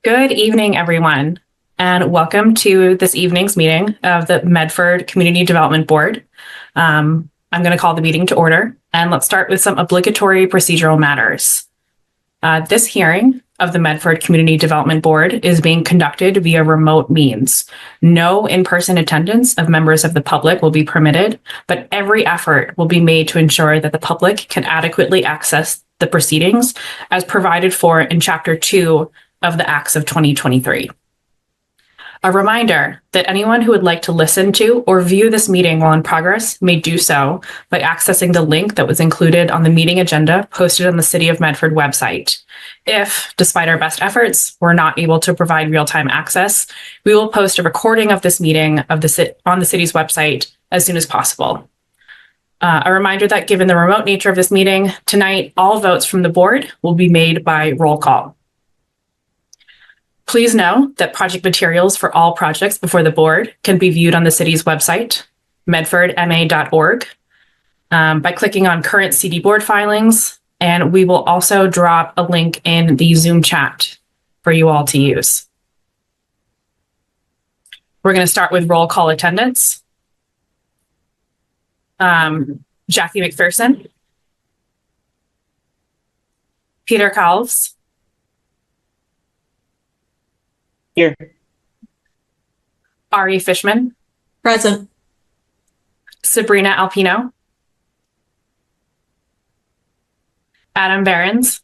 Good evening, everyone, and welcome to this evening's meeting of the Medford Community Development Board. I'm going to call the meeting to order, and let's start with some obligatory procedural matters. This hearing of the Medford Community Development Board is being conducted via remote means. No in-person attendance of members of the public will be permitted, but every effort will be made to ensure that the public can adequately access the proceedings as provided for in Chapter 2 of the Acts of 2023. A reminder that anyone who would like to listen to or view this meeting while in progress may do so by accessing the link that was included on the meeting agenda posted on the City of Medford website. If, despite our best efforts, we're not able to provide real-time access, we will post a recording of this meeting on the city's website as soon as possible. A reminder that given the remote nature of this meeting, tonight all votes from the board will be made by roll call. Please know that project materials for all projects before the board can be viewed on the city's website, medfordma.org, by clicking on current CD board filings, and we will also drop a link in the Zoom chat for you all to use. We're going to start with roll call attendance. Jackie McPherson, Peter Calves, Here. Ari Fishman. Present. Sabrina Alpino. Adam Behrens.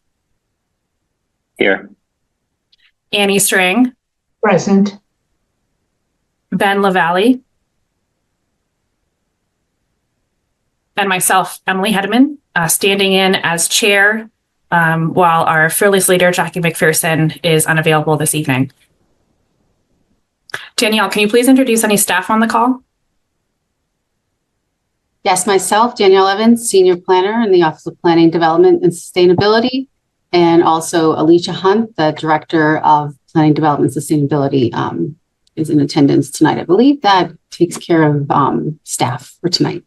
Here. Annie String. Present. Ben LaValle. And myself, Emily Hedeman, standing in as chair while our fearless leader, Jackie McPherson, is unavailable this evening. Danielle, can you please introduce any staff on the call? Yes, myself, Danielle Evans, Senior Planner in the Office of Planning, Development, and Sustainability, and also Alicia Hunt, the Director of Planning, Development, and Sustainability, is in attendance tonight. I believe that takes care of staff for tonight.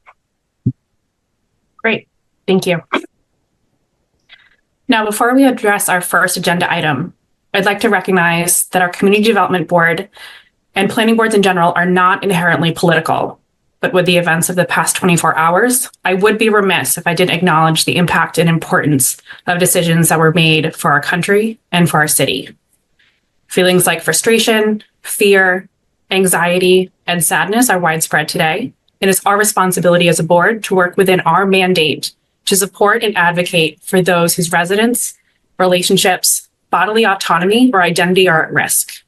Great, thank you. Now, before we address our first agenda item, I'd like to recognize that our Community Development Board and planning boards in general are not inherently political. But with the events of the past 24 hours, I would be remiss if I didn't acknowledge the impact and importance of decisions that were made for our country and for our city. Feelings like frustration, fear, anxiety, and sadness are widespread today, and it's our responsibility as a board to work within our mandate to support and advocate for those whose residence, relationships, bodily autonomy, or identity are at risk.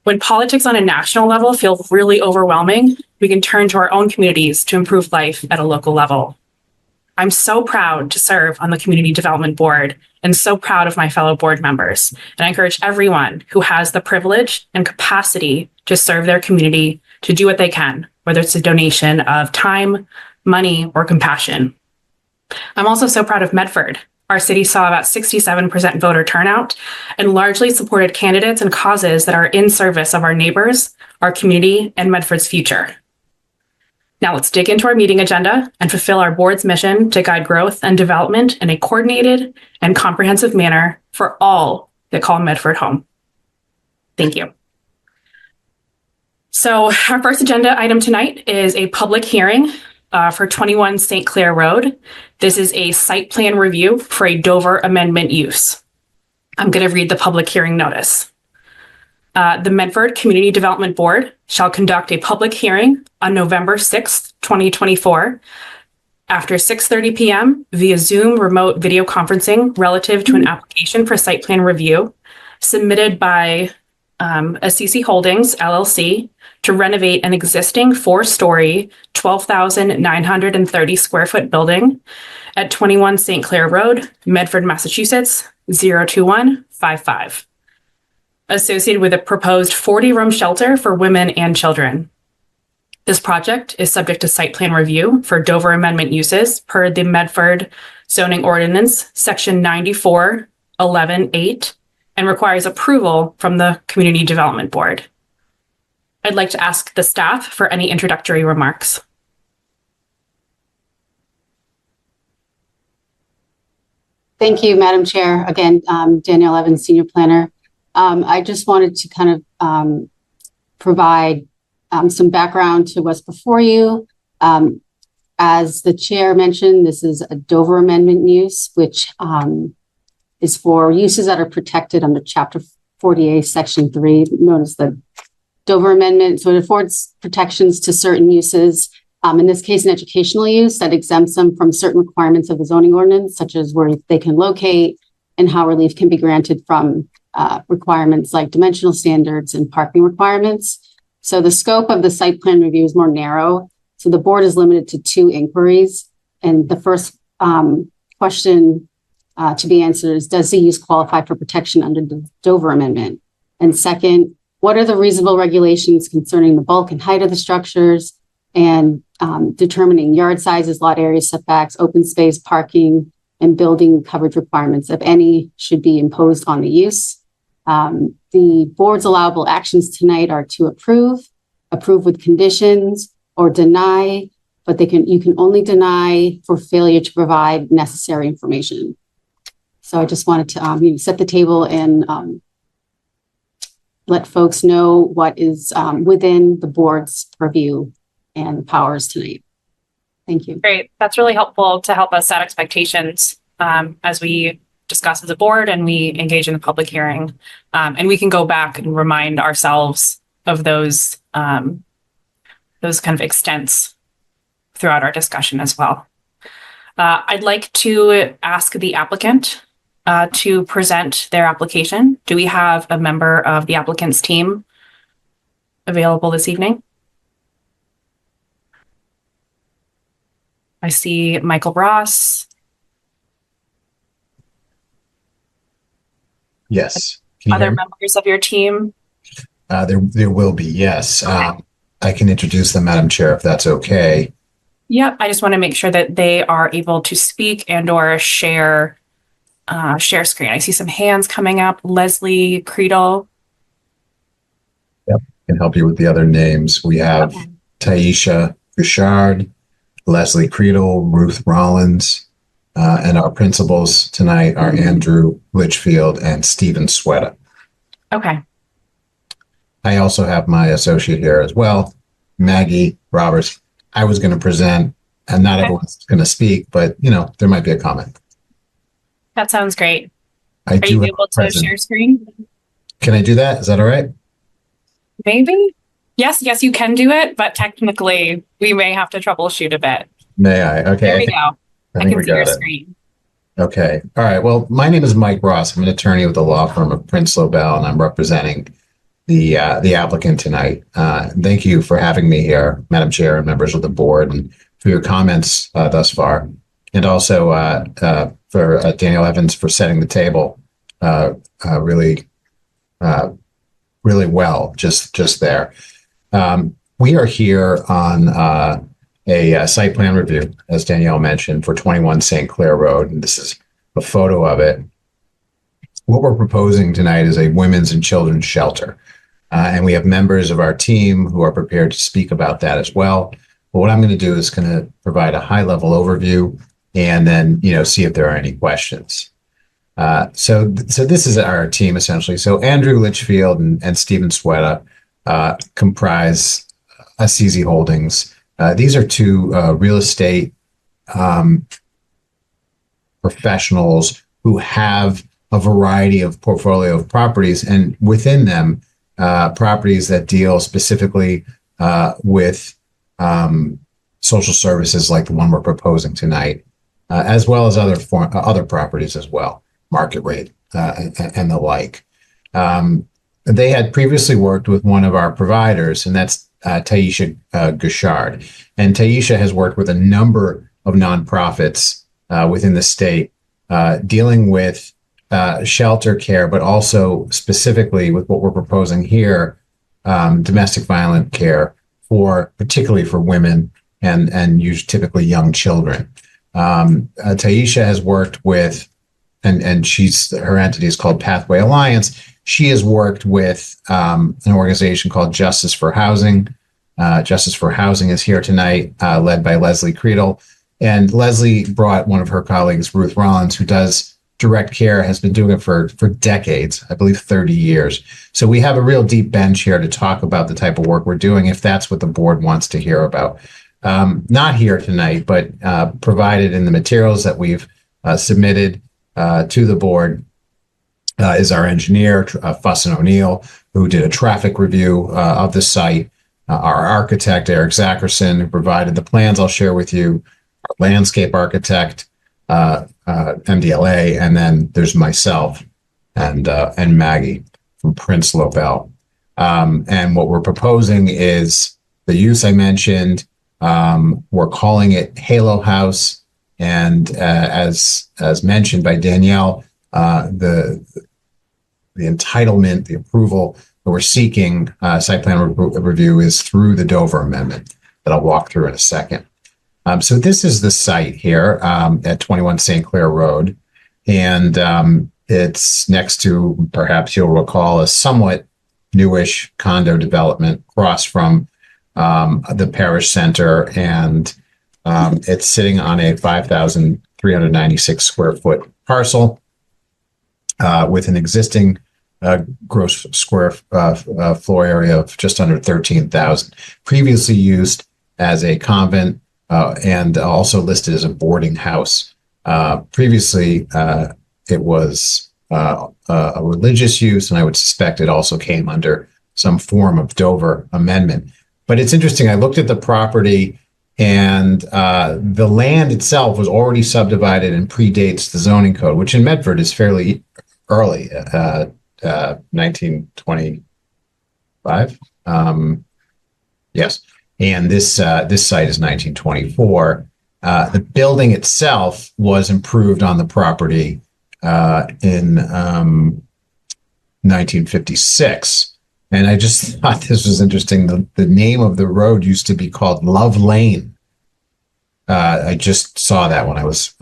When politics on a national level feel really overwhelming, we can turn to our own communities to improve life at a local level. I'm so proud to serve on the Community Development Board and so proud of my fellow board members. And I encourage everyone who has the privilege and capacity to serve their community to do what they can, whether it's a donation of time, money, or compassion. I'm also so proud of Medford. Our city saw about 67% voter turnout and largely supported candidates and causes that are in service of our neighbors, our community, and Medford's future. Now let's dig into our meeting agenda and fulfill our board's mission to guide growth and development in a coordinated and comprehensive manner for all that call Medford home. Thank you. So our first agenda item tonight is a public hearing for 21 St. Clair Road. This is a site plan review for a Dover amendment use. I'm going to read the public hearing notice. The Medford Community Development Board shall conduct a public hearing on November 6th, 2024, after 6:30 p.m. via Zoom remote video conferencing relative to an application for site plan review submitted by Assisi Holdings, LLC, to renovate an existing 4-story, 12,930 square foot building at 21 St. Clair Road, Medford, Massachusetts, 02155. Associated with a proposed 40-room shelter for women and children. This project is subject to site plan review for Dover amendment uses per the Medford zoning ordinance, section 94-11-8, and requires approval from the Community Development Board. I'd like to ask the staff for any introductory remarks. Thank you, Madam Chair. Again, Danielle Evans, Senior Planner. I just wanted to kind of provide some background to what's before you. As the chair mentioned, this is a Dover Amendment use, which is for uses that are protected under Chapter 48, Section 3, known as the Dover Amendment. So it affords protections to certain uses, in this case, an educational use that exempts them from certain requirements of the zoning ordinance, such as where they can locate and how relief can be granted from requirements like dimensional standards and parking requirements. So the scope of the site plan review is more narrow. So the board is limited to 2 inquiries. And the first question to be answered is, does the use qualify for protection under the Dover Amendment? And second, what are the reasonable regulations concerning the bulk and height of the structures and determining yard sizes, lot area setbacks, open space, parking, and building coverage requirements, if any, should be imposed on the use? The board's allowable actions tonight are to approve with conditions, or deny, but you can only deny for failure to provide necessary information. So I just wanted to set the table and let folks know what is within the board's purview and powers tonight. Thank you. Great. That's really helpful to help us set expectations as we discuss as a board and we engage in the public hearing. And we can go back and remind ourselves of those kind of extents throughout our discussion as well. I'd like to ask the applicant to present their application. Do we have a member of the applicant's team available this evening? I see Michael Ross. Yes. Can you Other hear me? members of your team? There will be, yes. Okay. I can introduce them, Madam Chair, if that's okay. Yep. I just want to make sure that they are able to speak and or share screen. I see some hands coming up. Leslie Creedle. Can help you with the other names. We have Okay. Taisha Bouchard, Leslie Creedle, Ruth Rollins, and our principals tonight are Andrew Litchfield and Stephen Sweta. Okay. I also have my associate here as well, Maggie Roberts. I was going to present, and not everyone's going to speak, but there might be a comment. That sounds great. I Are do you have able a to present. share screen? Can I do that? Is that all right? Maybe. Yes, you can do it, but technically we may have to troubleshoot a bit. May I? Okay. There we go. I think can we see your got it. screen. Okay. All right. Well, my name is Mike Ross. I'm an attorney with the law firm of Prince Lobel, and I'm representing the applicant tonight. Thank you for having me here, Madam Chair and members of the board, and for your comments thus far, and also for Daniel Evans for setting the table really well just there. We are here on a site plan review, as Danielle mentioned, for 21 St. Clair Road, and this is a photo of it. What we're proposing tonight is a women's and children's shelter. And we have members of our team who are prepared to speak about that as well. But what I'm going to do is going to provide a high-level overview and then, see if there are any questions. So this is our team, essentially. So Andrew Litchfield and Stephen Sweta comprise CZ Holdings. These are 2 real estate professionals who have a variety of portfolio of properties, and within them, properties that deal specifically with social services like the one we're proposing tonight, as well as other properties as well, market rate and the like. They had previously worked with one of our providers, and that's Taisha Bouchard. And Taisha has worked with a number of nonprofits within the state dealing with shelter care, but also specifically with what we're proposing here, domestic violent care particularly for women and typically young children. Taisha has worked with, and her entity is called Pathway Alliance. She has worked with an organization called Justice for Housing. Justice for Housing is here tonight, led by Leslie Creedle. And Leslie brought one of her colleagues, Ruth Rollins, who does Direct Care has been doing it for decades, I believe 30 years. So we have a real deep bench here to talk about the type of work we're doing, if that's what the board wants to hear about. Not here tonight, but provided in the materials that we've submitted to the board is our engineer, Fuss and O'Neill, who did a traffic review of the site, our architect, Eric Zackerson, who provided the plans I'll share with you, our landscape architect, MDLA, and then there's myself and Maggie from Prince Lobel. And what we're proposing is the use I mentioned. We're calling it Halo House, and as mentioned by Danielle, the entitlement, the approval that we're seeking, site plan review, is through the Dover Amendment that I'll walk through in a second. So this is the site here at 21 St. Clair Road, and it's next to, perhaps you'll recall, a somewhat newish condo development across from the parish center, and it's sitting on a 5,396 square foot parcel with an existing gross square floor area of just under 13,000, previously used as a convent and also listed as a boarding house. Previously, it was a religious use, and I would suspect it also came under some form of Dover Amendment. But it's interesting, I looked at the property, and the land itself was already subdivided and predates the zoning code, which in Medford is fairly early, 1925. Yes. And this site is 1924. The building itself was improved on the property in 1956. And I just thought this was interesting. The name of the road used to be called Love Lane. I just saw that when I was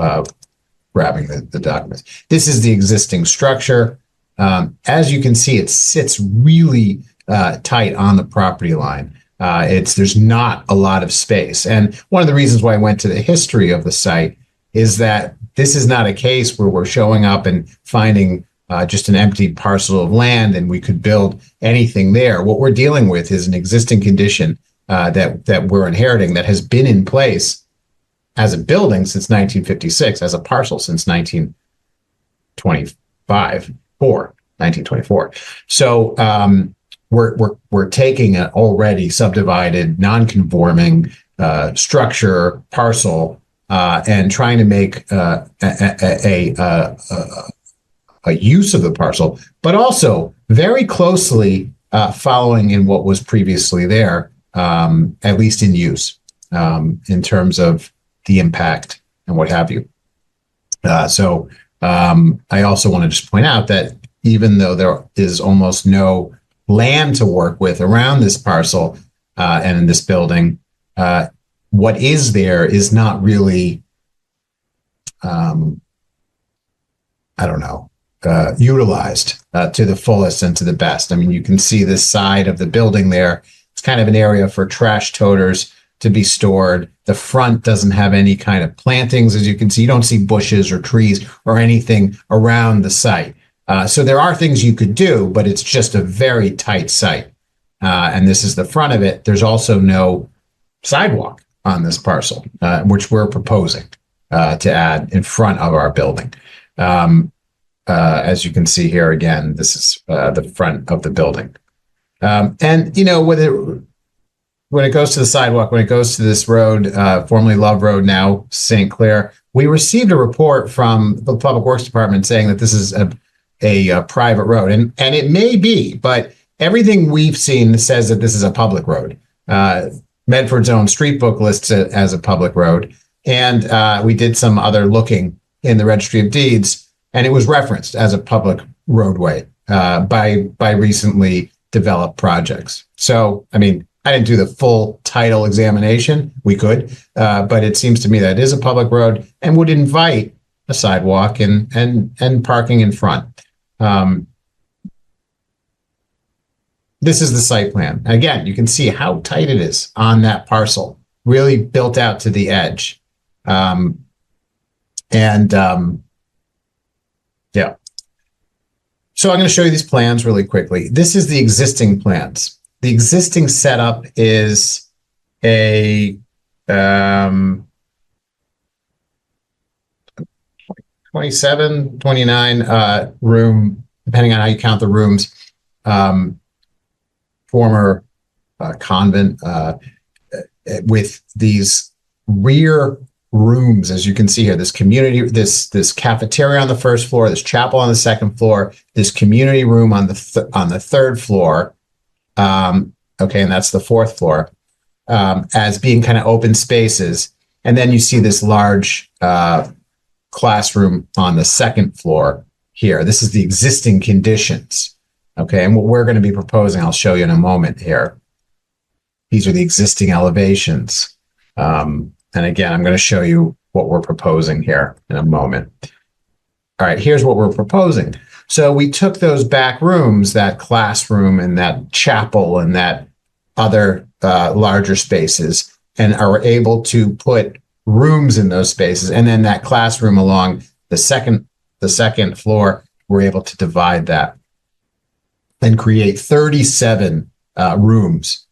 grabbing the documents. This is the existing structure. As you can see, it sits really tight on the property line. There's not a lot of space. And one of the reasons why I went to the history of the site is that this is not a case where we're showing up and finding just an empty parcel of land and we could build anything there. What we're dealing with is an existing condition that we're inheriting that has been in place as a building since 1956, as a parcel since 1924. So we're taking an already subdivided, non-conforming structure parcel and trying to make a use of the parcel, but also very closely following in what was previously there, at least in use, in terms of the impact and what have you. So I also want to just point out that even though there is almost no land to work with around this parcel and in this building, what is there is not really, utilized to the fullest and to the best. I mean, you can see this side of the building there. It's kind of an area for trash toters to be stored. The front doesn't have any kind of plantings. As you can see, you don't see bushes or trees or anything around the site. So there are things you could do, but it's just a very tight site. And this is the front of it. There's also no sidewalk on this parcel, which we're proposing to add in front of our building. As you can see here, again, this is the front of the building. And, you know, when it goes to the sidewalk, when it goes to this road, formerly Love Road, now St. Clair, we received a report from the Public Works Department saying that this is a private road. And it may be, but everything we've seen says that this is a public road. Medford's own street book lists it as a public road. And we did some other looking in the Registry of Deeds, and it was referenced as a public roadway by recently developed projects. So, I mean, I didn't do the full title examination. We could, but it seems to me that it is a public road and would invite a sidewalk and parking in front. This is the site plan. Again, you can see how tight it is on that parcel, really built out to the edge. So I'm going to show you these plans really quickly. This is the existing plans. The existing setup is a 27, 29 room, depending on how you count the rooms, former convent with these rear rooms, as you can see here, this community, this cafeteria on the first floor, this chapel on the second floor, this community room on the third floor. Okay, and that's the fourth floor, as being kind of open spaces. And then you see this large classroom on the second floor here. This is the existing conditions. Okay, and what we're going to be proposing, I'll show you in a moment here. These are the existing elevations. And again, I'm going to show you what we're proposing here in a moment. All right, here's what we're proposing. So we took those back rooms, that classroom and that chapel and that other larger spaces, and are able to put rooms in those spaces. And then that classroom along the second floor, we're able to divide that and create 37 rooms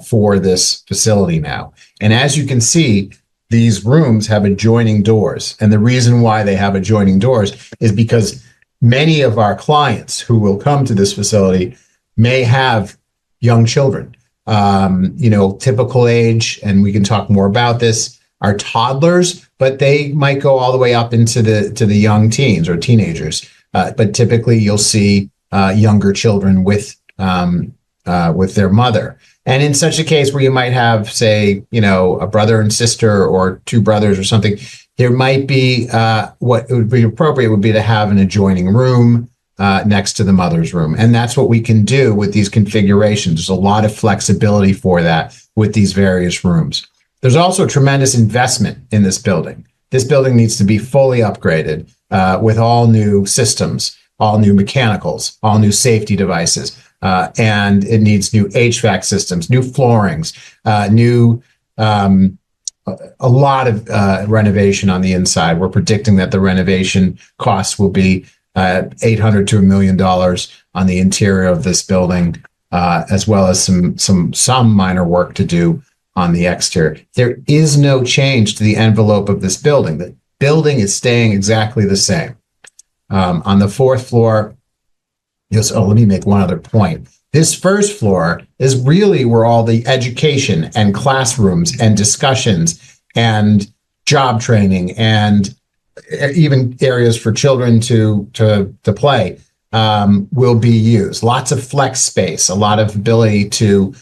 for this facility now. And as you can see, these rooms have adjoining doors. And the reason why they have adjoining doors is because many of our clients who will come to this facility may have young children. Typical age, and we can talk more about this, are toddlers, but they might go all the way up into the young teens or teenagers. But typically you'll see younger children with their mother. And in such a case where you might have, say, a brother and sister or two brothers or something, there might be what would be appropriate would be to have an adjoining room next to the mother's room. And that's what we can do with these configurations. There's a lot of flexibility for that with these various rooms. There's also tremendous investment in this building. This building needs to be fully upgraded with all new systems, all new mechanicals, all new safety devices. And it needs new HVAC systems, new floorings, a lot of renovation on the inside. We're predicting that the renovation costs will be $800 to $1 million on the interior of this building, as well as some minor work to do on the exterior. There is no change to the envelope of this building. The building is staying exactly the same. On the fourth floor, let me make one other point. This first floor is really where all the education and classrooms and discussions and job training and even areas for children to play will be used. Lots of flex space, a lot of ability to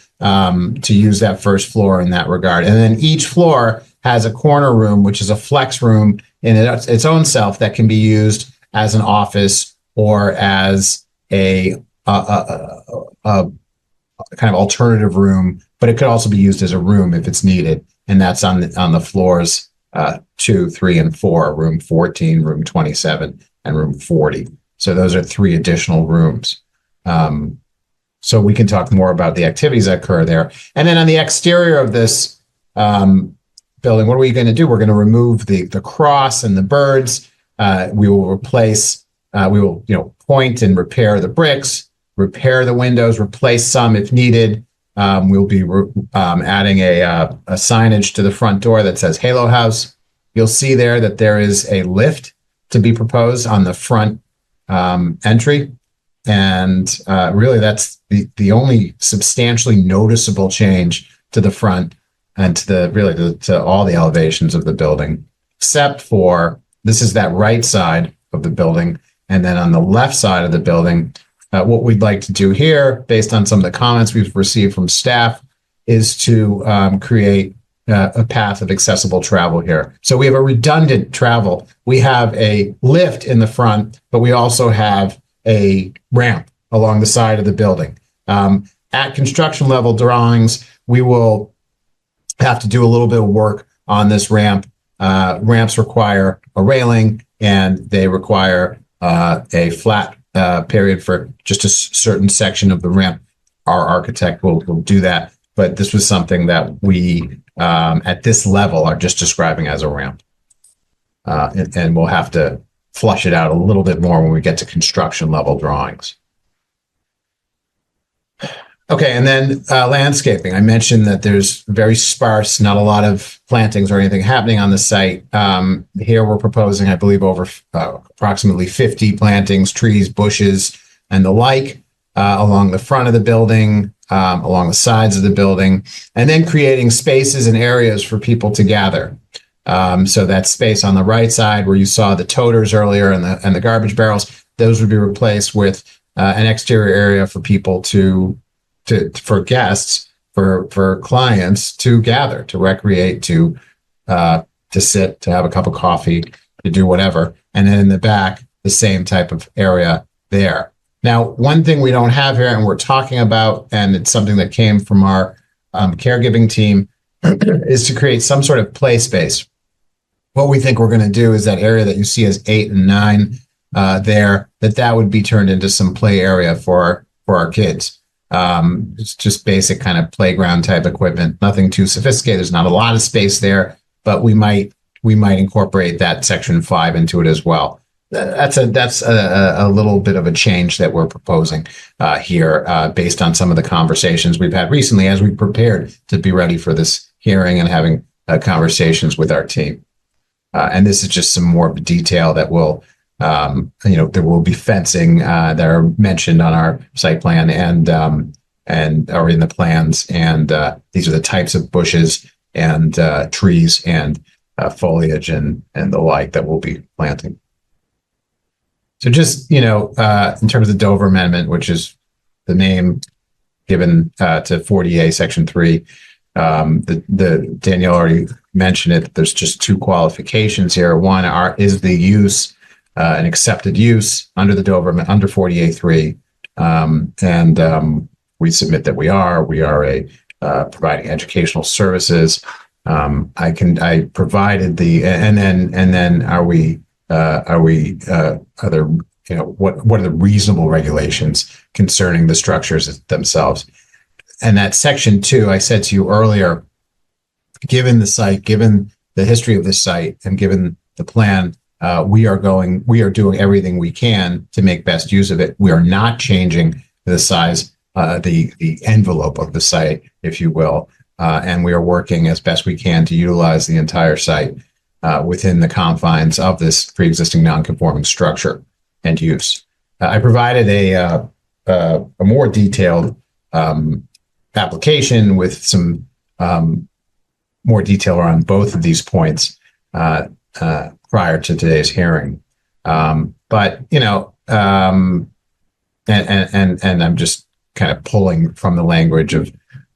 use that first floor in that regard. And then each floor has a corner room, which is a flex room in its own self that can be used as an office or as a kind of alternative room, but it could also be used as a room if it's needed. And that's on the floors 2, 3, and 4, room 14, room 27, and room 40. So those are 3 additional rooms. So we can talk more about the activities that occur there. And then on the exterior of this building, what are we going to do? We're going to remove the cross and the birds. We will replace, point and repair the bricks, repair the windows, replace some if needed. We'll be adding a signage to the front door that says Halo House. You'll see there that there is a lift to be proposed on the front entry. And really, that's the only substantially noticeable change to the front and to all the elevations of the building, except for this is that right side of the building. And then on the left side of the building, what we'd like to do here, based on some of the comments we've received from staff, is to create a path of accessible travel here. So we have a redundant travel. We have a lift in the front, but we also have a ramp along the side of the building. At construction level drawings, we will have to do a little bit of work on this ramp. Ramps require a railing, and they require a flat period for just a certain section of the ramp. Our architect will do that, but this was something that we, at this level, are just describing as a ramp. And we'll have to flush it out a little bit more when we get to construction level drawings. Okay, and then landscaping. I mentioned that there's very sparse, not a lot of plantings or anything happening on the site. Here we're proposing, I believe, over approximately 50 plantings, trees, bushes, and the like along the front of the building, along the sides of the building, and then creating spaces and areas for people to gather. So that space on the right side where you saw the toters earlier and the garbage barrels, those would be replaced with an exterior area for people for guests, for clients to gather, to recreate, to sit, to have a cup of coffee, to do whatever. And then in the back, the same type of area there. Now, one thing we don't have here and we're talking about, and it's something that came from our caregiving team, is to create some sort of play space. What we think we're going to do is that area that you see as 8 and 9 there, that would be turned into some play area for our kids. It's just basic kind of playground type equipment, nothing too sophisticated. There's not a lot of space there, but we might incorporate that section 5 into it as well. That's a little bit of a change that we're proposing here based on some of the conversations we've had recently as we prepared to be ready for this hearing and having conversations with our team. And this is just some more detail that will, there will be fencing that are mentioned on our site plan and are in the plans. And these are the types of bushes and trees and foliage and the like that we'll be planting. So just, in terms of the Dover Amendment, which is the name given to 40A Section 3, the Danielle already mentioned it. There's just 2 qualifications here. One is the use, an accepted use under the Dover under 40A3, and we submit that we are providing educational services. I provided and then are there what are the reasonable regulations concerning the structures themselves? And that section 2, I said to you earlier, given the site, given the history of this site, and given the plan, we are doing everything we can to make best use of it. We are not changing the size, the envelope of the site, if you will, and we are working as best we can to utilize the entire site within the confines of this pre-existing non-conforming structure and use. I provided a more detailed application with some more detail around both of these points prior to today's hearing. But and I'm just kind of pulling from the language of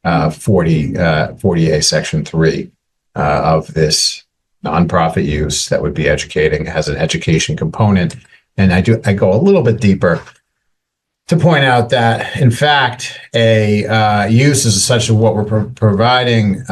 40A Section 3 of this nonprofit use that would be educating, has an education component. And I go a little bit deeper to point out that, in fact, a use is such as what we're providing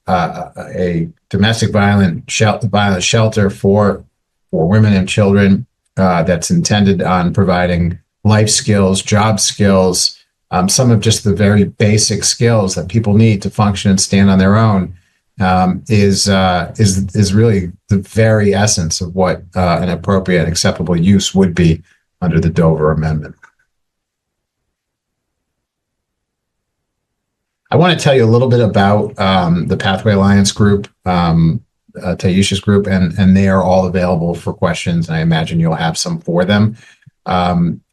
a domestic violence shelter for women and children that's intended on providing life skills, job skills, some of just the very basic skills that people need to function and stand on their own. Is really the very essence of what an appropriate and acceptable use would be under the Dover Amendment. I want to tell you a little bit about the Pathway Alliance group, Taisha's group, and they are all available for questions, and I imagine you'll have some for them.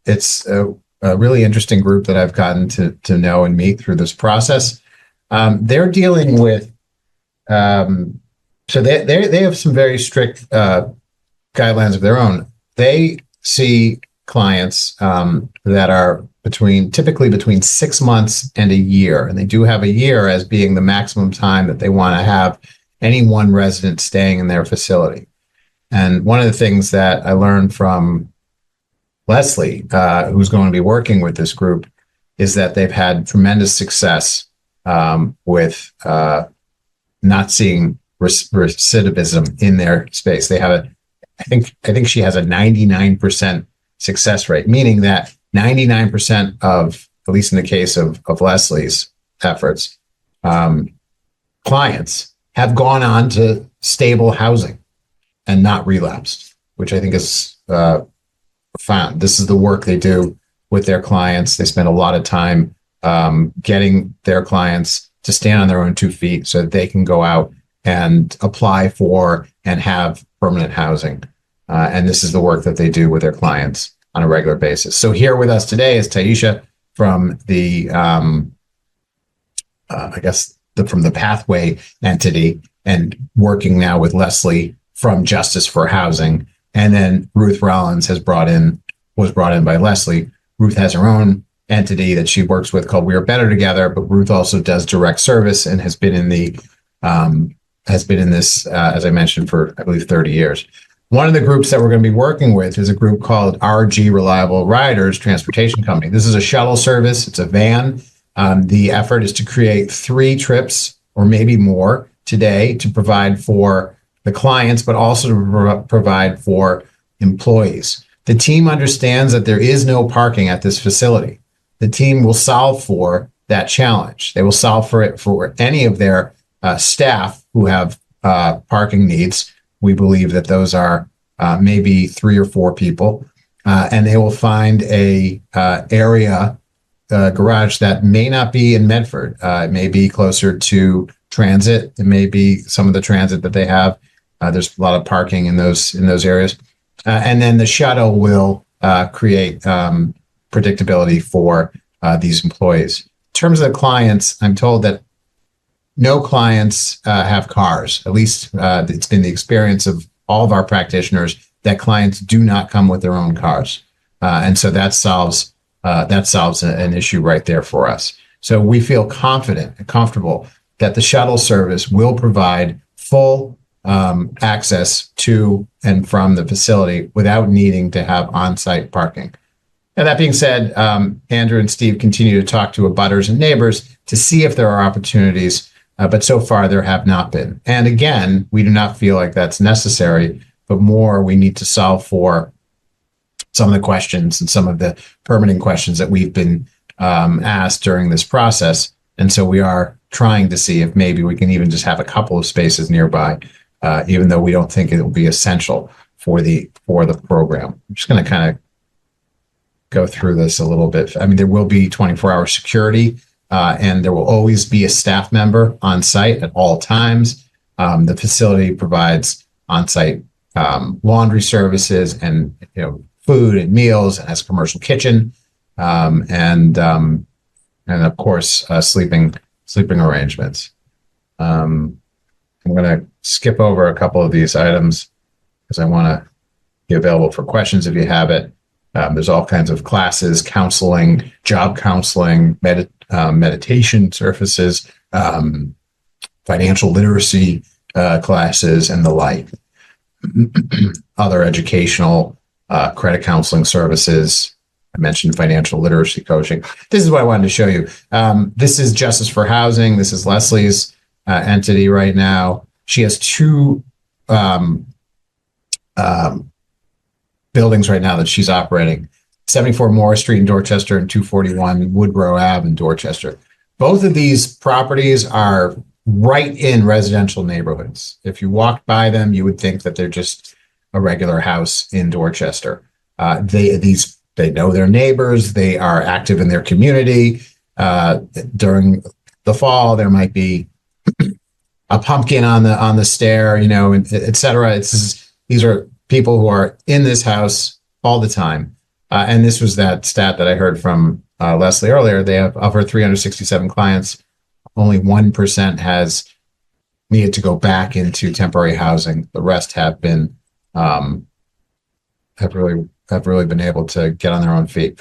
It's a really interesting group that I've gotten to know and meet through this process. They're dealing with so they have some very strict guidelines of their own. They see clients that are typically between 6 months and a year, and they do have a year as being the maximum time that they want to have any one resident staying in their facility. And one of the things that I learned from Leslie, who's going to be working with this group, is that they've had tremendous success with not seeing recidivism in their space. They have I think she has a 99% success rate, meaning that 99% of, at least in the case of Leslie's efforts, clients have gone on to stable housing and not relapsed. which I think is profound. This is the work they do with their clients. They spend a lot of time getting their clients to stand on their own 2 feet so that they can go out and apply for and have permanent housing. And this is the work that they do with their clients on a regular basis. So here with us today is Taisha from the, from the Pathway entity, and working now with Leslie from Justice for Housing. And then Ruth Rollins was brought in by Leslie. Ruth has her own entity that she works with called We Are Better Together, but Ruth also does direct service and has been in this, as I mentioned, for, I believe, 30 years. One of the groups that we're going to be working with is a group called RG Reliable Riders Transportation Company. This is a shuttle service. It's a van. The effort is to create 3 trips or maybe more today to provide for the clients, but also to provide for employees. The team understands that there is no parking at this facility. The team will solve for that challenge. They will solve for it for any of their staff who have parking needs. We believe that those are maybe 3 or 4 people, and they will find a area garage that may not be in Medford. It may be closer to transit. It may be some of the transit that they have. There's a lot of parking in those areas, and then the shuttle will create predictability for these employees. In terms of the clients, I'm told that no clients have cars. At least it's been the experience of all of our practitioners that clients do not come with their own cars. And so that solves an issue right there for us. So we feel confident and comfortable that the shuttle service will provide full access to and from the facility without needing to have on-site parking. Now, that being said, Andrew and Steve continue to talk to abutters and neighbors to see if there are opportunities, but so far there have not been. And again, we do not feel like that's necessary, but more we need to solve for some of the questions and some of the permitting questions that we've been asked during this process. And so we are trying to see if maybe we can even just have a couple of spaces nearby, even though we don't think it will be essential for the program. I'm just going to kind of go through this a little bit. I mean, there will be 24-hour security, and there will always be a staff member on site at all times. The facility provides on-site laundry services and food and meals, and has a commercial kitchen, and of course sleeping arrangements. I'm going to skip over a couple of these items because I want to be available for questions if you have it. There's all kinds of classes, counseling, job counseling, meditation services, financial literacy classes, and the like. Other educational credit counseling services. I mentioned financial literacy coaching. This is what I wanted to show you. This is Justice for Housing. This is Leslie's entity right now. She has 2 buildings right now that she's operating: 74 Morris Street in Dorchester and 241 Woodrow Ave in Dorchester. Both of these properties are right in residential neighborhoods. If you walked by them, you would think that they're just a regular house in Dorchester. They know their neighbors. They are active in their community. During the fall, there might be a pumpkin on the stair, et cetera. These are people who are in this house all the time. And this was that stat that I heard from Leslie earlier. They have, of her 367 clients, only 1% has needed to go back into temporary housing. The rest have been have really been able to get on their own feet.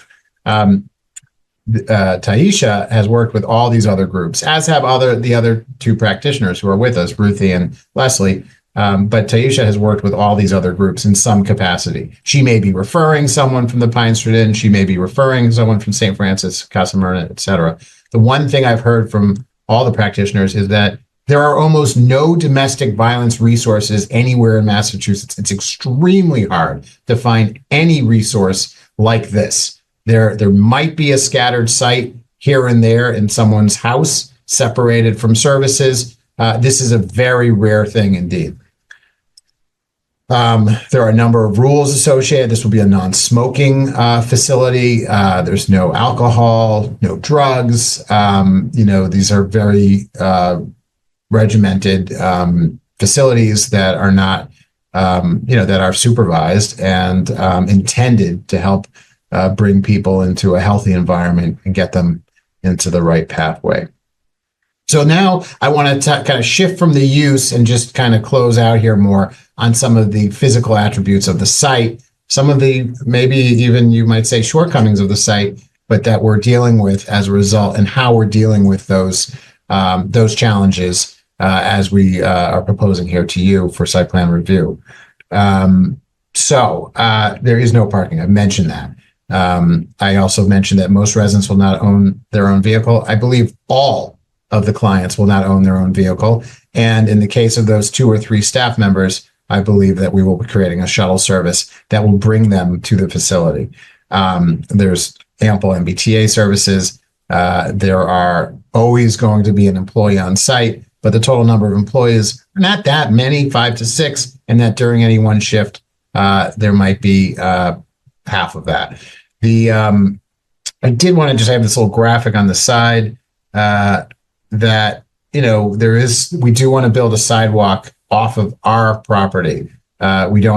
Taisha has worked with all these other groups, as have the other 2 practitioners who are with us, Ruthie and Leslie. But Taisha has worked with all these other groups in some capacity. She may be referring someone from the Pine Street Inn. She may be referring someone from St. Francis, Casa Marina, et cetera. The one thing I've heard from all the practitioners is that there are almost no domestic violence resources anywhere in Massachusetts. It's extremely hard to find any resource like this. There might be a scattered site here and there in someone's house, separated from services. This is a very rare thing indeed. There are a number of rules associated. This will be a non-smoking facility. There's no alcohol, no drugs. These are very regimented facilities that are not, that are supervised and intended to help bring people into a healthy environment and get them into the right pathway. So now I want to kind of shift from the use and just kind of close out here more on some of the physical attributes of the site, some of the maybe even you might say shortcomings of the site, but that we're dealing with as a result, and how we're dealing with those challenges as we are proposing here to you for site plan review. So there is no parking. I've mentioned that. I also mentioned that most residents will not own their own vehicle. I believe all of the clients will not own their own vehicle. And in the case of those 2 or 3 staff members, I believe that we will be creating a shuttle service that will bring them to the facility. There's ample MBTA services. There are always going to be an employee on site, but the total number of employees are not that many, 5 to 6, and that during any one shift, there might be half of that. I did want to just have this little graphic on the side that, we do want to build a sidewalk off of our property. We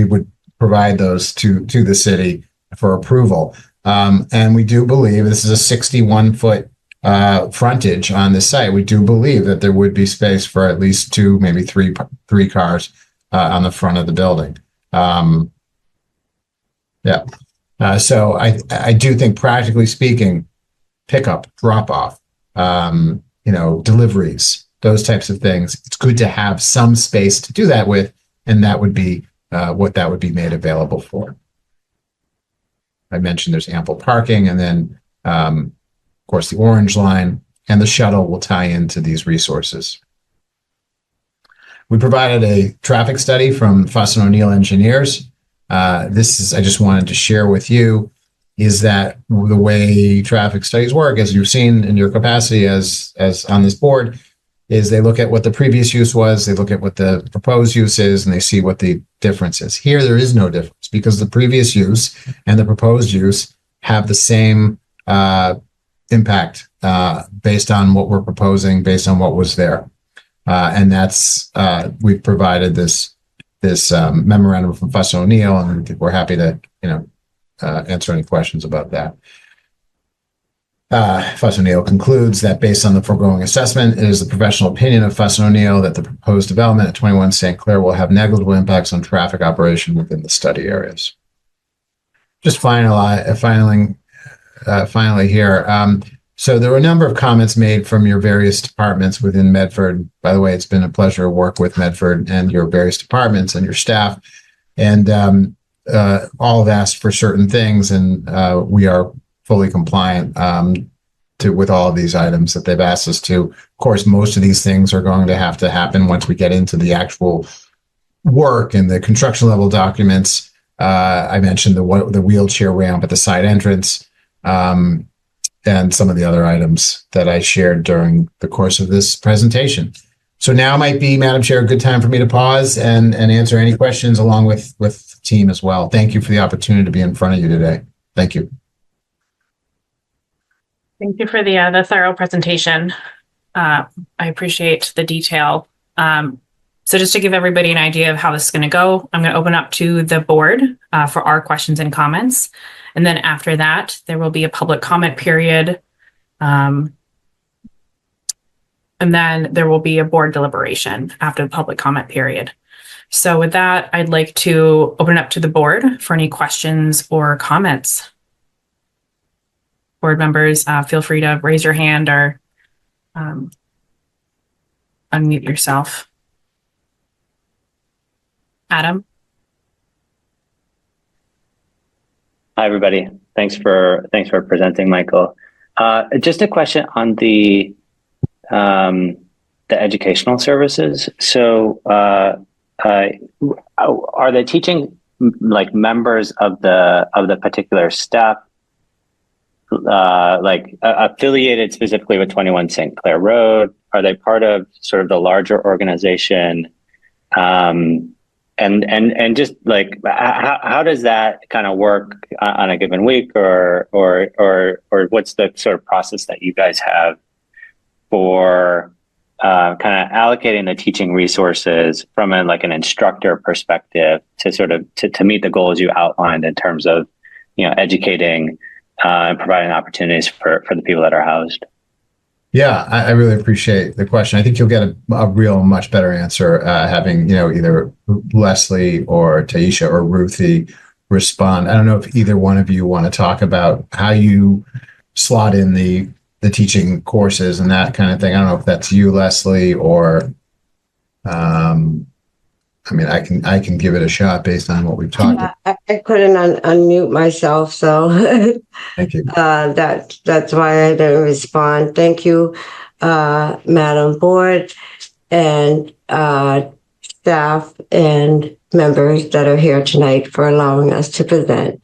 would provide those to the city for approval. And we do believe this is a 61-foot frontage on the site. We do believe that there would be space for at least 2, maybe three cars on the front of the building. So I do think, practically speaking, pickup, drop off, deliveries, those types of things. It's good to have some space to do that with, and that would be what that would be made available for. I mentioned there's ample parking, and then, of course, the Orange Line and the shuttle will tie into these resources. We provided a traffic study from Fuss and O'Neill engineers. I just wanted to share with you, is that the way traffic studies work, as you've seen in your capacity as on this board, is they look at what the previous use was, they look at what the proposed use is, and they see what the difference is. Here, there is no difference, because the previous use and the proposed use have the same impact based on what we're proposing, based on what was there. And that's, we've provided this memorandum from Fuss and O'Neill, and we're happy to, answer any questions about that. Fuss and O'Neill concludes that based on the foregoing assessment, it is the professional opinion of Fuss and O'Neill that the proposed development at 21 St. Clair will have negligible impacts on traffic operation within the study areas. Just finally here. So there were a number of comments made from your various departments within Medford. By the way, it's been a pleasure to work with Medford and your various departments and your staff. And all have asked for certain things, and we are fully compliant with all of these items that they've asked us to. Of course, most of these things are going to have to happen once we get into the actual work and the construction level documents. I mentioned the wheelchair ramp at the side entrance, and some of the other items that I shared during the course of this presentation. So now might be, Madam Chair, a good time for me to pause and answer any questions along with the team as well. Thank you for the opportunity to be in front of you today. Thank you. Thank you for the thorough presentation. I appreciate the detail. So just to give everybody an idea of how this is going to go, I'm going to open up to the board for our questions and comments. And then after that, there will be a public comment period. And then there will be a board deliberation after the public comment period. So with that, I'd like to open it up to the board for any questions or comments. Board members, feel free to raise your hand or unmute yourself. Adam? Hi, everybody. Thanks for presenting, Michael. Just a question on the educational services. So, are the teaching like members of the particular staff affiliated specifically with 21 St. Clair Road? Are they part of sort of the larger organization? just like how does that kind of work on a given week, or what's the sort of process that you guys have for kind of allocating the teaching resources from an instructor perspective to sort of to meet the goals you outlined in terms of educating and providing opportunities for the people that are housed? Yeah, I really appreciate the question. I think you'll get a real much better answer having, either Leslie or Taisha or Ruthie respond. I don't know if either one of you want to talk about how you slot in the teaching courses and that kind of thing. I don't know if that's you, Leslie, or I can give it a shot based on what we've talked about. I couldn't unmute myself, so Thank you. that's why I didn't respond. Thank you, Madam Board and staff and members that are here tonight for allowing us to present.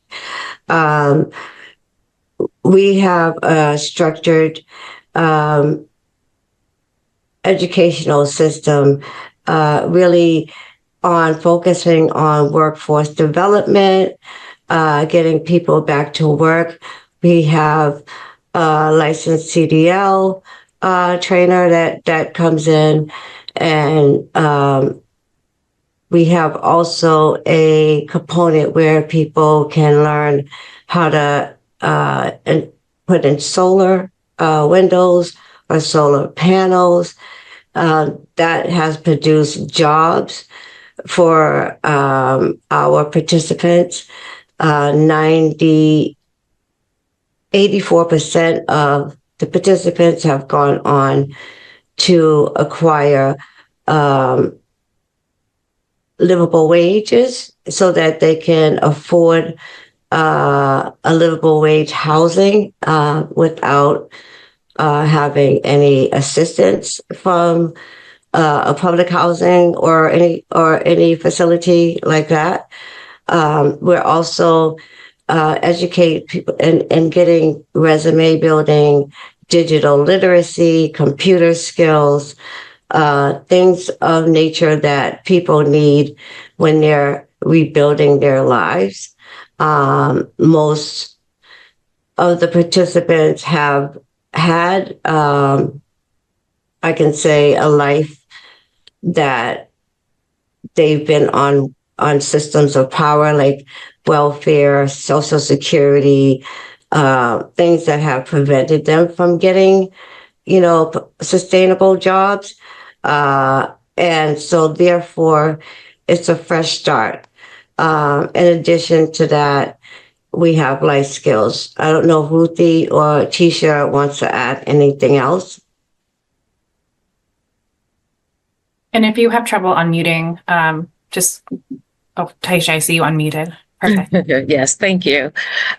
We have a structured educational system, really on focusing on workforce development, getting people back to work. We have a licensed CDL trainer that comes in, and we have also a component where people can learn how to put in solar windows or solar panels. That has produced jobs for our participants. 84% of the participants have gone on to acquire livable wages so that they can afford a livable wage housing without having any assistance from a public housing or any facility like that. We're also educate people and getting resume building, digital literacy, computer skills, things of nature that people need when they're rebuilding their lives. Most of the participants have had, I can say, a life that they've been on systems of power like welfare, Social Security, things that have prevented them from getting, sustainable jobs. And so therefore, it's a fresh start. In addition to that, we have life skills. I don't know if Ruthie or Tisha wants to add anything else. And if you have trouble unmuting, Taisha, I see you unmuted. Perfect. Yes, thank you.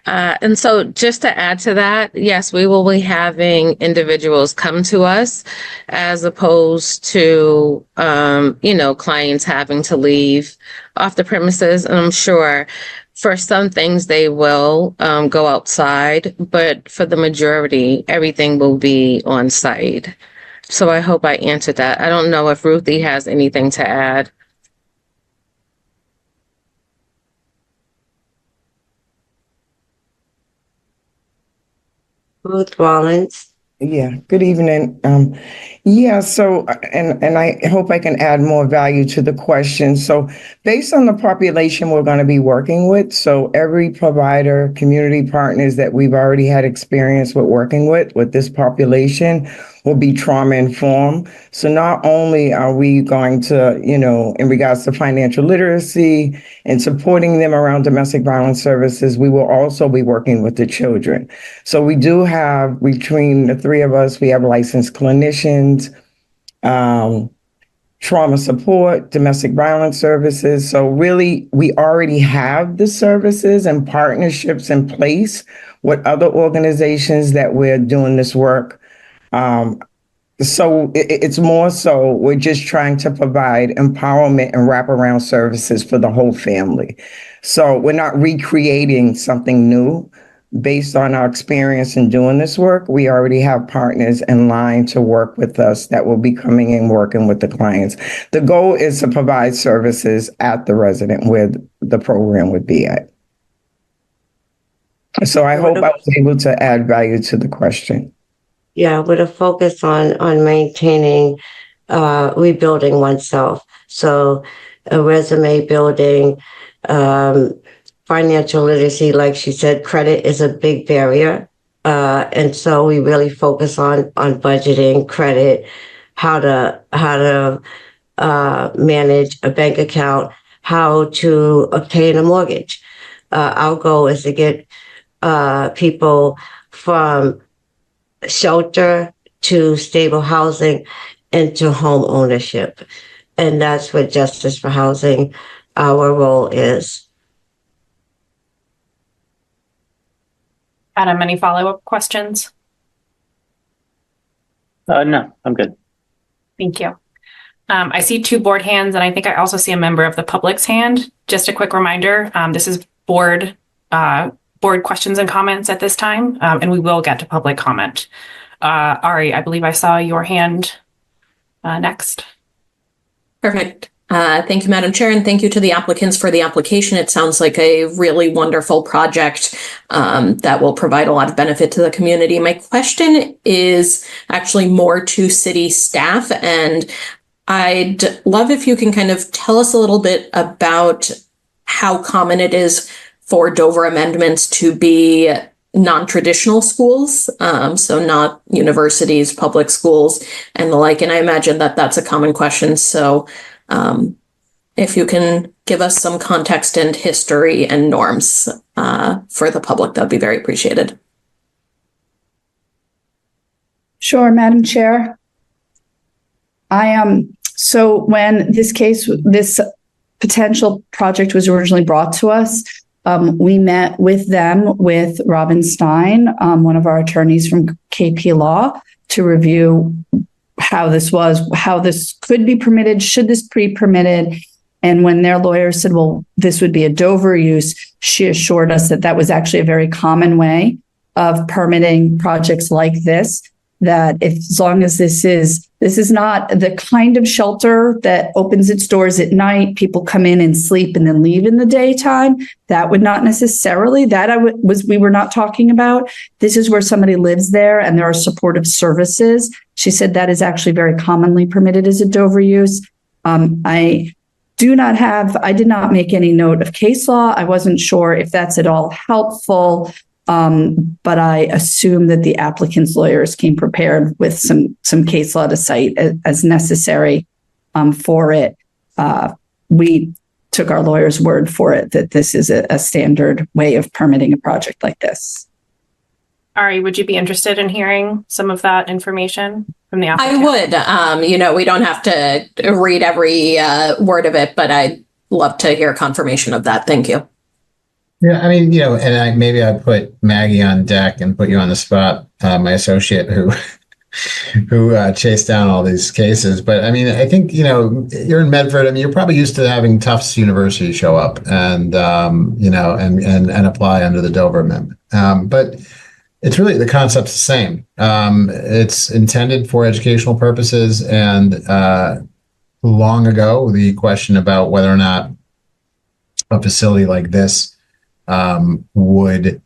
And so just to add to that, yes, we will be having individuals come to us as opposed to, clients having to leave off the premises. And I'm sure for some things they will go outside, but for the majority, everything will be on site. So I hope I answered that. I don't know if Ruthie has anything to add. Ruth Rollins. Yeah, good evening. So, and I hope I can add more value to the question. So based on the population we're going to be working with, so every provider, community partners that we've already had experience with working with this population will be trauma informed. So not only are we going to, in regards to financial literacy and supporting them around domestic violence services, we will also be working with the children. So we do have, between the three of us, we have licensed clinicians, trauma support, domestic violence services. So really, we already have the services and partnerships in place with other organizations that we're doing this work. So it's more so we're just trying to provide empowerment and wraparound services for the whole family. So we're not recreating something new. based on our experience in doing this work, we already have partners in line to work with us that will be coming and working with the clients. The goal is to provide services at the resident where the program would be at. So I hope I was able to add value to the question. Yeah, with a focus on maintaining, rebuilding oneself. So a resume building, financial literacy, like she said, credit is a big barrier. And so we really focus on budgeting, credit, how to manage a bank account, how to obtain a mortgage. Our goal is to get people from shelter to stable housing and to home ownership. And that's what Justice for Housing, our role is. Adam, any follow-up questions? No, I'm good. Thank you. I see 2 board hands, and I think I also see a member of the public's hand. Just a quick reminder, this is board questions and comments at this time, and we will get to public comment. Ari, I believe I saw your hand next. Perfect. Thank you, Madam Chair, and thank you to the applicants for the application. It sounds like a really wonderful project that will provide a lot of benefit to the community. My question is actually more to city staff, and I'd love if you can kind of tell us a little bit about how common it is for Dover amendments to be non-traditional schools, so not universities, public schools, and the like. And I imagine that that's a common question. So if you can give us some context and history and norms for the public, that'd be very appreciated. Sure, Madam Chair. So when this potential project was originally brought to us, we met with them, with Robin Stein, one of our attorneys from KP Law, to review how this could be permitted, should this be permitted. And when their lawyer said, well, this would be a Dover use, she assured us that that was actually a very common way of permitting projects like this, that as long as this is not the kind of shelter that opens its doors at night, people come in and sleep and then leave in the daytime, that would not necessarily, we were not talking about. This is where somebody lives there and there are supportive services. She said that is actually very commonly permitted as a Dover use. I did not make any note of case law. I wasn't sure if that's at all helpful. But I assume that the applicant's lawyers came prepared with some case law to cite as necessary for it. We took our lawyer's word for it that this is a standard way of permitting a project like this. Ari, would you be interested in hearing some of that information from the applicant? I would. We don't have to read every word of it, but I'd love to hear confirmation of that. Thank you. Yeah, maybe I put Maggie on deck and put you on the spot, my associate who chased down all these cases. But I think, you're in Medford. You're probably used to having Tufts University show up and apply under the Dover Amendment. But it's really, the concept's the same. It's intended for educational purposes. And long ago, the question about whether or not a facility like this would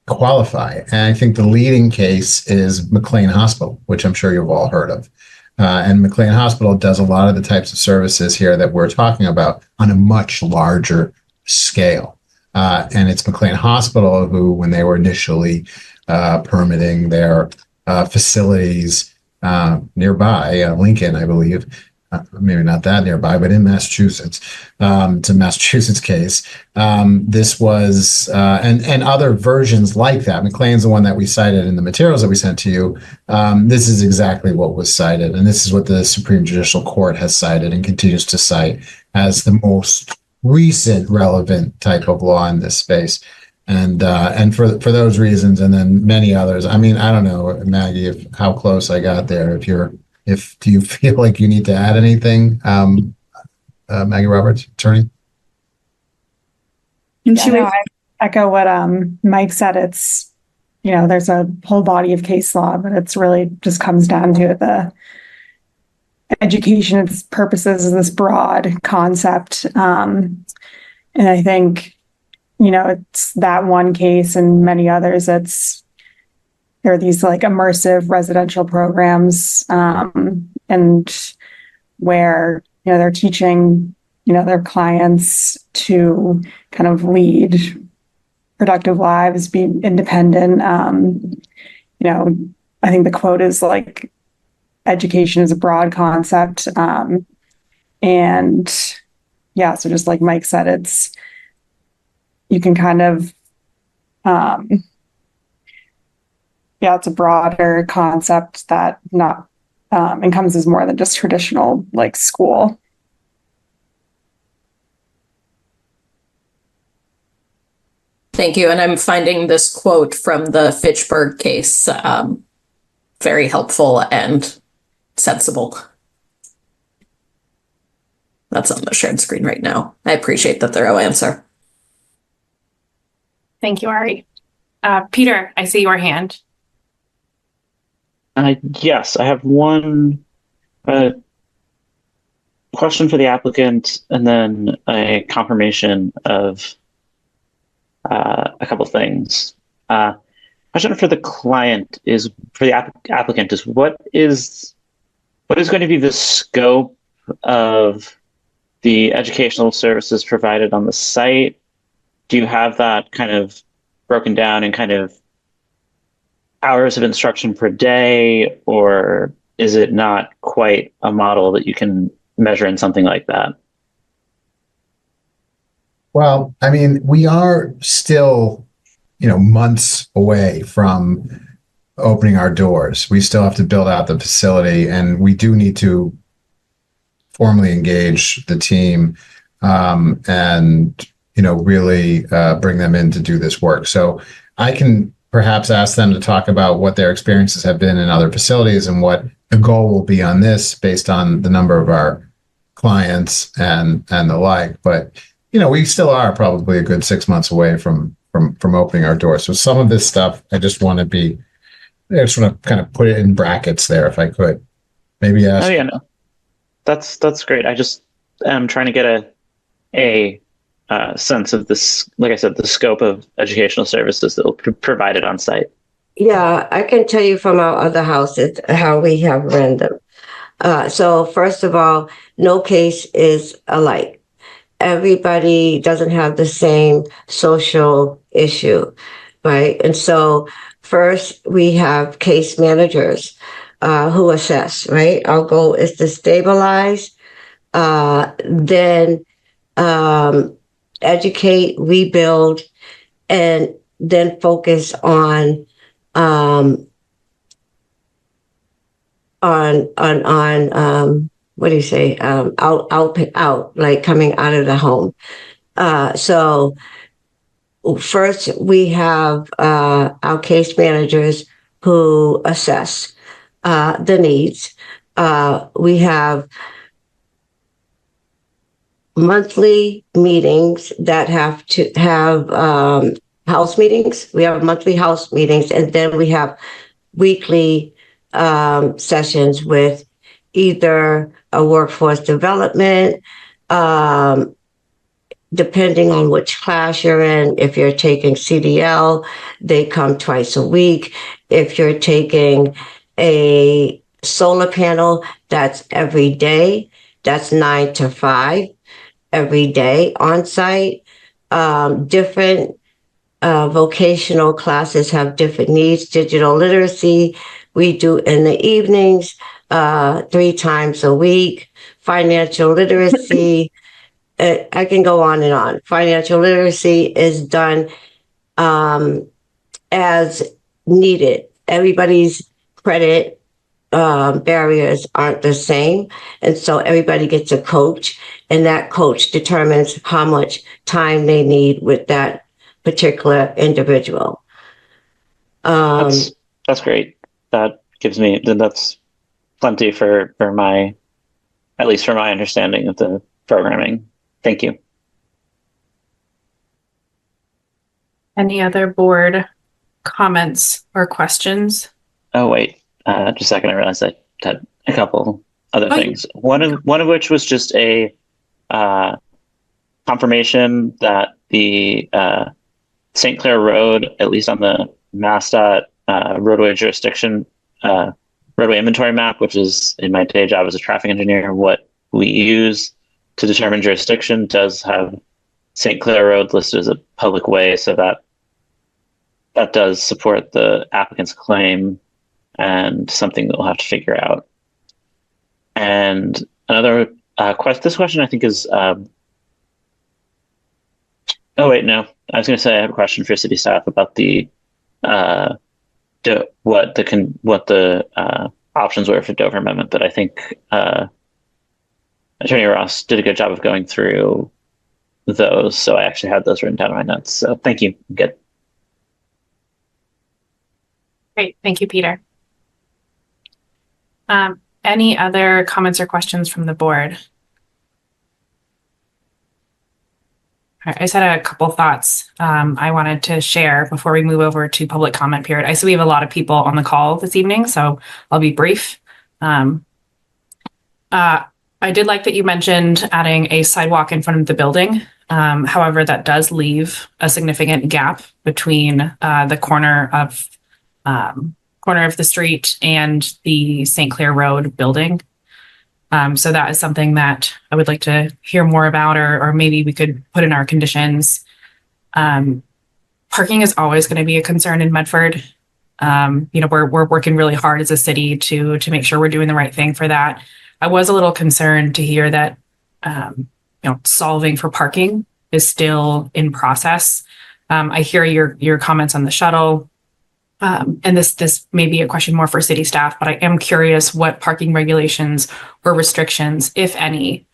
qualify. And I think the leading case is McLean Hospital, which I'm sure you've all heard of. And McLean Hospital does a lot of the types of services here that we're talking about on a much larger scale. And it's McLean Hospital who, when they were initially permitting their facilities nearby, Lincoln, I believe, maybe not that nearby, but in Massachusetts. It's a Massachusetts case. This was, and other versions like that. McLean's the one that we cited in the materials that we sent to you. This is exactly what was cited. And this is what the Supreme Judicial Court has cited and continues to cite as the most recent relevant type of law in this space. And for those reasons, and then many others, I don't know, Maggie, how close I got there. Do you feel like you need to add anything? Maggie Roberts, attorney? echo what Mike said. It's, there's a whole body of case law, but it's really just comes down to the education, its purposes is this broad concept. And I think, it's that one case and many others. There are these like immersive residential programs, and where, they're teaching, their clients to kind of lead productive lives, be independent. I think the quote is like, education is a broad concept. And yeah, so just like Mike said, you can kind of, it's a broader concept that not encompasses more than just traditional like school. Thank you. And I'm finding this quote from the Fitchburg case very helpful and sensible. That's on the shared screen right now. I appreciate the thorough answer. Thank you, Ari. Peter, I see your hand. Yes, I have one question for the applicant and then a confirmation of a couple things. Question for the client is, for the applicant is, what is going to be the scope of the educational services provided on the site? Do you have that kind of broken down in kind of hours of instruction per day, or is it not quite a model that you can measure in something like that? Well, I mean, we are still, months away from opening our doors. We still have to build out the facility, and we do need to formally engage the team, and really bring them in to do this work. So I can perhaps ask them to talk about what their experiences have been in other facilities and what the goal will be on this based on the number of our clients and the like. But we still are probably a good 6 months away from opening our doors. So some of this stuff, I just want to kind of put it in brackets there, if I could. Maybe ask. Oh yeah, no, that's great. I just am trying to get a sense of this, like I said, the scope of educational services that will be provided on site. Yeah, I can tell you from our other houses how we have ran them. So first of all, no case is alike. Everybody doesn't have the same social issue, right? And so first we have case managers who assess, right? Our goal is to stabilize, then educate, rebuild, and then focus on what do you say? Out, like coming out of the home. So first we have our case managers who assess the needs. We have monthly meetings that have to have house meetings. We have monthly house meetings, and then we have weekly sessions with either a workforce development, depending on which class you're in. If you're taking CDL, they come twice a week. If you're taking a solar panel, that's every day. That's 9 to 5 every day on site. Different vocational classes have different needs. Digital literacy, we do in the evenings, 3 times a week. Financial literacy, I can go on and on. Financial literacy is done as needed. Everybody's credit barriers aren't the same. And so everybody gets a coach, and that coach determines how much time they need with that particular individual. That's great. That's plenty for my, at least for my understanding of the programming. Thank you. Any other board comments or questions? Oh, wait, just a second. I realized I had a couple other things. One of which was just a confirmation that the St. Clair Road, at least on the MassDOT roadway jurisdiction, roadway inventory map, which is in my day job as a traffic engineer, what we use to determine jurisdiction, does have St. Clair Road listed as a public way, so that does support the applicant's claim and something that we'll have to figure out. And another this question I think is, oh wait, no, I was going to say I have a question for city staff about what the options were for Dover Amendment, but I think Attorney Ross did a good job of going through those, so I actually had those written down in my notes. So thank you. Good. Great, thank you, Peter. Any other comments or questions from the board? All right, I just had a couple thoughts I wanted to share before we move over to public comment period. I see we have a lot of people on the call this evening, so I'll be brief. I did like that you mentioned adding a sidewalk in front of the building. However, that does leave a significant gap between the corner of the street and the St. Clair Road building. So that is something that I would like to hear more about, or maybe we could put in our conditions. Parking is always going to be a concern in Medford. We're working really hard as a city to make sure we're doing the right thing for that. I was a little concerned to hear that, solving for parking is still in process. I hear your comments on the shuttle. And this may be a question more for city staff, but I am curious what parking regulations or restrictions, if any,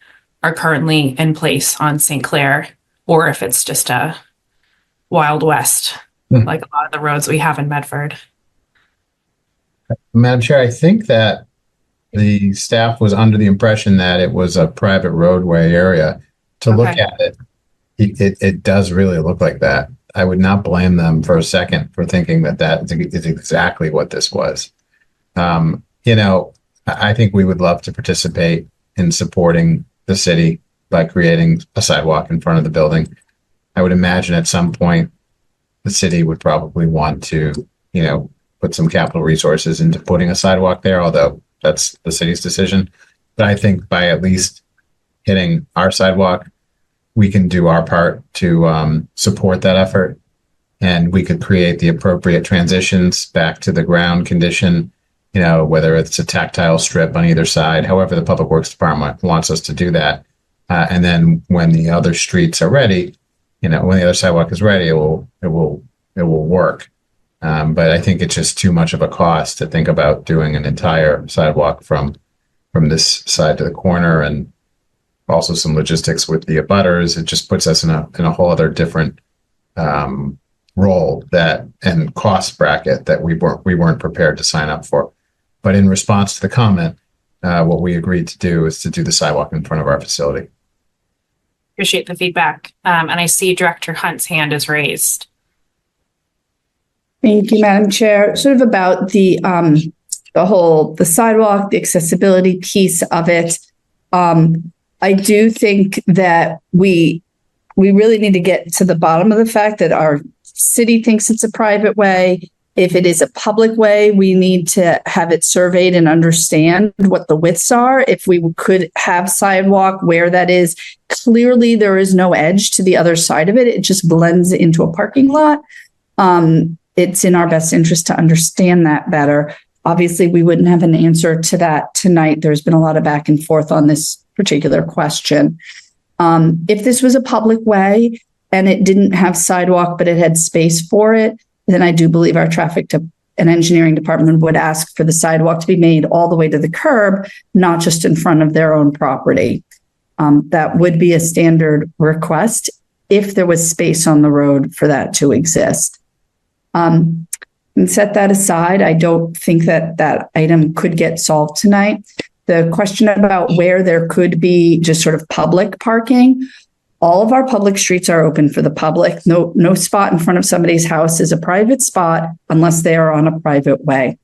are currently in place on St. Clair, or if it's just a Wild West, like a lot of the roads we have in Medford. Madam Chair, I think that the staff was under the impression that it was a private roadway area. To look at it, it does really look like that. I would not blame them for a second for thinking that is exactly what this was. I think we would love to participate in supporting the city by creating a sidewalk in front of the building. I would imagine at some point the city would probably want to, put some capital resources into putting a sidewalk there, although that's the city's decision. But I think by at least hitting our sidewalk, we can do our part to support that effort, and we could create the appropriate transitions back to the ground condition, whether it's a tactile strip on either side, however the Public Works Department wants us to do that. And then when the other streets are ready, when the other sidewalk is ready, it will work. But I think it's just too much of a cost to think about doing an entire sidewalk from this side to the corner, and also some logistics with the abutters. It just puts us in a whole other different role and cost bracket that we weren't prepared to sign up for. But in response to the comment, what we agreed to do is to do the sidewalk in front of our facility. Appreciate the feedback. And I see Director Hunt's hand is raised. Thank you, Madam Chair. Sort of about the sidewalk, the accessibility piece of it. I do think that we really need to get to the bottom of the fact that our city thinks it's a private way. If it is a public way, we need to have it surveyed and understand what the widths are. If we could have sidewalk where that is, clearly there is no edge to the other side of it. It just blends into a parking lot. It's in our best interest to understand that better. Obviously, we wouldn't have an answer to that tonight. There's been a lot of back and forth on this particular question. If this was a public way and it didn't have sidewalk, but it had space for it, then I do believe our traffic and engineering department would ask for the sidewalk to be made all the way to the curb, not just in front of their own property. That would be a standard request if there was space on the road for that to exist. And set that aside, I don't think that item could get solved tonight. The question about where there could be just sort of public parking, All of our public streets are open for the public. No spot in front of somebody's house is a private spot unless they are on a private way.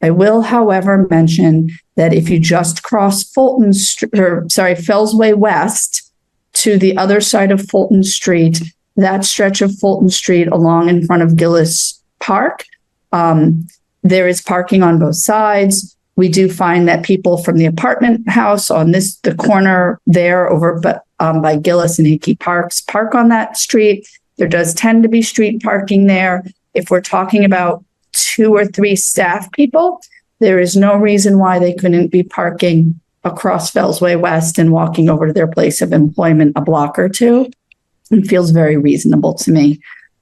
I will, however, mention that if you just cross Fellsway West to the other side of Fulton Street, that stretch of Fulton Street along in front of Gillis Park, there is parking on both sides. We do find that people from the apartment house on the corner there over by Gillis and Hickey Parks park on that street. There does tend to be street parking there. If we're talking about 2 or 3 staff people, there is no reason why they couldn't be parking across Fellsway West and walking over to their place of employment a block or two. It feels very reasonable to me.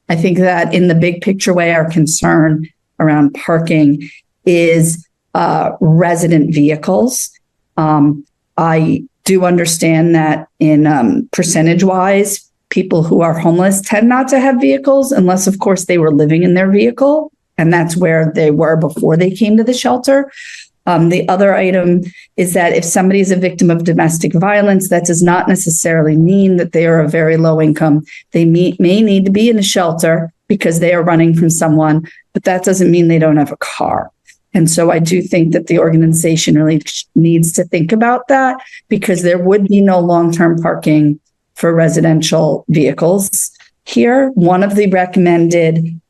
I think that in the big picture way, our concern around parking is resident vehicles. I do understand that in percentage wise, people who are homeless tend not to have vehicles unless, of course, they were living in their vehicle. And that's where they were before they came to the shelter. The other item is that if somebody is a victim of domestic violence, that does not necessarily mean that they are a very low income. They may need to be in a shelter because they are running from someone, but that doesn't mean they don't have a car. And so I do think that the organization really needs to think about that, because there would be no long-term parking for residential vehicles here. One of the recommended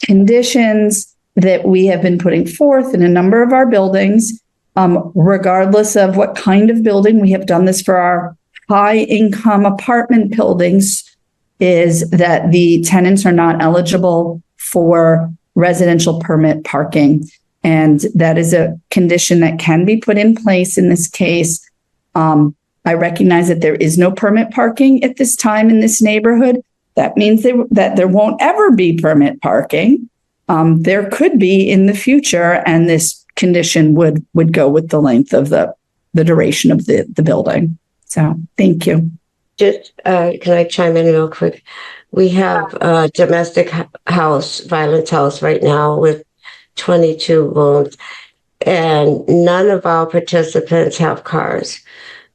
conditions that we have been putting forth in a number of our buildings, regardless of what kind of building, we have done this for our high-income apartment buildings, is that the tenants are not eligible for residential permit parking. And that is a condition that can be put in place in this case. I recognize that there is no permit parking at this time in this neighborhood. That means that there won't ever be permit parking. There could be in the future, and this condition would go with the length of the duration of the building. So thank you. Just, can I chime in real quick? We have a domestic violence house right now with 22 wounds, and none of our participants have cars.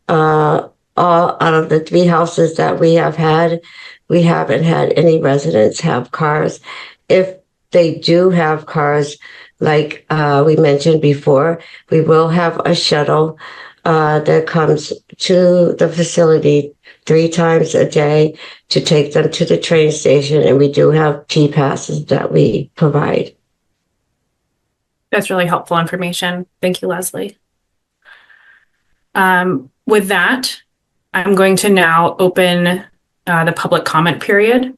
All out of the 3 houses that we have had, we haven't had any residents have cars. If they do have cars, like we mentioned before, we will have a shuttle that comes to the facility 3 times a day to take them to the train station, and we do have P-passes that we provide. That's really helpful information. Thank you, Leslie. With that, I'm going to now open the public comment period.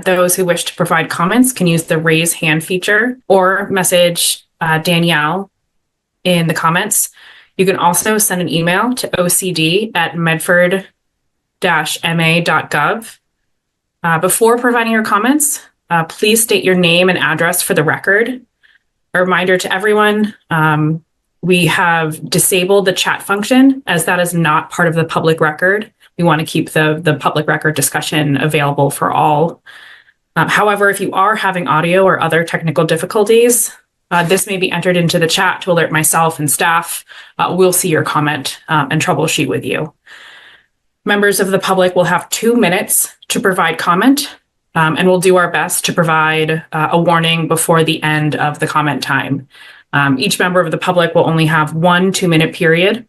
Those who wish to provide comments can use the raise hand feature or message Danielle in the comments. You can also send an email to ocd@medford-ma.gov. Before providing your comments, please state your name and address for the record. A reminder to everyone, we have disabled the chat function, as that is not part of the public record. We want to keep the public record discussion available for all. However, if you are having audio or other technical difficulties, this may be entered into the chat to alert myself and staff. We'll see your comment and troubleshoot with you. Members of the public will have 2 minutes to provide comment, and we'll do our best to provide a warning before the end of the comment time. Each member of the public will only have 1 2-minute period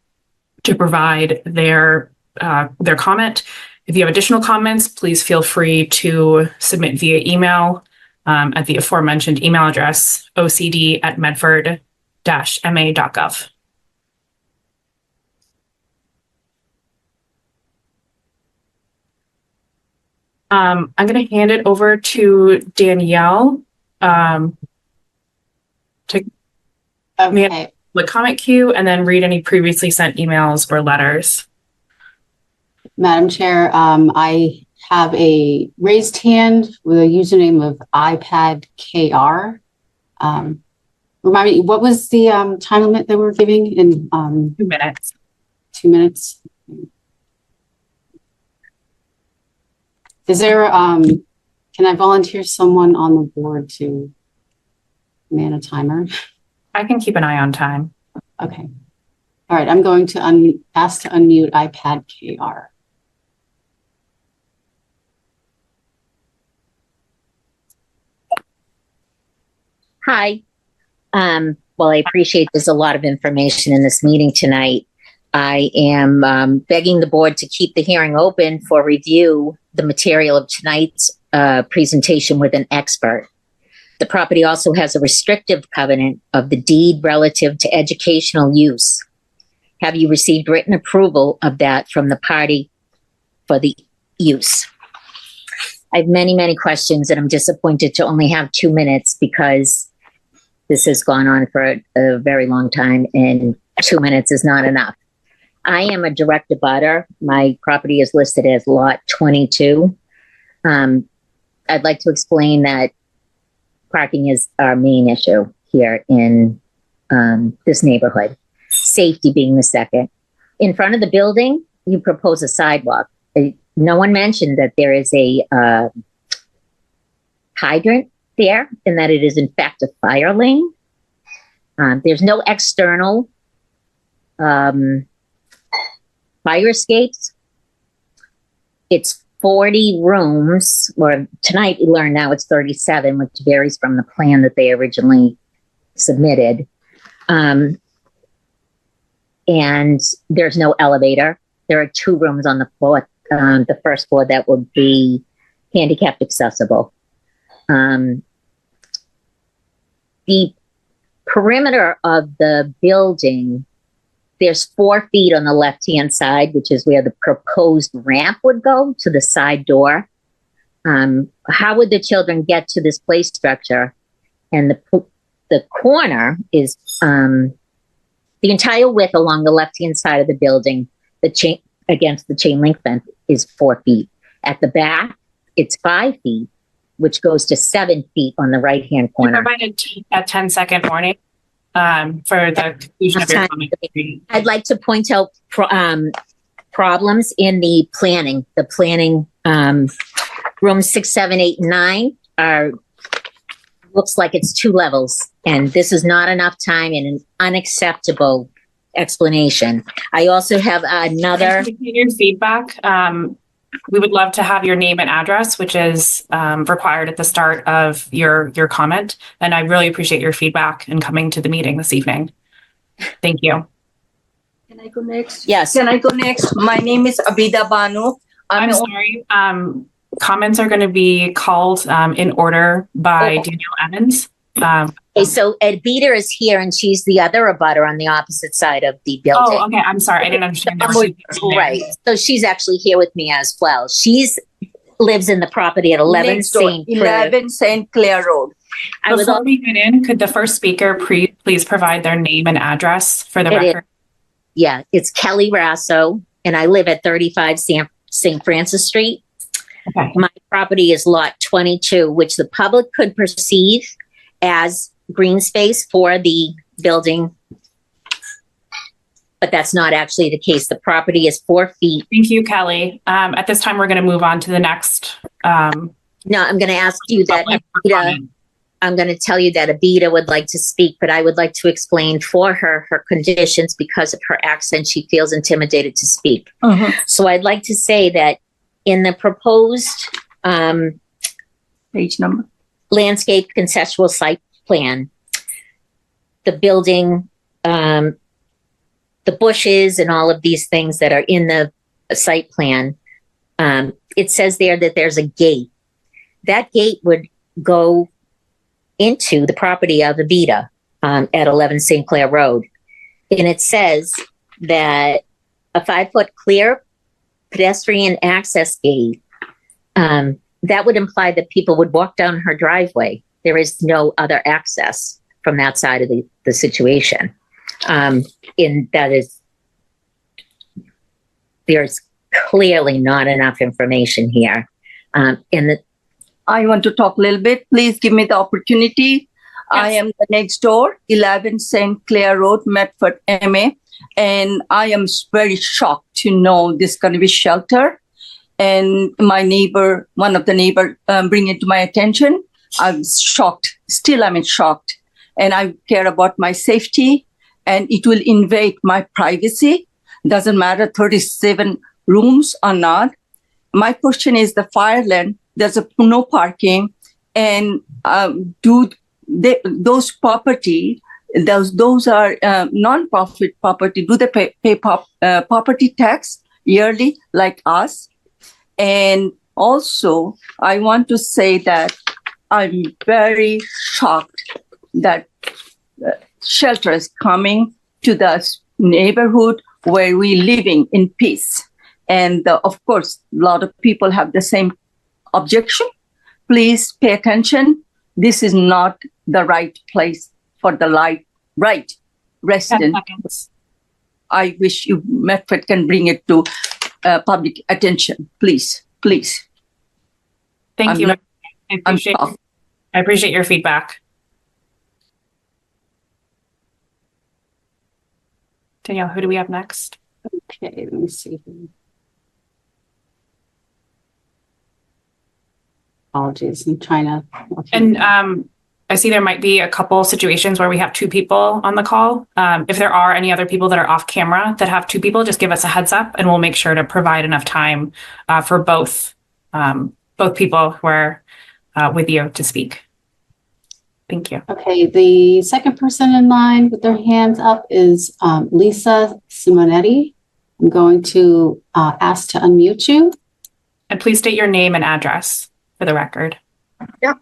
to provide their comment. If you have additional comments, please feel free to submit via email at the aforementioned email address, ocd@medford-ma.gov. I'm going to hand it over to Danielle to manage the comment queue and then read any previously sent emails or letters. Madam Chair, I have a raised hand with a username of iPadKR. Remind me, what was the time limit that we were giving in 2 minutes. 2 minutes? Is there, can I volunteer someone on the board to man a timer? I can keep an eye on time. Okay. All right, I'm going to ask to unmute iPadKR. Hi. Well, I appreciate there's a lot of information in this meeting tonight. I am begging the board to keep the hearing open for review the material of tonight's presentation with an expert. The property also has a restrictive covenant of the deed relative to educational use. Have you received written approval of that from the party for the use? I have many, many questions, and I'm disappointed to only have 2 minutes because this has gone on for a very long time, and 2 minutes is not enough. I am a direct abutter. My property is listed as lot 22. I'd like to explain that parking is our main issue here in this neighborhood, safety being the second. In front of the building, you propose a sidewalk. No one mentioned that there is a hydrant there and that it is in fact a fire lane. There's no external fire escapes. It's 40 rooms, or tonight we learned now it's 37, which varies from the plan that they originally submitted. And there's no elevator. There are 2 rooms on the floor, the first floor that would be handicapped accessible. The perimeter of the building, there's 4 feet on the left-hand side, which is where the proposed ramp would go to the side door. How would the children get to this play structure? And the corner is the entire width along the left-hand side of the building, against the chain link fence is 4 feet. At the back, it's 5 feet, which goes to 7 feet on the right-hand corner. Provided a 10-second warning for the conclusion of your comment. I'd like to point out problems in the planning. The planning, rooms 6, 7, 8, and 9 looks like it's 2 levels, and this is not enough time and an unacceptable explanation. I also have another. Your feedback. We would love to have your name and address, which is required at the start of your comment. And I really appreciate your feedback and coming to the meeting this evening. Thank you. Can I go next? Yes. Can I go next? My name is Abida Banu. I'm sorry. Comments are going to be called in order by Danielle Evans. Okay, so Abida is here, and she's the other abutter on the opposite side of the building. Oh, okay. I'm sorry. I didn't understand that. Right. So she's actually here with me as well. She's lives in the property at 11 St. Clair. 11 St. Clair Road. Before we get in, could the first speaker please provide their name and address for the record? Yeah, it's Kelly Rasso, and I live at 35 St. Francis Street. Okay. My property is lot 22, which the public could perceive as green space for the building, but that's not actually the case. The property is 4 feet. Thank you, Kelly. At this time, we're going to move on to the next. No, I'm going to ask you that Abida, I'm going to tell you that Abida would like to speak, but I would like to explain for her conditions because of her accent. She feels intimidated to speak. So I'd like to say that in the proposed Page number. landscape conceptual site plan, the building, the bushes and all of these things that are in the site plan, it says there that there's a gate. That gate would go into the property of Abida at 11 St. Clair Road. And it says that a 5-foot clear pedestrian access gate, that would imply that people would walk down her driveway. There is no other access from that side of the situation. There's clearly not enough information here. I want to talk a little bit. Please give me the opportunity. Yes. I am the next door, 11 St. Clair Road, Medford, MA. And I am very shocked to know this is going to be shelter. And my neighbor, one of the neighbor, bring it to my attention. I'm shocked. Still, I'm shocked. And I care about my safety, and it will invade my privacy. Doesn't matter 37 rooms or not. My question is the fire lane. There's no parking. And do those property, those are non-profit property. Do they pay property tax yearly like us? And also, I want to say that I'm very shocked that shelter is coming to the neighborhood where we living in peace. And of course, a lot of people have the same objection. Please pay attention. This is not the right place for the right resident. I wish you, Medford, can bring it to public attention. Please. Thank you. I appreciate your feedback. Danielle, who do we have next? Okay, let me see. Apologies, I'm trying to. And I see there might be a couple situations where we have two people on the call. If there are any other people that are off camera that have two people, just give us a heads up and we'll make sure to provide enough time for both people who are with you to speak. Thank you. Okay, the second person in line with their hands up is Lisa Simonetti. I'm going to ask to unmute you. And please state your name and address for the record. Yep.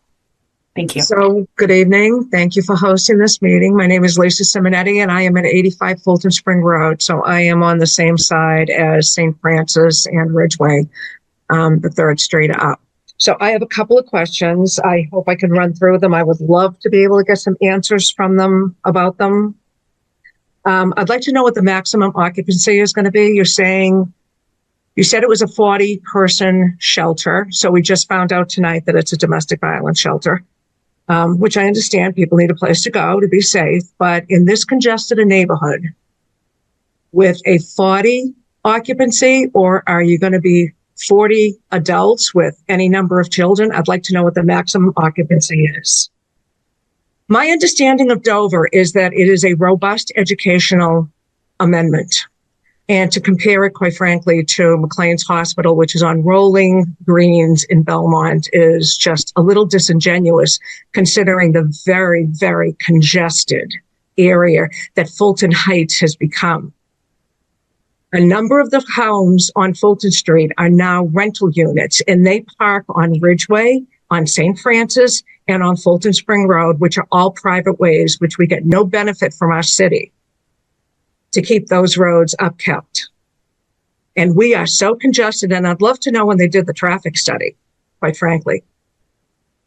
Thank you. So, good evening. Thank you for hosting this meeting. My name is Lisa Simonetti and I am at 85 Fulton Spring Road. So I am on the same side as St. Francis and Ridgeway, the third street up. So I have a couple of questions. I hope I can run through them. I would love to be able to get some answers from them about them. I'd like to know what the maximum occupancy is going to be. You said it was a 40-person shelter. So we just found out tonight that it's a domestic violence shelter, which I understand people need a place to go to be safe. But in this congested a neighborhood with a 40 occupancy, or are you going to be 40 adults with any number of children? I'd like to know what the maximum occupancy is. My understanding of Dover is that it is a robust educational amendment. And to compare it, quite frankly, to McLean's Hospital, which is on rolling greens in Belmont, is just a little disingenuous considering the very, very congested area that Fulton Heights has become. A number of the homes on Fulton Street are now rental units, and they park on Ridgeway, on St. Francis, and on Fulton Spring Road, which are all private ways, which we get no benefit from our city to keep those roads upkept. And we are so congested, and I'd love to know when they did the traffic study, quite frankly.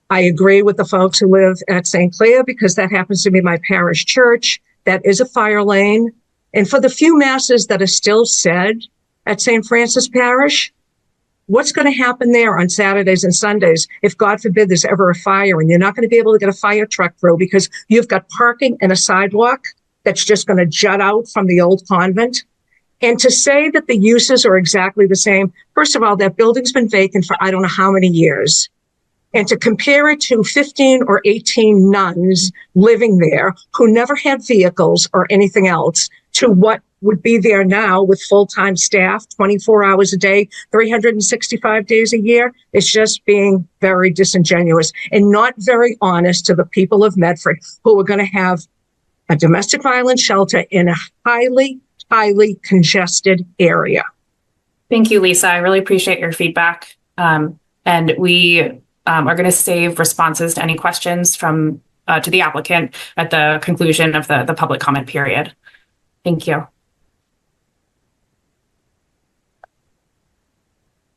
I agree with the folks who live at St. Clair because that happens to be my parish church. That is a fire lane. And for the few masses that are still said at St. Francis Parish, what's going to happen there on Saturdays and Sundays if, God forbid, there's ever a fire and you're not going to be able to get a fire truck through because you've got parking and a sidewalk that's just going to jut out from the old convent? And to say that the uses are exactly the same, first of all, that building's been vacant for I don't know how many years. And to compare it to 15 or 18 nuns living there who never had vehicles or anything else to what would be there now with full-time staff, 24 hours a day, 365 days a year, it's just being very disingenuous and not very honest to the people of Medford who are going to have a domestic violence shelter in a highly, highly congested area. Thank you, Lisa. I really appreciate your feedback. And we are going to save responses to any questions from to the applicant at the conclusion of the public comment period. Thank you.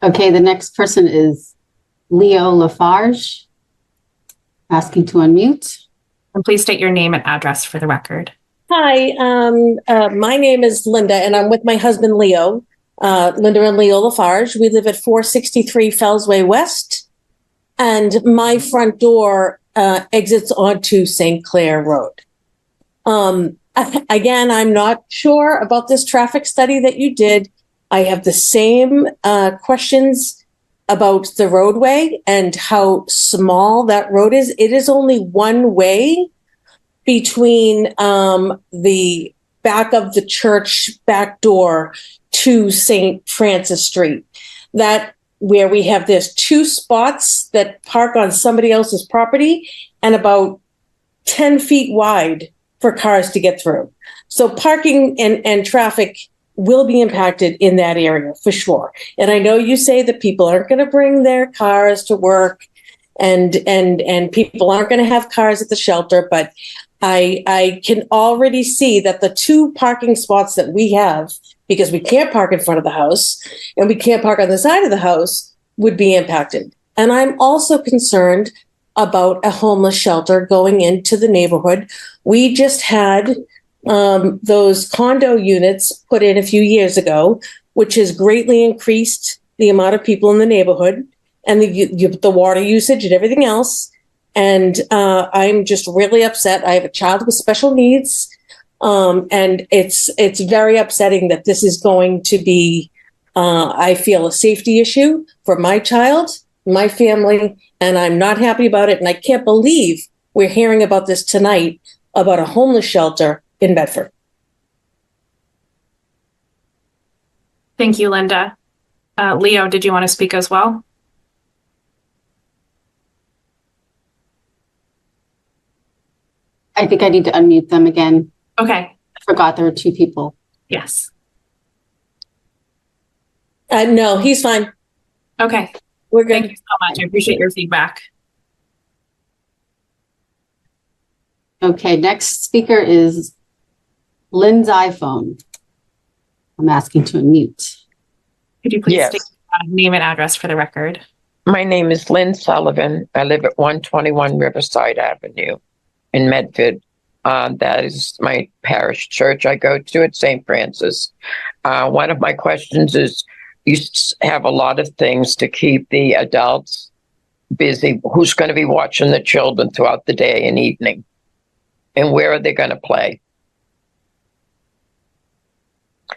Okay, the next person is Leo Lafarge, asking to unmute. And please state your name and address for the record. Hi, my name is Linda, and I'm with my husband, Leo. Linda and Leo Lafarge. We live at 463 Fellsway West, and my front door exits onto St. Clair Road. Again, I'm not sure about this traffic study that you did. I have the same questions about the roadway and how small that road is. It is only one way between the back of the church back door to St. Francis Street. That where we have there's two spots that park on somebody else's property and about 10 feet wide for cars to get through. So parking and traffic will be impacted in that area for sure. And I know you say that people aren't going to bring their cars to work and people aren't going to have cars at the shelter, but I can already see that the 2 parking spots that we have, because we can't park in front of the house and we can't park on the side of the house, would be impacted. And I'm also concerned about a homeless shelter going into the neighborhood. We just had those condo units put in a few years ago, which has greatly increased the amount of people in the neighborhood and the water usage and everything else. And I'm just really upset. I have a child with special needs, and it's very upsetting that this is going to be, I feel, a safety issue for my child, my family, and I'm not happy about it. And I can't believe we're hearing about this tonight about a homeless shelter in Bedford. Thank you, Linda. Leo, did you want to speak as well? I think I need to unmute them again. Okay. I forgot there were 2 people. Yes. No, he's fine. Okay. We're good. Thank you so much. I appreciate your feedback. Okay, next speaker is Lynn's iPhone. I'm asking to unmute. Could you please Yes. state name and address for the record? My name is Lynn Sullivan. I live at 121 Riverside Avenue in Medford. That is my parish church I go to at St. Francis. One of my questions is, you have a lot of things to keep the adults busy. Who's going to be watching the children throughout the day and evening? And where are they going to play?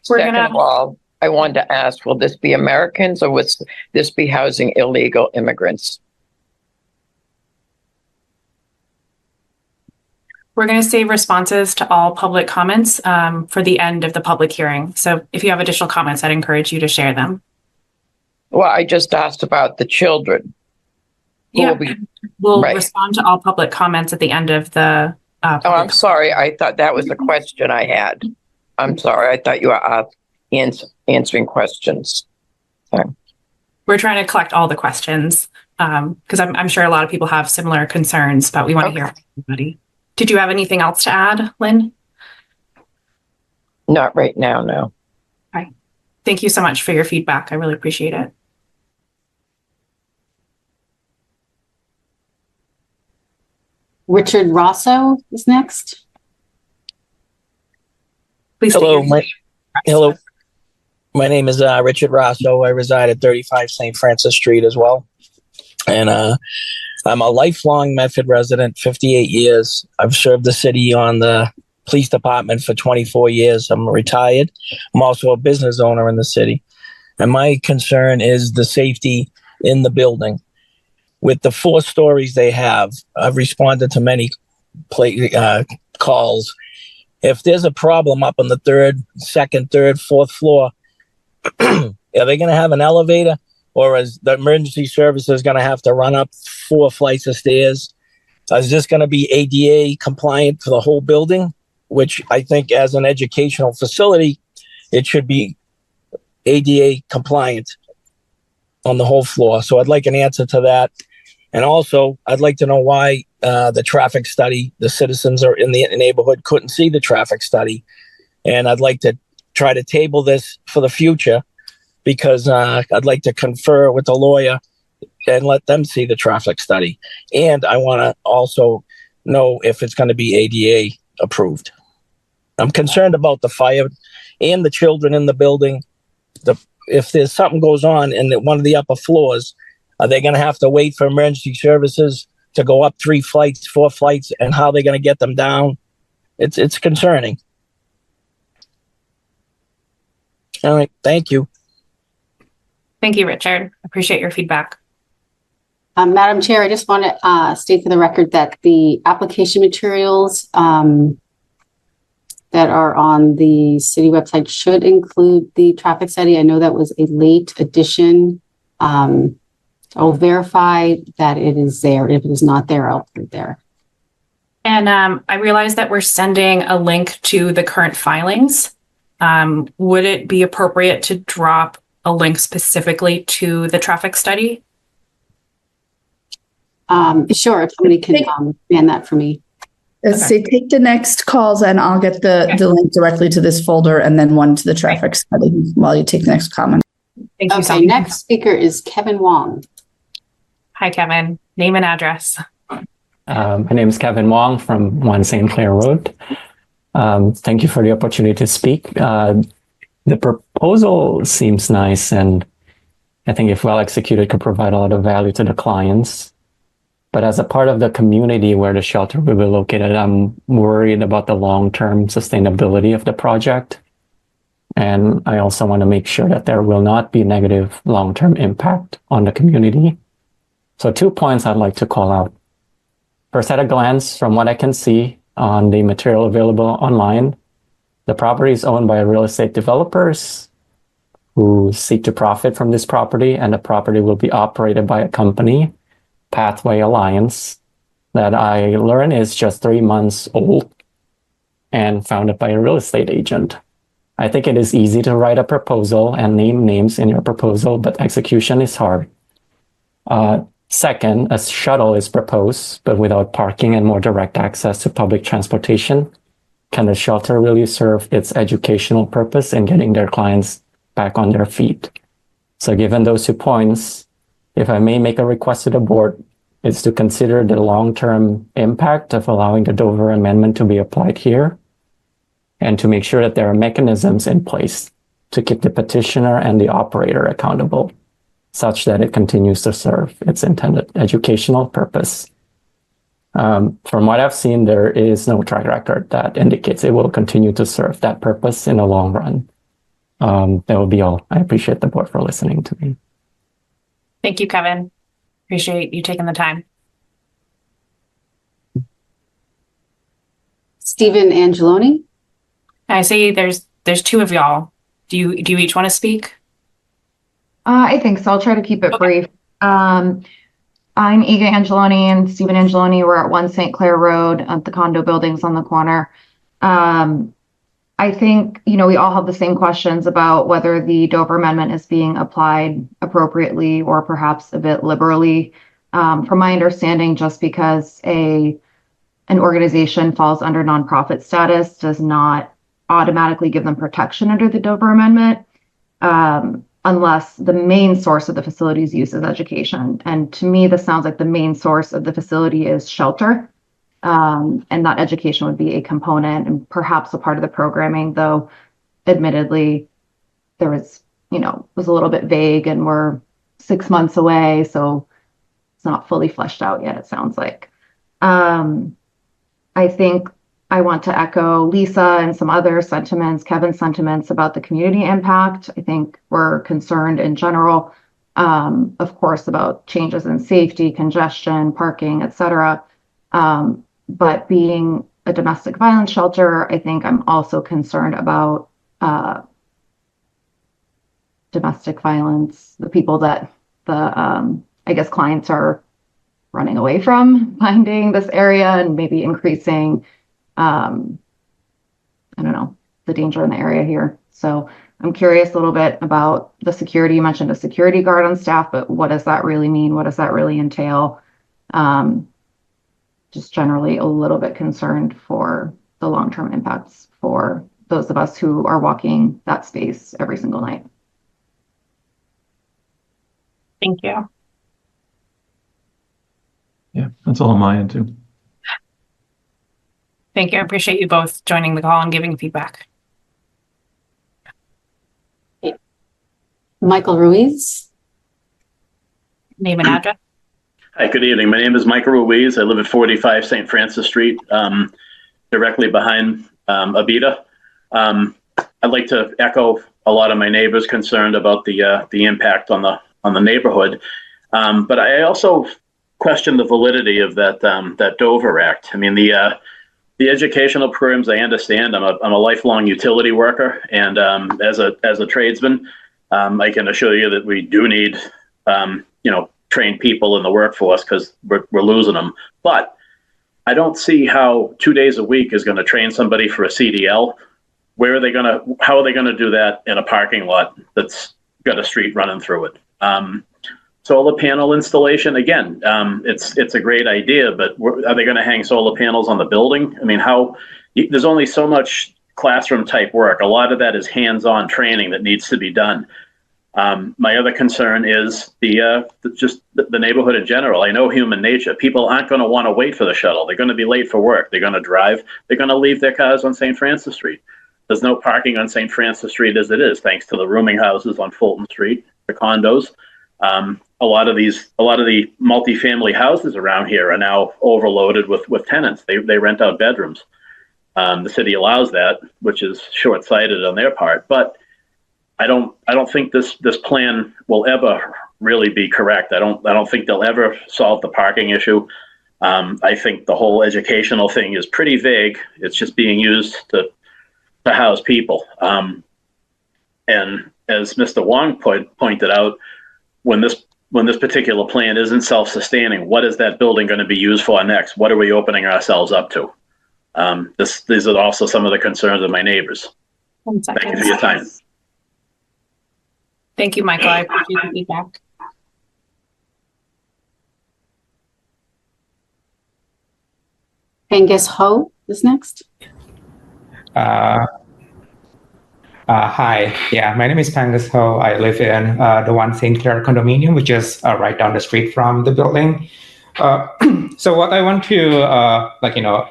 Second of all, I wanted to ask, will this be Americans or will this be housing illegal immigrants? We're going to save responses to all public comments for the end of the public hearing. So if you have additional comments, I'd encourage you to share them. Well, I just asked about the children. Yeah, we'll right. respond to all public comments at the end of the. Oh, I'm sorry. I thought that was the question I had. I'm sorry. I thought you were answering questions. Sorry. We're trying to collect all the questions because I'm sure a lot of people have similar concerns, but we want to hear from everybody. Did you have anything else to add, Lynn? Not right now, no. Okay. Thank you so much for your feedback. I really appreciate it. Richard Rosso is next. Please. Hello. Hello. My name is Richard Rosso. I reside at 35 St. Francis Street as well. And I'm a lifelong Medford resident, 58 years. I've served the city on the police department for 24 years. I'm retired. I'm also a business owner in the city. And my concern is the safety in the building. With the 4 stories they have, I've responded to many calls. If there's a problem up on the 3rd, 2nd, 3rd, 4th floor, are they going to have an elevator? Or is the emergency services going to have to run up 4 flights of stairs? Is this going to be ADA compliant for the whole building? Which I think as an educational facility, it should be ADA compliant on the whole floor. So I'd like an answer to that. And also, I'd like to know why the traffic study, the citizens are in the neighborhood couldn't see the traffic study. And I'd like to try to table this for the future, because I'd like to confer with the lawyer and let them see the traffic study. And I want to also know if it's going to be ADA approved. I'm concerned about the fire and the children in the building. If there's something goes on in one of the upper floors, are they going to have to wait for emergency services to go up 3 flights, 4 flights, and how are they going to get them down? It's concerning. All right. Thank you. Thank you, Richard. Appreciate your feedback. Madam Chair, I just want to state for the record that the application materials that are on the city website should include the traffic study. I know that was a late addition. I'll verify that it is there. If it is not there, I'll put it there. And I realize that we're sending a link to the current filings. Would it be appropriate to drop a link specifically to the traffic study? Sure, if somebody can man that for me. Let's say take the next calls and I'll get the link directly to this folder and then one to the traffic study while you take the next comment. Thank you. Okay, next speaker is Kevin Wong. Hi, Kevin. Name and address. My name is Kevin Wong from 1 St. Clair Road. Thank you for the opportunity to speak. The proposal seems nice, and I think if well executed, could provide a lot of value to the clients. But as a part of the community where the shelter will be located, I'm worried about the long-term sustainability of the project. And I also want to make sure that there will not be negative long-term impact on the community. So 2 points I'd like to call out. First, at a glance, from what I can see on the material available online, the property is owned by real estate developers who seek to profit from this property, and the property will be operated by a company, Pathway Alliance, that I learn is just 3 months old and founded by a real estate agent. I think it is easy to write a proposal and name names in your proposal, but execution is hard. Second, a shuttle is proposed, but without parking and more direct access to public transportation. Can the shelter really serve its educational purpose in getting their clients back on their feet? So given those 2 points, if I may make a request to the board, is to consider the long-term impact of allowing the Dover Amendment to be applied here, and to make sure that there are mechanisms in place to keep the petitioner and the operator accountable, such that it continues to serve its intended educational purpose. From what I've seen, there is no track record that indicates it will continue to serve that purpose in the long run. That will be all. I appreciate the board for listening to me. Thank you, Kevin. Appreciate you taking the time. Stephen Angeloni. I see there's 2 of y'all. Do you each want to speak? I think so. I'll try to keep it brief. I'm Ega Angeloni and Stephen Angeloni. We're at 1 St. Clair Road at the condo buildings on the corner. I think, we all have the same questions about whether the Dover Amendment is being applied appropriately or perhaps a bit liberally. From my understanding, just because an organization falls under nonprofit status does not automatically give them protection under the Dover Amendment, unless the main source of the facility's use is education. And to me, this sounds like the main source of the facility is shelter. And that education would be a component and perhaps a part of the programming, though admittedly there was, was a little bit vague and we're 6 months away. So it's not fully fleshed out yet, it sounds like. I think I want to echo Lisa and some other sentiments, Kevin's sentiments about the community impact. I think we're concerned in general, of course, about changes in safety, congestion, parking, et cetera. But being a domestic violence shelter, I think I'm also concerned about domestic violence, the people that clients are running away from finding this area and maybe increasing, the danger in the area here. So I'm curious a little bit about the security. You mentioned a security guard on staff, but what does that really mean? What does that really entail? Just generally a little bit concerned for the long-term impacts for those of us who are walking that space every single night. Thank you. Yeah, that's all on my end too. Thank you. I appreciate you both joining the call and giving feedback. Michael Ruiz. Name and address. Hi, good evening. My name is Michael Ruiz. I live at 45 St. Francis Street, directly behind Abita. I'd like to echo a lot of my neighbors concerned about the impact on the neighborhood, but I also question the validity of that Dover Act. I mean, the educational programs, I understand. I'm a lifelong utility worker, and as a tradesman, I can assure you that we do need trained people in the workforce because we're losing them. But I don't see how 2 days a week is going to train somebody for a CDL. How are they going to do that in a parking lot that's got a street running through it? Solar panel installation, again, it's a great idea, but are they going to hang solar panels on the building? I mean, there's only so much classroom type work. A lot of that is hands-on training that needs to be done. My other concern is the neighborhood in general. I know human nature. People aren't going to want to wait for the shuttle. They're going to be late for work. They're going to drive. They're going to leave their cars on St. Francis Street. There's no parking on St. Francis Street as it is, thanks to the rooming houses on Fulton Street, the condos. A lot of the multifamily houses around here are now overloaded with tenants. They rent out bedrooms. The city allows that, which is short-sighted on their part. But I don't think this plan will ever really be correct. I don't think they'll ever solve the parking issue. I think the whole educational thing is pretty vague. It's just being used to house people. And as Mr. Wong pointed out, when this particular plan isn't self-sustaining, what is that building going to be used for next? What are we opening ourselves up to? These are also some of the concerns of my neighbors. Thank you for your time. Thank you, Michael. I appreciate the feedback. Angus Ho is next. Hi, yeah, my name is Pangus Ho. I live in the One St. Clair condominium, which is right down the street from the building. So what I want to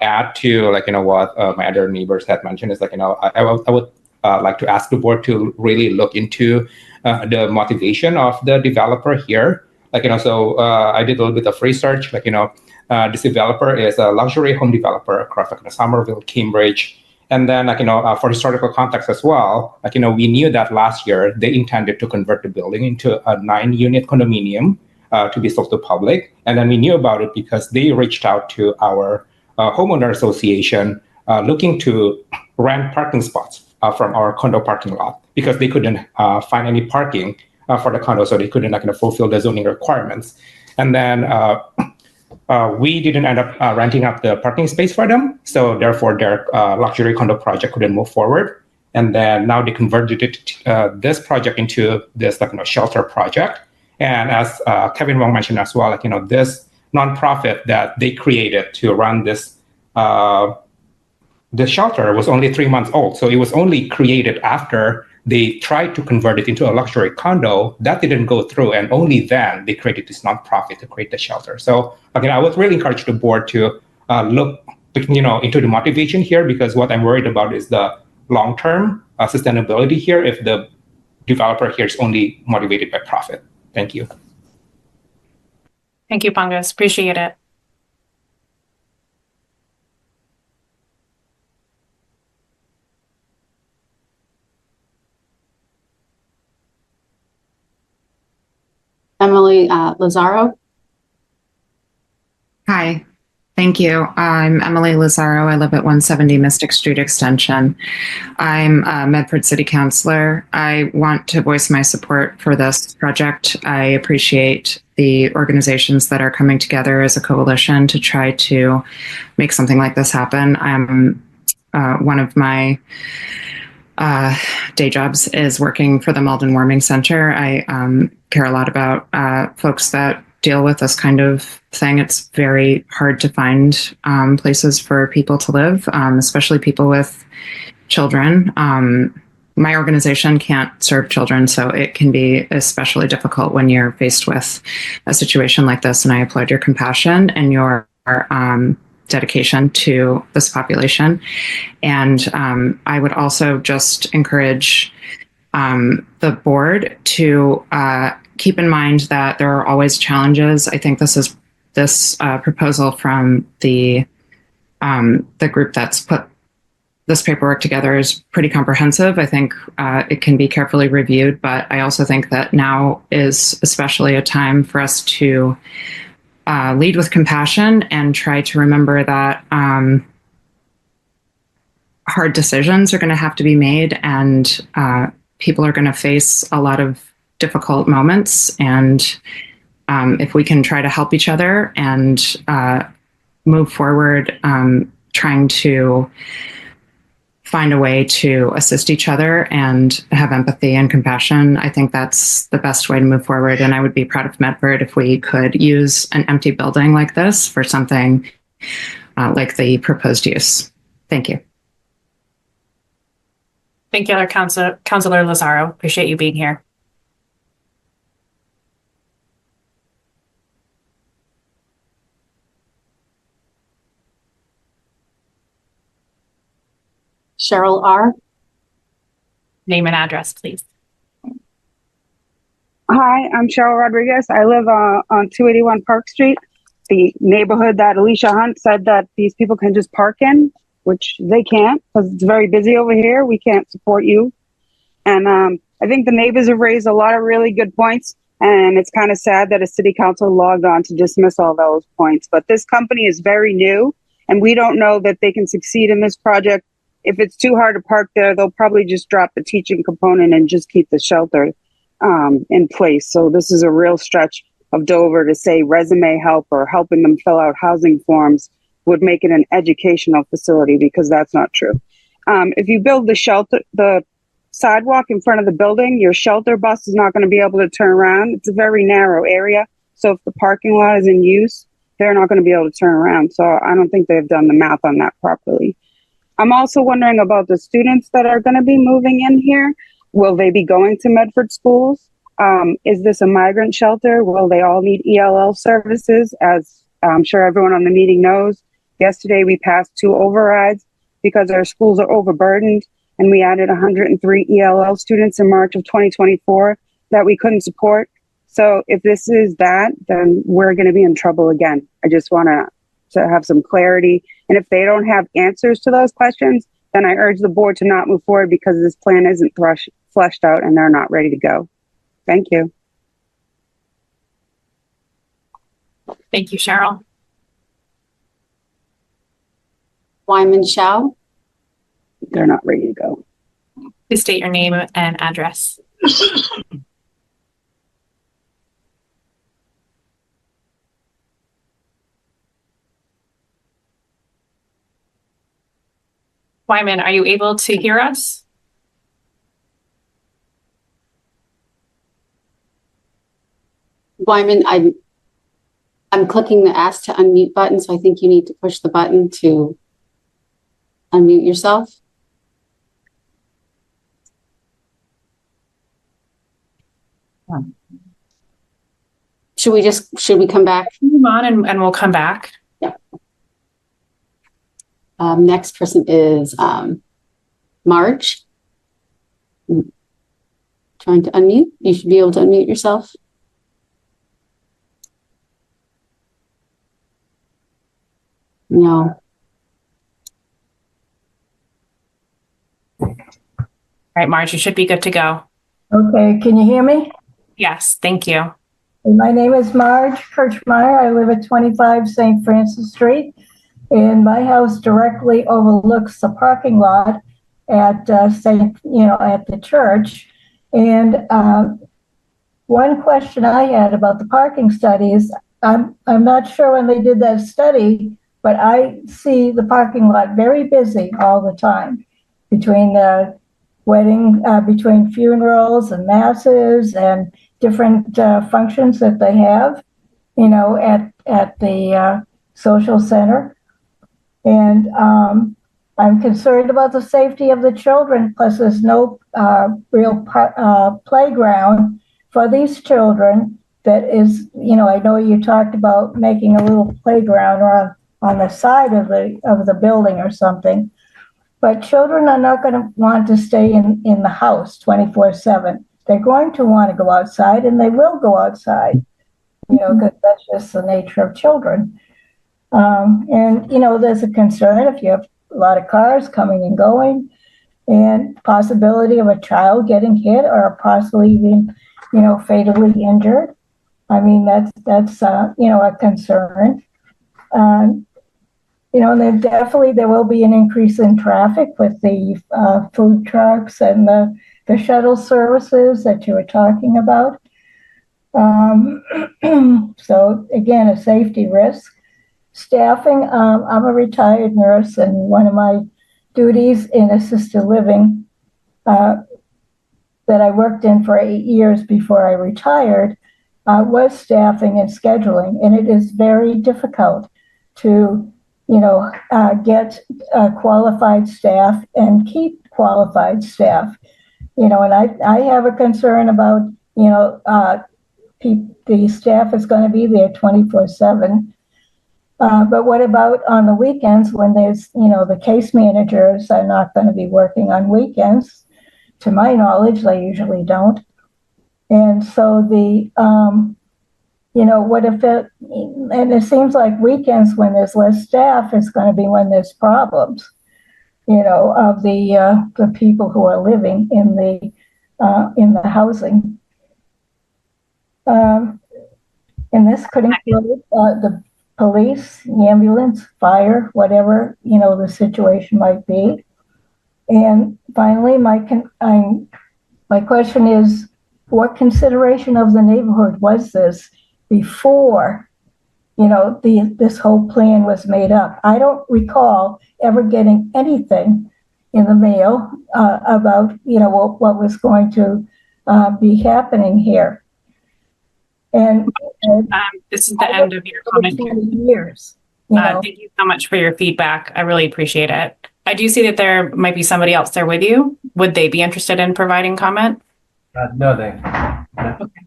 add to what my other neighbors had mentioned is I would like to ask the board to really look into the motivation of the developer here. So I did a little bit of research. This developer is a luxury home developer across Somerville, Cambridge. And then, for historical context as well, we knew that last year they intended to convert the building into a 9-unit condominium to be sold to public. And then we knew about it because they reached out to our homeowner association looking to rent parking spots from our condo parking lot because they couldn't find any parking for the condo, so they couldn't fulfill the zoning requirements. And then we didn't end up renting up the parking space for them. So therefore, their luxury condo project couldn't move forward. And then now they converted this project into this shelter project. And as Kevin Wong mentioned as well, this nonprofit that they created to run this shelter was only 3 months old. So it was only created after they tried to convert it into a luxury condo. That didn't go through, and only then they created this nonprofit to create the shelter. So I would really encourage the board to look into the motivation here, because what I'm worried about is the long-term sustainability here if the developer here is only motivated by profit. Thank you. Thank you, Pangus. Appreciate it. Emily Lazaro. Hi, thank you. I'm Emily Lazaro. I live at 170 Mystic Street Extension. I'm a Medford City Councilor. I want to voice my support for this project. I appreciate the organizations that are coming together as a coalition to try to make something like this happen. One of my day jobs is working for the Malden Warming Center. I care a lot about folks that deal with this kind of thing. It's very hard to find places for people to live, especially people with children. My organization can't serve children, so it can be especially difficult when you're faced with a situation like this. And I applaud your compassion and your dedication to this population. And I would also just encourage the board to keep in mind that there are always challenges. I think this proposal from the group that's put this paperwork together is pretty comprehensive. I think it can be carefully reviewed, but I also think that now is especially a time for us to lead with compassion and try to remember that hard decisions are going to have to be made, and people are going to face a lot of difficult moments. And if we can try to help each other and move forward, trying to find a way to assist each other and have empathy and compassion. I think that's the best way to move forward. And I would be proud of Medford if we could use an empty building like this for something like the proposed use. Thank you. Thank you, other Councilor Lazaro. Appreciate you being here. Cheryl R. Name and address, please. Hi, I'm Cheryl Rodriguez. I live on 281 Park Street, the neighborhood that Alicia Hunt said that these people can just park in, which they can't because it's very busy over here. We can't support you. And I think the neighbors have raised a lot of really good points. And it's kind of sad that a city council logged on to dismiss all those points. But this company is very new, and we don't know that they can succeed in this project. If it's too hard to park there, they'll probably just drop the teaching component and just keep the shelter in place. So this is a real stretch of Dover to say resume help or helping them fill out housing forms would make it an educational facility, because that's not true. If you build the sidewalk in front of the building, your shelter bus is not going to be able to turn around. It's a very narrow area. So if the parking lot is in use, they're not going to be able to turn around. So I don't think they've done the math on that properly. I'm also wondering about the students that are going to be moving in here. Will they be going to Medford schools? Is this a migrant shelter? Will they all need ELL services? As I'm sure everyone on the meeting knows, yesterday we passed 2 overrides because our schools are overburdened, and we added 103 ELL students in March of 2024 that we couldn't support. So if this is that, then we're going to be in trouble again. I just want to have some clarity. And if they don't have answers to those questions, then I urge the board to not move forward because this plan isn't fleshed out and they're not ready to go. Thank you. Thank you, Cheryl. Wyman Shao. They're not ready to go. Please state your name and address. Wyman, are you able to hear us? Wyman, I'm clicking the ask to unmute button, so I think you need to push the button to unmute yourself. Should we come back? Move on and we'll come back. Yeah. Next person is Marge. Trying to unmute. You should be able to unmute yourself. No. All right, Marge, you should be good to go. Okay, can you hear me? Yes, thank you. My name is Marge Kirchmeyer. I live at 25 St. Francis Street, and my house directly overlooks the parking lot at at the church. And one question I had about the parking study is, I'm not sure when they did that study, but I see the parking lot very busy all the time between the between funerals and masses and different functions that they have, at the social center. And I'm concerned about the safety of the children, plus there's no real playground for these children that is, I know you talked about making a little playground or on the side of the building or something. But children are not going to want to stay in the house 24/7. They're going to want to go outside, and they will go outside, because that's just the nature of children. And there's a concern if you have a lot of cars coming and going, and possibility of a child getting hit or possibly even, fatally injured. I mean, that's a concern. And then definitely there will be an increase in traffic with the food trucks and the shuttle services that you were talking about. So again, a safety risk. staffing, I'm a retired nurse, and one of my duties in assisted living that I worked in for 8 years before I retired was staffing and scheduling, and it is very difficult to, get qualified staff and keep qualified staff. And I have a concern about, the staff is going to be there 24/7. But what about on the weekends when there's, the case managers are not going to be working on weekends? To my knowledge, they usually don't. And so what if and it seems like weekends when there's less staff is going to be when there's problems, of the people who are living in the housing. And this could include the police, the ambulance, fire, whatever, the situation might be. And finally, my question is, what consideration of the neighborhood was this before, this whole plan was made up? I don't recall ever getting anything in the mail about, what was going to be happening here. And this is the end of your comment. Years. Thank you so much for your feedback. I really appreciate it. I do see that there might be somebody else there with you. Would they be interested in providing comment? No, thank you. No. Okay.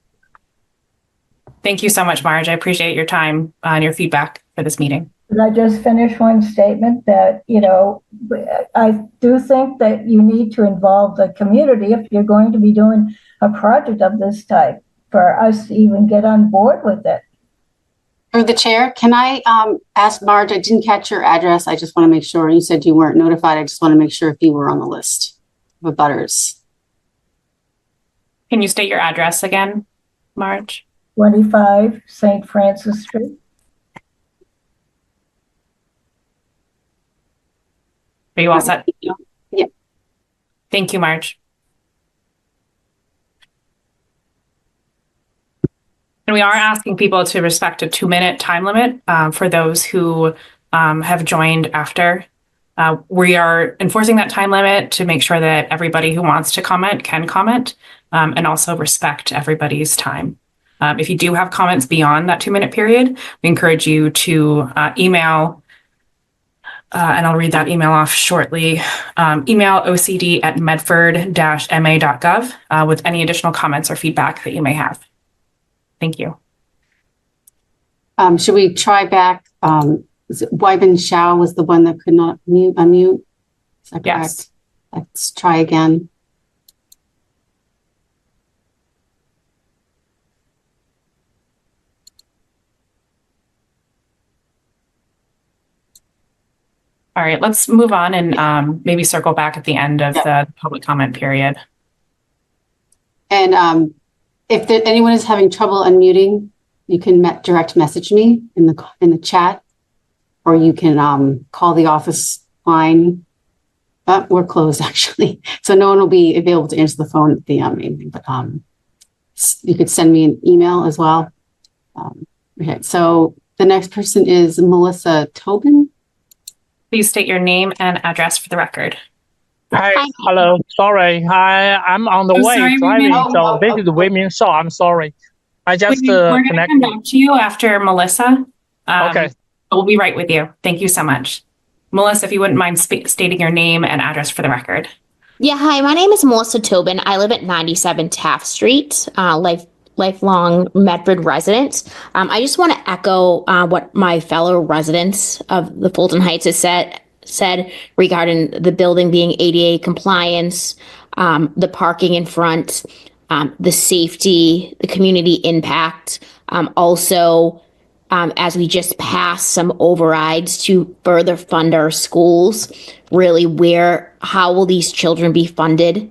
Thank you so much, Marge. I appreciate your time and your feedback for this meeting. Could I just finish one statement that, I do think that you need to involve the community if you're going to be doing a project of this type for us to even get on board with it. Through the chair, can I ask Marge, I didn't catch your address. I just want to make sure. You said you weren't notified. I just want to make sure if you were on the list of abutters. Can you state your address again, Marge? 25 St. Francis Street. Are you all set? Yeah. Thank you, Marge. And we are asking people to respect a 2-minute time limit for those who have joined after. We are enforcing that time limit to make sure that everybody who wants to comment can comment and also respect everybody's time. If you do have comments beyond that 2-minute period, we encourage you to email, and I'll read that email off shortly, email ocd@medford-ma.gov with any additional comments or feedback that you may have. Thank you. Should we try back? Wyman Shao was the one that could not unmute. Is that correct? Yes. Let's try again. All right, let's move on and maybe circle back at the end of the public comment period. And if anyone is having trouble unmuting, you can direct message me in the chat, or you can call the office line. We're closed actually, so no one will be available to answer the phone at the meeting. But you could send me an email as well. Okay, so the next person is Melissa Tobin. Please state your name and address for the record. Hi. Hello. Sorry. I'm on the way driving. So this is Wei Shaw. I'm sorry. I just We're going to connected. come back to you after Melissa. Okay. We'll be right with you. Thank you so much. Melissa, if you wouldn't mind stating your name and address for the record. Yeah, hi, my name is Melissa Tobin. I live at 97 Taft Street, lifelong Medford resident. I just want to echo what my fellow residents of the Fulton Heights has said regarding the building being ADA compliance, the parking in front, the safety, the community impact. Also, as we just passed some overrides to further fund our schools, really how will these children be funded?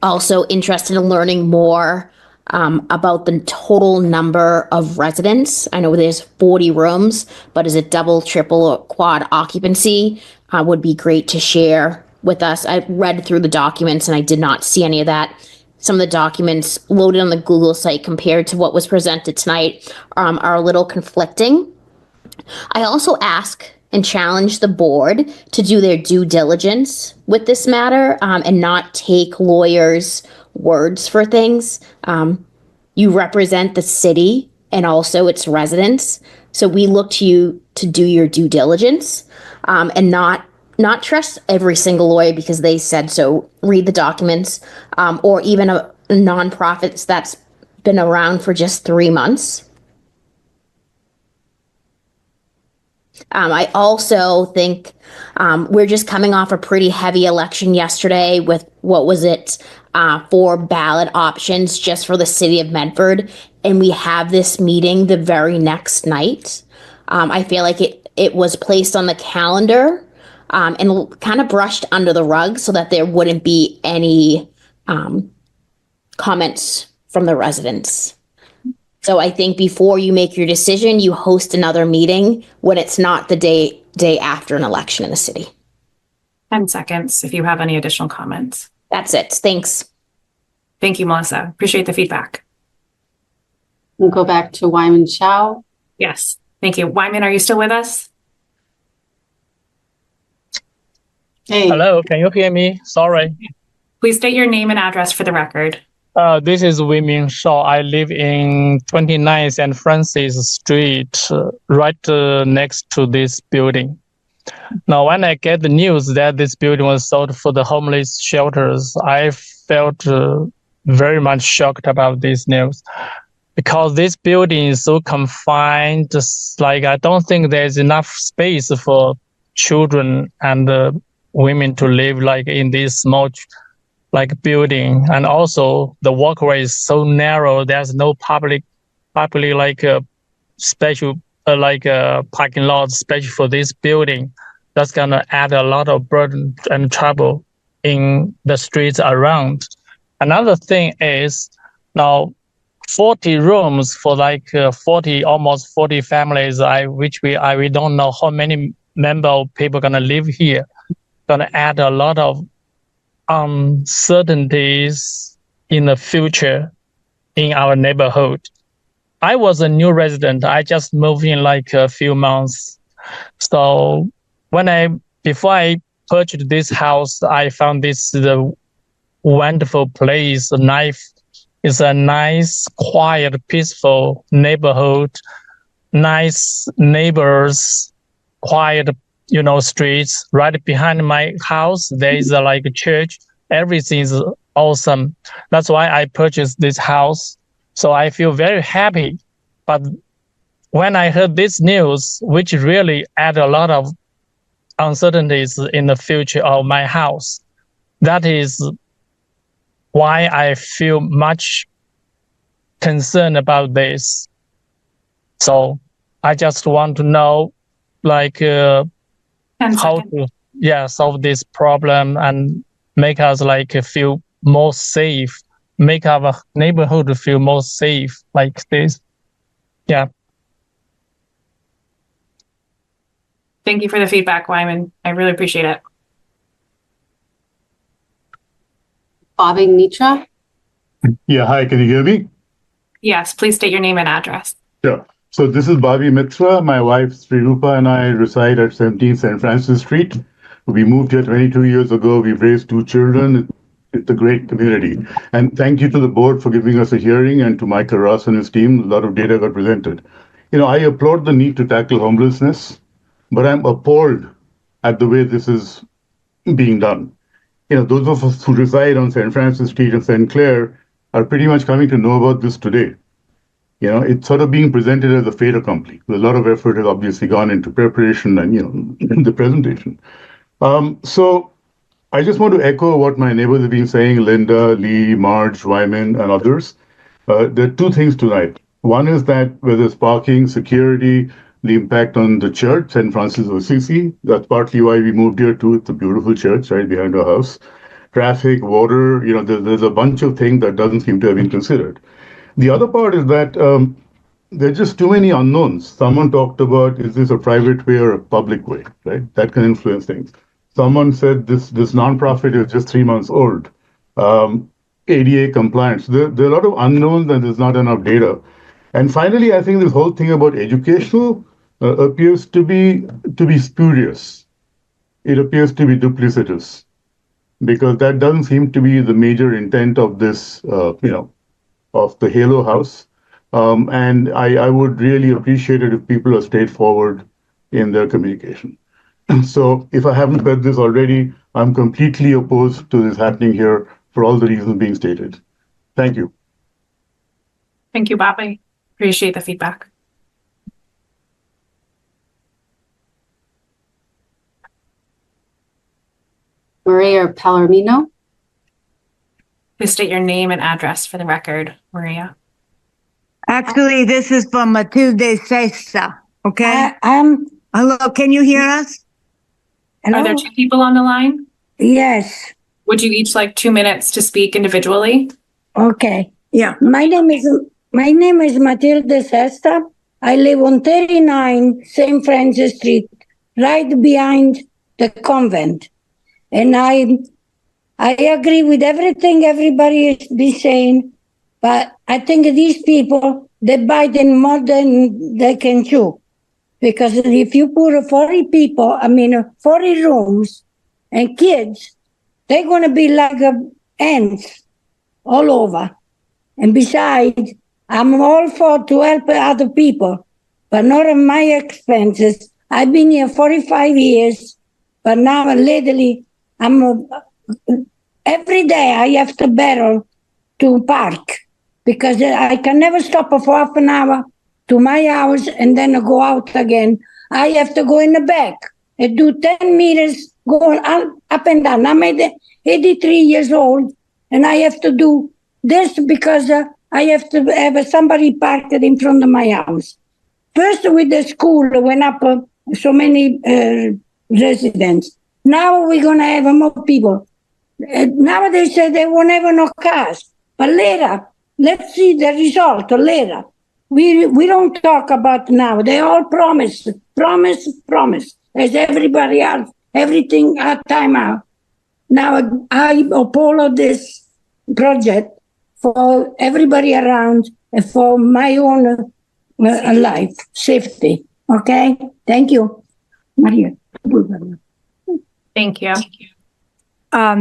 Also interested in learning more about the total number of residents. I know there's 40 rooms, but is it double, triple, or quad occupancy? Would be great to share with us. I read through the documents and I did not see any of that. Some of the documents loaded on the Google site compared to what was presented tonight are a little conflicting. I also ask and challenge the board to do their due diligence with this matter and not take lawyers' words for things. You represent the city and also its residents. So we look to you to do your due diligence and not trust every single lawyer because they said so. Read the documents or even a nonprofit that's been around for just 3 months. I also think we're just coming off a pretty heavy election yesterday with, 4 ballot options just for the city of Medford. And we have this meeting the very next night. I feel like it was placed on the calendar and kind of brushed under the rug so that there wouldn't be any comments from the residents. So I think before you make your decision, you host another meeting when it's not the day after an election in the city. 10 seconds if you have any additional comments. That's it. Thanks. Thank you, Melissa. Appreciate the feedback. We'll go back to Wyman Chow. Yes. Thank you. Wyman, are you still with us? Hey. Hello, can you hear me? Sorry. Please state your name and address for the record. This is Wei Ming Shao. I live in 29 St. Francis Street, right next to this building. Now, when I get the news that this building was sold for the homeless shelters, I felt very much shocked about this news because this building is so confined. Just like I don't think there's enough space for children and women to live like in this small building, and also the walkway is so narrow. There's no public like a special parking lot special for this building. That's gonna add a lot of burden and trouble in the streets around. Another thing is now 40 rooms for almost 40 families. We don't know how many member of people gonna live here. Gonna add a lot of uncertainties in the future in our neighborhood. I was a new resident. I just moved in like a few months. So before I purchased this house, I found this the wonderful place. It's a nice, quiet, peaceful neighborhood, nice neighbors, quiet streets. Right behind my house, there is a church. Everything is awesome. That's why I purchased this house. So I feel very happy. But when I heard this news, which really add a lot of uncertainties in the future of my house, that is why I feel much concerned about this. So I just want to know how to solve this problem and make us feel more safe, make our neighborhood feel more safe like this. Yeah. Thank you for the feedback, Wyman. I really appreciate it. Bobby Mitra. Yeah, hi, can you hear me? Yes, please state your name and address. Sure. So this is Bobby Mitra. My wife Srirupa and I reside at 17 St. Francis Street. We moved here 22 years ago. We've raised 2 children. It's a great community. And thank you to the board for giving us a hearing, and to Michael Ross and his team. A lot of data got presented. I applaud the need to tackle homelessness, but I'm appalled at the way this is being done. Those of us who reside on St. Francis Street and St. Clair are pretty much coming to know about this today. It's sort of being presented as a fait accompli. A lot of effort has obviously gone into preparation and, the presentation. So I just want to echo what my neighbors have been saying, Linda, Lee, Marge, Wyman, and others. There are 2 things tonight. One is that whether it's parking, security, the impact on the church, St. Francis of Assisi, that's partly why we moved here too. It's a beautiful church right behind our house. Traffic, water, there's a bunch of things that doesn't seem to have been considered. The other part is that there are just too many unknowns. Someone talked about, is this a private way or a public way, right? That can influence things. Someone said this nonprofit is just 3 months old. ADA compliance. There are a lot of unknowns and there's not enough data. And finally, I think this whole thing about educational appears to be spurious. It appears to be duplicitous, because that doesn't seem to be the major intent of this, of the Halo House. And I would really appreciate it if people are straightforward in their communication. So if I haven't said this already, I'm completely opposed to this happening here for all the reasons being stated. Thank you. Thank you, Bobby. Appreciate the feedback. Maria Palomino. Please state your name and address for the record, Maria. Actually, this is from Matilde Sesta. Okay. Hello. Can you hear us? Are there two people on the line? Yes. Would you each like 2 minutes to speak individually? Okay. Yeah. My name is Matilde Sesta. I live on 39 St. Francis Street, right behind the convent. And I agree with everything everybody has been saying, but I think these people, they bite in more than they can chew. Because if you put 40 people, 40 rooms and kids, they're going to be like ants all over. And besides, I'm all for to help other people, but not at my expenses. I've been here 45 years, but now lately, every day I have to battle to park because I can never stop for half an hour to my house and then go out again. I have to go in the back and do 10 meters going up and down. I'm 83 years old and I have to do this because I have to have somebody parked in front of my house. First with the school went up so many residents. Now we're going to have more people. Now they say they won't have no cars. But later, let's see the result later. We don't talk about now. They all promise, as everybody else, everything at time out. Now I oppose this project for everybody around and for my own life, safety. Okay? Thank you. Maria. Thank you.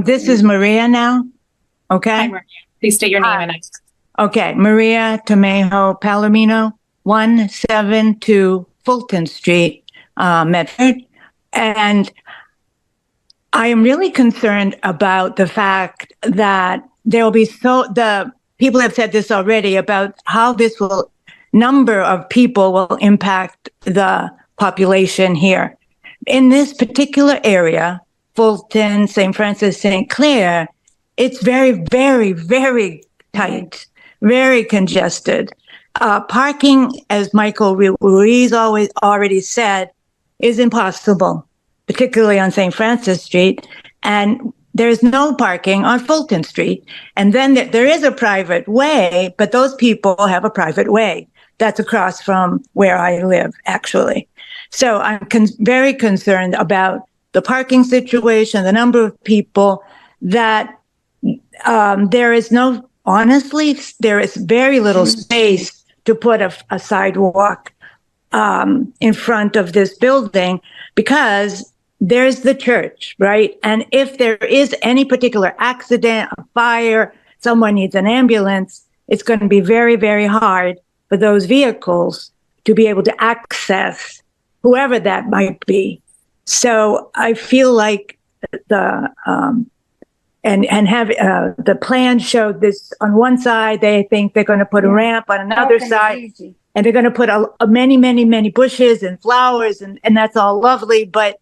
This is Maria now. Okay. Hi, Maria. Please state your name and address. Okay. Maria Tomejo Palomino, 172 Fulton Street, Medford. And I am really concerned about the fact that there will be the people have said this already about how this number of people will impact the population here. In this particular area, Fulton, St. Francis, St. Clair, it's very, very, very tight, very congested. Parking, as Michael Ruiz already said, is impossible, particularly on St. Francis Street. And there's no parking on Fulton Street. And then there is a private way, but those people have a private way. That's across from where I live, actually. So I'm very concerned about the parking situation, the number of people that there is very little space to put a sidewalk in front of this building because there's the church, right? And if there is any particular accident, a fire, someone needs an ambulance, it's going to be very, very hard for those vehicles to be able to access whoever that might be. So I feel like the plan showed this on one side. They think they're going to put a ramp on another side, and they're going to put many, many, many bushes and flowers, and that's all lovely. But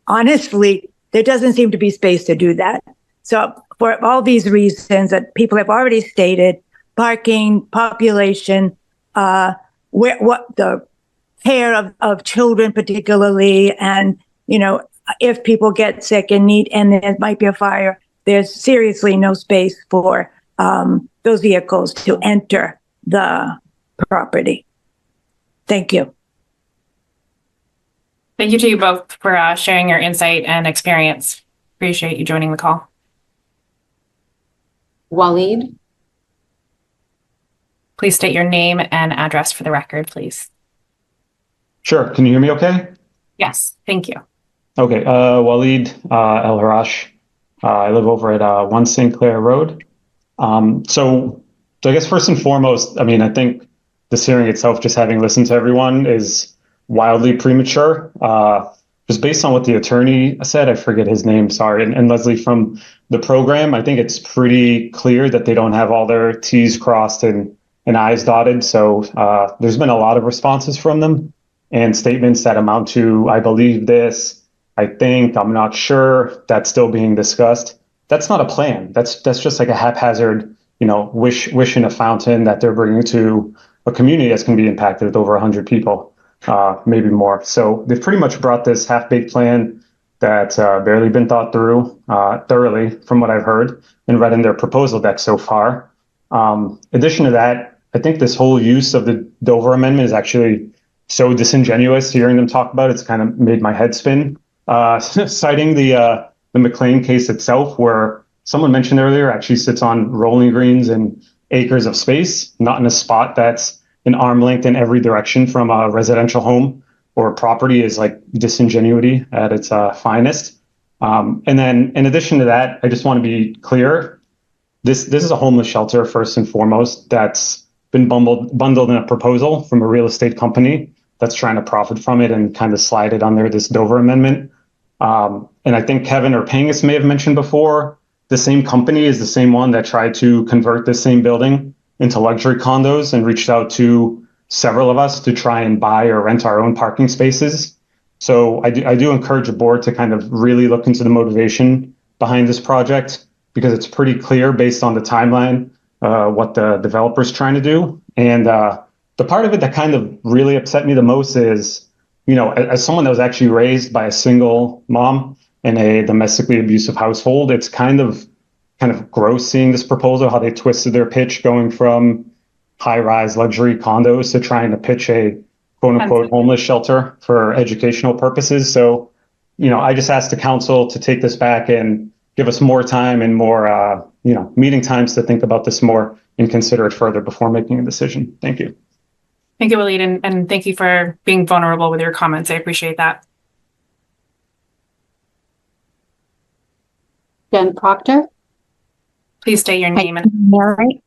honestly, there doesn't seem to be space to do that. So for all these reasons that people have already stated, parking, population, what the care of children particularly, and if people get sick and there might be a fire, there's seriously no space for those vehicles to enter the property. Thank you. Thank you to you both for sharing your insight and experience. Appreciate you joining the call. Waleed. Please state your name and address for the record, please. Sure. Can you hear me okay? Yes, thank you. Okay. Waleed El Harash. I live over at 1 St. Clair Road. So I guess first and foremost, I mean, I think this hearing itself, just having listened to everyone, is wildly premature. Just based on what the attorney said, I forget his name, sorry, and Leslie from the program, I think it's pretty clear that they don't have all their T's crossed and I's dotted. So there's been a lot of responses from them and statements that amount to, I believe this, I think, I'm not sure, that's still being discussed. That's not a plan. That's just like a haphazard, wish in a fountain that they're bringing to a community that's going to be impacted with over 100 people. Maybe more. So they've pretty much brought this half-baked plan that's barely been thought through thoroughly, from what I've heard and read in their proposal deck so far. In addition to that, I think this whole use of the Dover Amendment is actually so disingenuous. Hearing them talk about it's kind of made my head spin. Citing the McLean case itself, where someone mentioned earlier actually sits on rolling greens and acres of space, not in a spot that's an arm length in every direction from a residential home or property, is like disingenuity at its finest. And then in addition to that, I just want to be clear. This is a homeless shelter, first and foremost, that's been bundled in a proposal from a real estate company that's trying to profit from it and kind of slide it under this Dover Amendment. And I think Kevin or Pangus may have mentioned before, the same company is the same one that tried to convert this same building into luxury condos and reached out to several of us to try and buy or rent our own parking spaces. So I do encourage the board to kind of really look into the motivation behind this project, because it's pretty clear based on the timeline what the developer's trying to do. And the part of it that kind of really upset me the most is, as someone that was actually raised by a single mom in a domestically abusive household, it's kind of gross seeing this proposal, how they twisted their pitch, going from high-rise luxury condos to trying to pitch a quote-unquote homeless shelter for educational purposes. So, I just asked the council to take this back and give us more time and more, meeting times to think about this more and consider it further before making a decision. Thank you. Thank you, Waleed, and thank you for being vulnerable with your comments. I appreciate that. Jen Proctor. Please state your name. All right.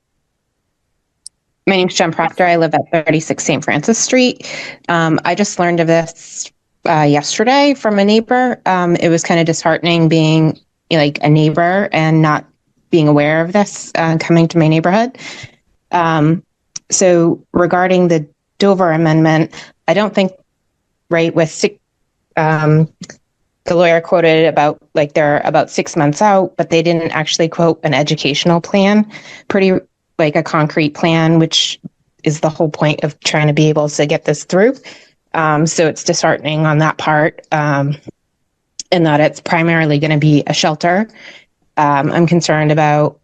My name's Jen Proctor. I live at 36 St. Francis Street. I just learned of this yesterday from a neighbor. It was kind of disheartening being like a neighbor and not being aware of this coming to my neighborhood. So regarding the Dover Amendment, I don't think, right, with the lawyer quoted about like they're about 6 months out, but they didn't actually quote an educational plan, pretty like a concrete plan, which is the whole point of trying to be able to get this through. So it's disheartening on that part, in that it's primarily going to be a shelter. I'm concerned about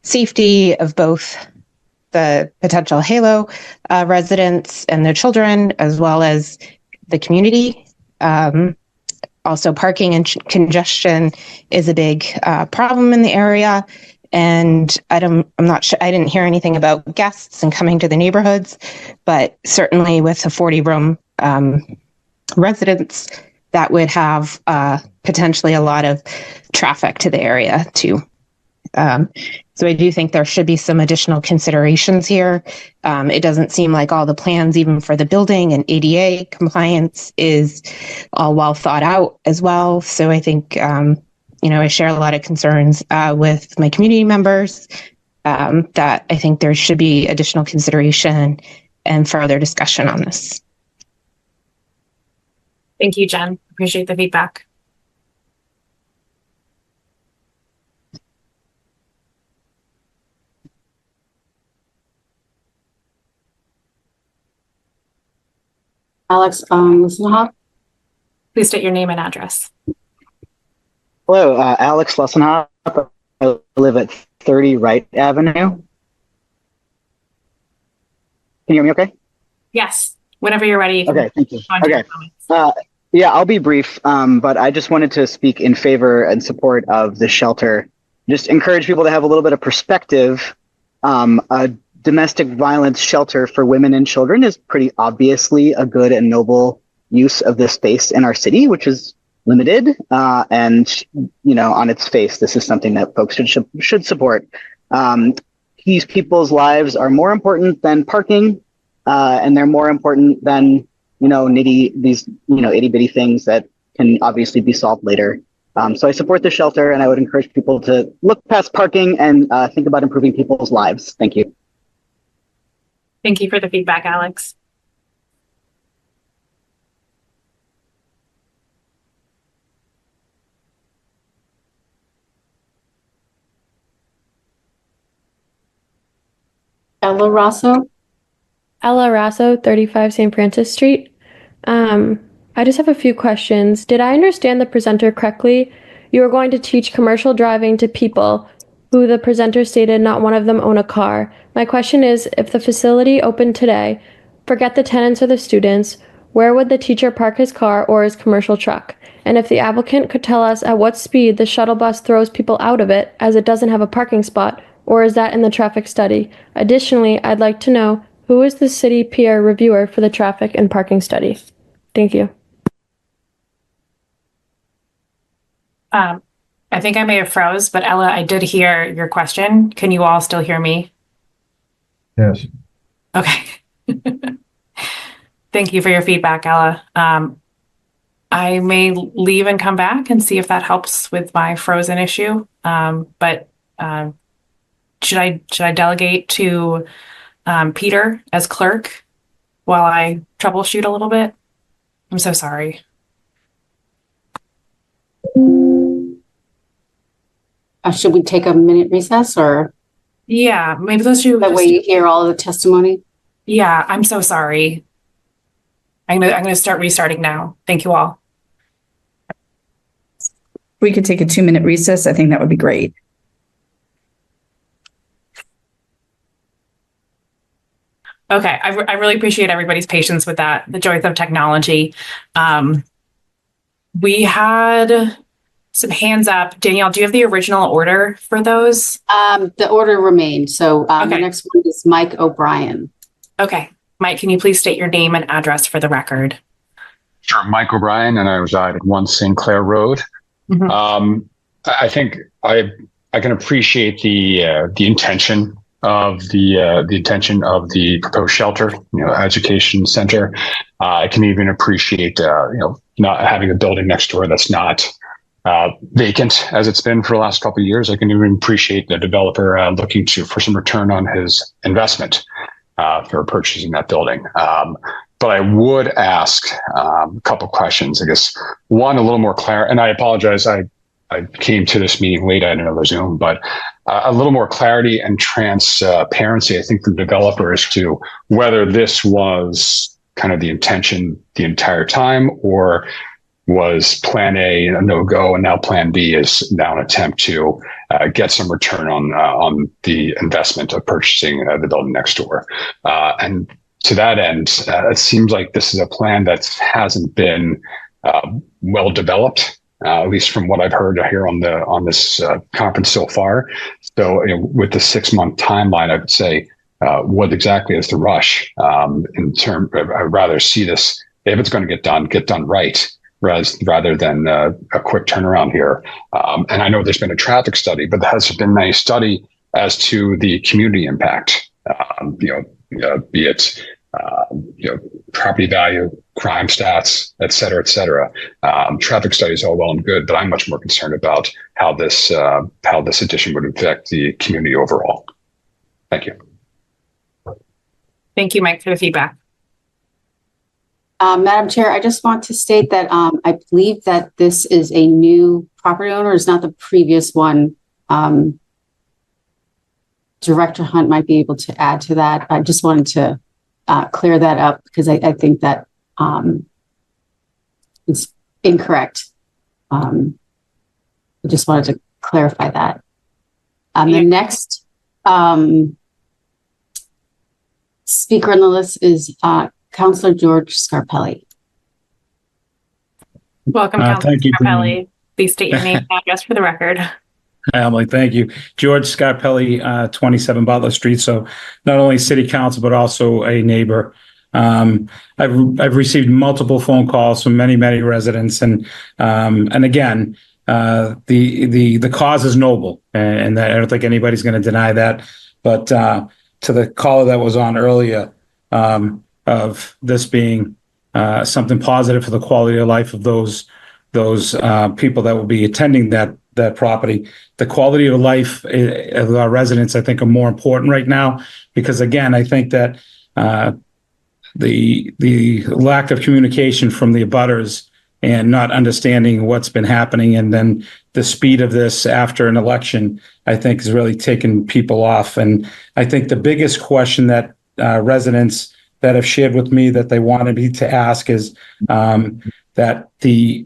safety of both the potential Halo residents and their children, as well as the community. Also, parking and congestion is a big problem in the area. And I'm not sure, I didn't hear anything about guests and coming to the neighborhoods, but certainly with a 40-room residence, that would have potentially a lot of traffic to the area too. So I do think there should be some additional considerations here. It doesn't seem like all the plans, even for the building and ADA compliance, is all well thought out as well. So I think, I share a lot of concerns with my community members that I think there should be additional consideration and further discussion on this. Thank you, Jen. Appreciate the feedback. Alex Lessenhoff. Please state your name and address. Hello, Alex Lessenhoff. I live at 30 Wright Avenue. Can you hear me okay? Yes. Whenever you're ready. Okay, thank you. Okay. Yeah, I'll be brief, but I just wanted to speak in favor and support of the shelter. Just encourage people to have a little bit of perspective. A domestic violence shelter for women and children is pretty obviously a good and noble use of this space in our city, which is limited. And, on its face, this is something that folks should support. These people's lives are more important than parking, and they're more important than, itty bitty things that can obviously be solved later. So I support the shelter, and I would encourage people to look past parking and think about improving people's lives. Thank you. Thank you for the feedback, Alex. Ella Rosso. Ella Rasso, 35 St. Francis Street. I just have a few questions. Did I understand the presenter correctly? You were going to teach commercial driving to people who the presenter stated not one of them own a car. My question is, if the facility opened today, forget the tenants or the students, where would the teacher park his car or his commercial truck? And if the applicant could tell us at what speed the shuttle bus throws people out of it, as it doesn't have a parking spot, or is that in the traffic study? Additionally, I'd like to know, who is the city peer reviewer for the traffic and parking study? Thank you. I think I may have froze, but Ella, I did hear your question. Can you all still hear me? Yes. Okay. Thank you for your feedback, Ella. I may leave and come back and see if that helps with my frozen issue. But should I delegate to Peter as clerk while I troubleshoot a little bit? I'm so sorry. Should we take a minute recess, or? Yeah, maybe let's do that way you hear all of the testimony. Yeah, I'm so sorry. I'm gonna start restarting now. Thank you all. We could take a 2-minute recess. I think that would be great. Okay, I really appreciate everybody's patience with that, the joys of technology. We had some hands up. Danielle, do you have the original order for those? The order remained. So the next one is Mike O'Brien. Okay. Mike, can you please state your name and address for the record? Sure. Mike O'Brien, and I reside at 1 St. Clair Road. Mm-hmm. I think I can appreciate the intention of the proposed shelter, education center. I can even appreciate not having a building next door that's not vacant as it's been for the last couple of years. I can even appreciate the developer looking for some return on his investment for purchasing that building. But I would ask a couple questions. I guess one, a little more clarity, and I apologize. I came to this meeting late. I didn't know the Zoom, but a little more clarity and transparency, I think, from developers to whether this was kind of the intention the entire time, or was plan A a no-go, and now plan B is now an attempt to get some return on the investment of purchasing the building next door. And to that end, it seems like this is a plan that hasn't been well developed, at least from what I've heard here on this conference so far. So with the 6-month timeline, I would say, what exactly is the rush? I'd rather see this, if it's going to get done right, rather than a quick turnaround here. And I know there's been a traffic study, but there hasn't been any study as to the community impact, be it property value, crime stats, et cetera, et cetera. Traffic studies are all well and good, but I'm much more concerned about how this addition would affect the community overall. Thank you. Thank you, Mike, for the feedback. Madam Chair, I just want to state that I believe that this is a new property owner, it's not the previous one. Director Hunt might be able to add to that. I just wanted to clear that up, because I think that it's incorrect. I just wanted to clarify that. The next speaker on the list is Councilor George Scarpelli. Welcome, Councilor Thank you, Scarpelli. Please state your name and address for the record. Hi, Emily. Thank you. George Scarpelli, 27 Butler Street. So not only city council, but also a neighbor. I've received multiple phone calls from many residents, and again, the cause is noble, and I don't think anybody's going to deny that. But to the caller that was on earlier, of this being something positive for the quality of life of those people that will be attending that property. The quality of life of our residents, I think, are more important right now, because again, I think that the lack of communication from the abutters and not understanding what's been happening, and then the speed of this after an election, I think has really taken people off. And I think the biggest question that residents that have shared with me that they wanted me to ask is that the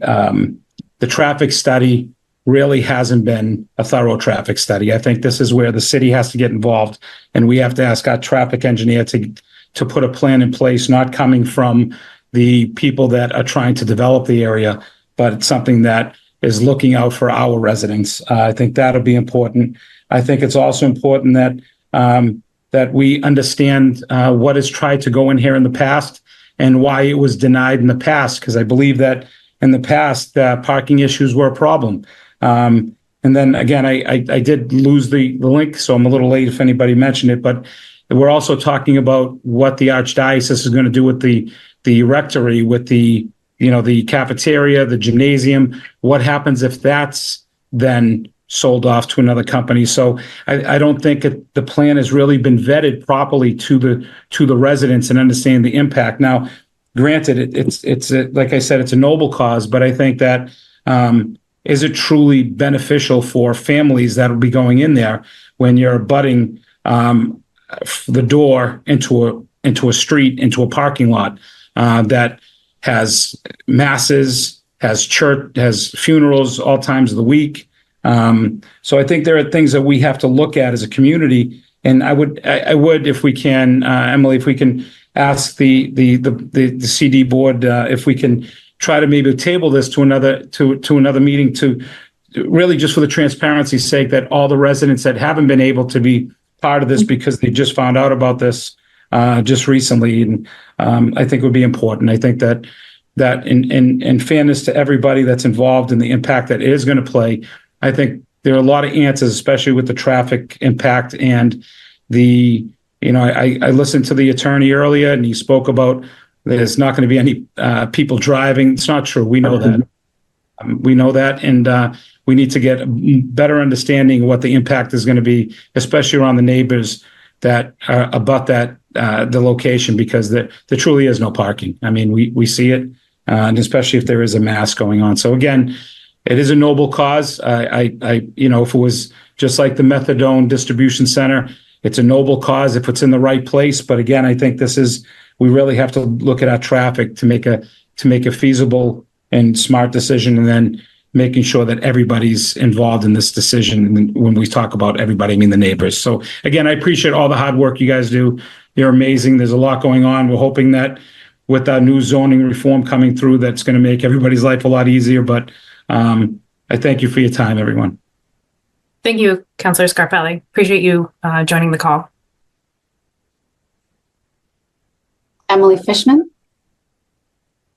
traffic study really hasn't been a thorough traffic study. I think this is where the city has to get involved, and we have to ask our traffic engineer to put a plan in place, not coming from the people that are trying to develop the area, but it's something that is looking out for our residents. I think that'll be important. I think it's also important that we understand what has tried to go in here in the past and why it was denied in the past, because I believe that in the past, parking issues were a problem. And then again, I did lose the link, so I'm a little late if anybody mentioned it, but we're also talking about what the Archdiocese is going to do with the rectory, with the cafeteria, the gymnasium. What happens if that's then sold off to another company? So I don't think the plan has really been vetted properly to the residents and understand the impact. Now, granted, it's like I said, it's a noble cause, but I think that is it truly beneficial for families that will be going in there when you're abutting the door into a street, into a parking lot that has masses, has church, has funerals all times of the week. So I think there are things that we have to look at as a community. And I would, if we can, Emily, if we can ask the CD board if we can try to maybe table this to another meeting, to really just for the transparency's sake, that all the residents that haven't been able to be part of this because they just found out about this just recently, and I think would be important. I think that in fairness to everybody that's involved in the impact that it is going to play, I think there are a lot of answers, especially with the traffic impact and I listened to the attorney earlier, and he spoke about there's not going to be any people driving. It's not true. We know that. And we need to get a better understanding of what the impact is going to be, especially around the neighbors that are abut the location, because there truly is no parking. I mean, we see it, and especially if there is a mass going on. So again, it is a noble cause. If it was just like the methadone distribution center, it's a noble cause if it's in the right place. But again, I think we really have to look at our traffic to make a feasible and smart decision, and then making sure that everybody's involved in this decision. And when we talk about everybody, I mean the neighbors. So again, I appreciate all the hard work you guys do. You're amazing. There's a lot going on. We're hoping that with our new zoning reform coming through, that's going to make everybody's life a lot easier. But I thank you for your time, everyone. Thank you, Councillor Scarpelli. Appreciate you joining the call. Emily Fishman.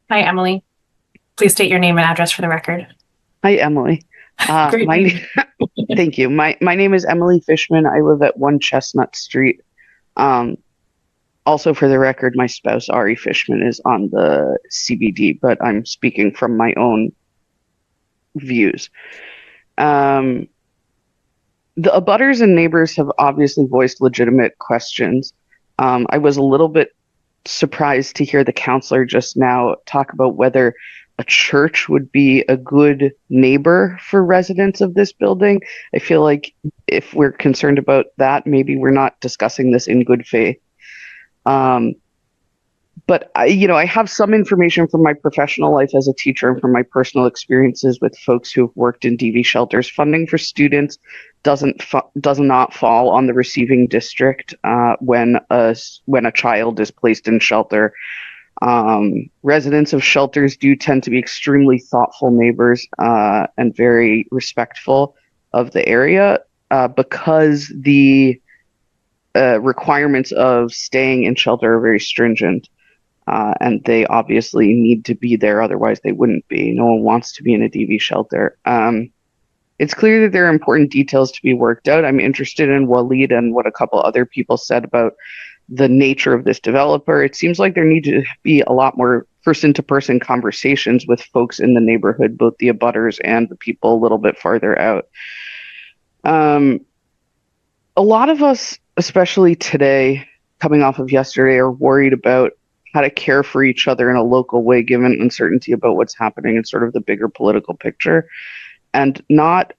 Hi, Emily. Please state your name and address for the record. Hi, Emily. Great. Thank you. My name is Emily Fishman. I live at 1 Chestnut Street. Also, for the record, my spouse, Ari Fishman, is on the CBD, but I'm speaking from my own views. The abutters and neighbors have obviously voiced legitimate questions. I was a little bit surprised to hear the counselor just now talk about whether a church would be a good neighbor for residents of this building. I feel like if we're concerned about that, maybe we're not discussing this in good faith. But I have some information from my professional life as a teacher and from my personal experiences with folks who have worked in DV shelters. Funding for students does not fall on the receiving district when a child is placed in shelter. Residents of shelters do tend to be extremely thoughtful neighbors and very respectful of the area because the requirements of staying in shelter are very stringent. And they obviously need to be there, otherwise they wouldn't be. No one wants to be in a DV shelter. It's clear that there are important details to be worked out. I'm interested in Waleed and what a couple other people said about the nature of this developer. It seems like there need to be a lot more person-to-person conversations with folks in the neighborhood, both the abutters and the people a little bit farther out. A lot of us, especially today, coming off of yesterday, are worried about how to care for each other in a local way, given uncertainty about what's happening in sort of the bigger political picture, and not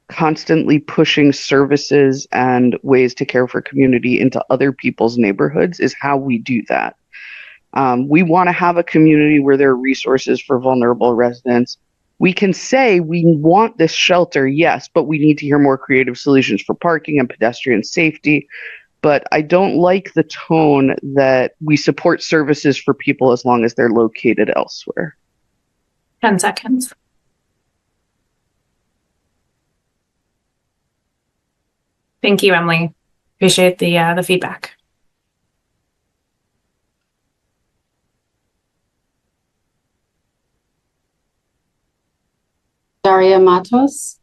constantly pushing services and ways to care for community into other people's neighborhoods is how we do that. We want to have a community where there are resources for vulnerable residents. We can say we want this shelter, yes, but we need to hear more creative solutions for parking and pedestrian safety. But I don't like the tone that we support services for people as long as they're located elsewhere. 10 seconds. Thank you, Emily. Appreciate the feedback. Daria Matos.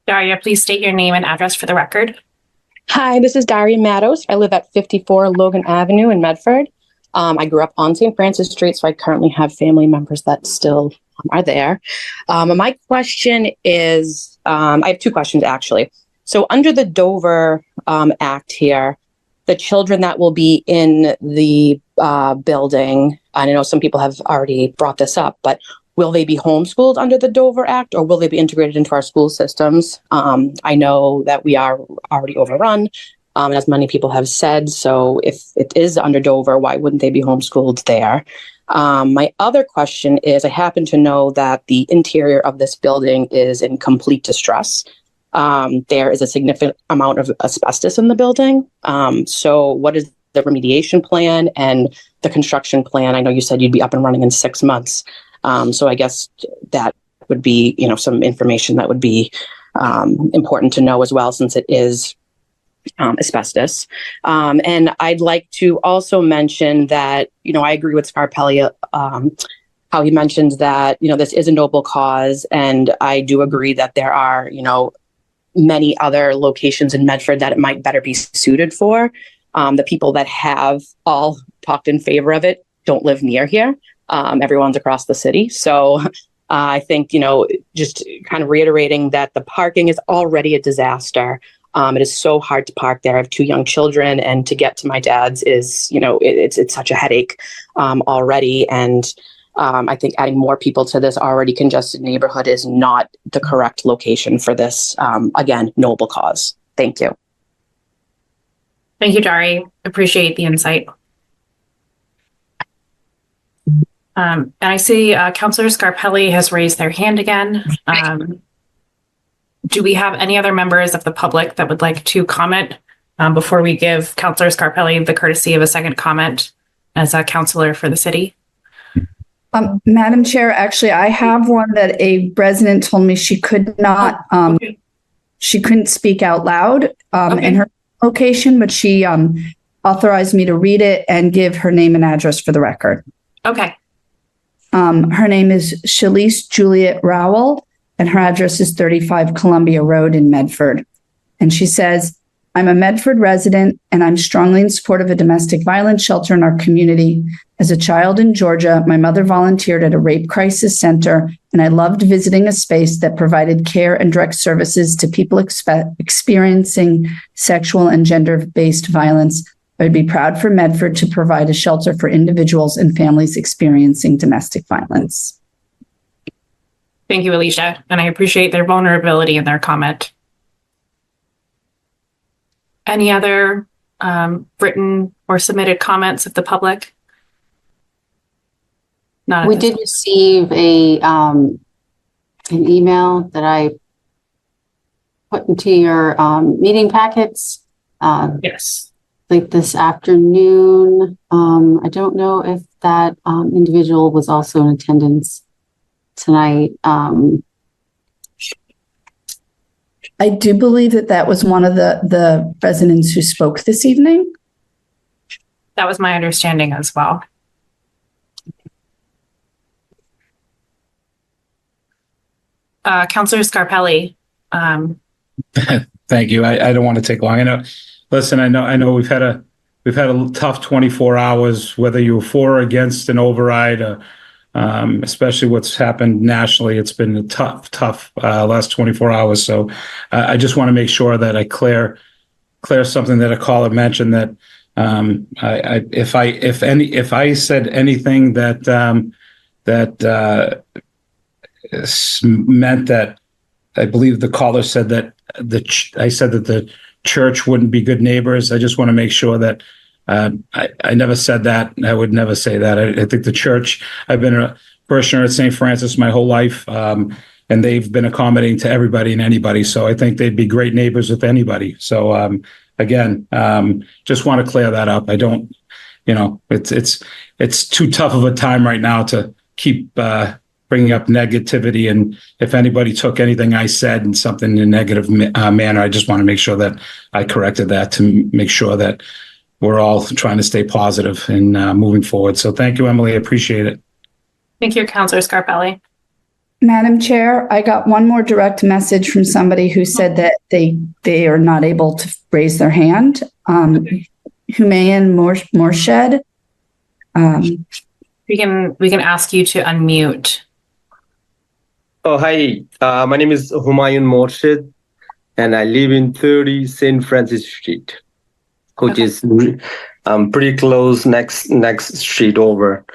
Daria, please state your name and address for the record. Hi, this is Daria Matos. I live at 54 Logan Avenue in Medford. I grew up on St. Francis Street, so I currently have family members that still are there. My question is, I have two questions actually. So under the Dover Act here, the children that will be in the building, I know some people have already brought this up, but will they be homeschooled under the Dover Act, or will they be integrated into our school systems? I know that we are already overrun, as many people have said. So if it is under Dover, why wouldn't they be homeschooled there? My other question is, I happen to know that the interior of this building is in complete distress. There is a significant amount of asbestos in the building. So what is the remediation plan and the construction plan? I know you said you'd be up and running in 6 months. So I guess that would be, some information that would be important to know as well, since it is asbestos. And I'd like to also mention that, I agree with Scarpelli, how he mentions that, this is a noble cause. And I do agree that there are, many other locations in Medford that it might better be suited for. The people that have all talked in favor of it don't live near here. Everyone's across the city. So I think, just kind of reiterating that the parking is already a disaster. It is so hard to park there. I have 2 young children, and to get to my dad's is, it's such a headache already. And I think adding more people to this already congested neighborhood is not the correct location for this, again, noble cause. Thank you. Thank you, Dari. Appreciate the insight. And I see Councillor Scarpelli has raised their hand again. Do we have any other members of the public that would like to comment before we give Councillor Scarpelli the courtesy of a second comment as a councillor for the city? Madam Chair, actually, I have one that a resident told me she could not, she couldn't speak out loud in her location, but she authorized me to read it and give her name and address for the record. Okay. Her name is Shalise Juliet Rowell, and her address is 35 Columbia Road in Medford. And she says, I'm a Medford resident, and I'm strongly in support of a domestic violence shelter in our community. As a child in Georgia, my mother volunteered at a rape crisis center, and I loved visiting a space that provided care and direct services to people experiencing sexual and gender-based violence. I would be proud for Medford to provide a shelter for individuals and families experiencing domestic violence. Thank you, Alicia. And I appreciate their vulnerability in their comment. Any other written or submitted comments of the public? We did receive an email that I put into your meeting packets. Yes. Like this afternoon. I don't know if that individual was also in attendance tonight. I do believe that was one of the residents who spoke this evening. That was my understanding as well. Councilor Scarpelli. Thank you. I don't want to take long. I know we've had a tough 24 hours, whether you were for or against an override, especially what's happened nationally. It's been a tough last 24 hours. So I just want to make sure that I clear something that a caller mentioned, that if I said anything that meant that, I believe the caller said that I said that the church wouldn't be good neighbors. I just want to make sure that I never said that. I would never say that. I think the church, I've been a parishioner at St. Francis my whole life, and they've been accommodating to everybody and anybody. So I think they'd be great neighbors with anybody. So again, just want to clear that up. I don't, it's too tough of a time right now to keep bringing up negativity. And if anybody took anything I said in something in a negative manner, I just want to make sure that I corrected that, to make sure that we're all trying to stay positive and moving forward. So thank you, Emily. I appreciate it. Thank you, Councilor Scarpelli. Madam Chair, I got one more direct message from somebody who said that they are not able to raise their hand. Humayan Morshed. We can ask you to unmute. Oh, hi. My name is Humayun Morshed, and I live in 30 St. Francis Street, which is pretty close, next street over.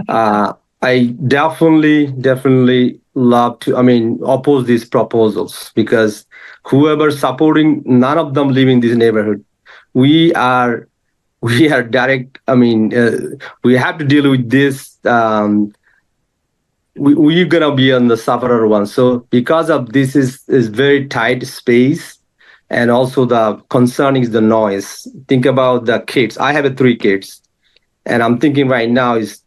I definitely love to, oppose these proposals, because whoever supporting, none of them live in this neighborhood. We are direct, we have to deal with this. We're gonna be on the sufferer one. So because of this is very tight space, and also the concern is the noise. Think about the kids. I have 3 kids, and I'm thinking right now is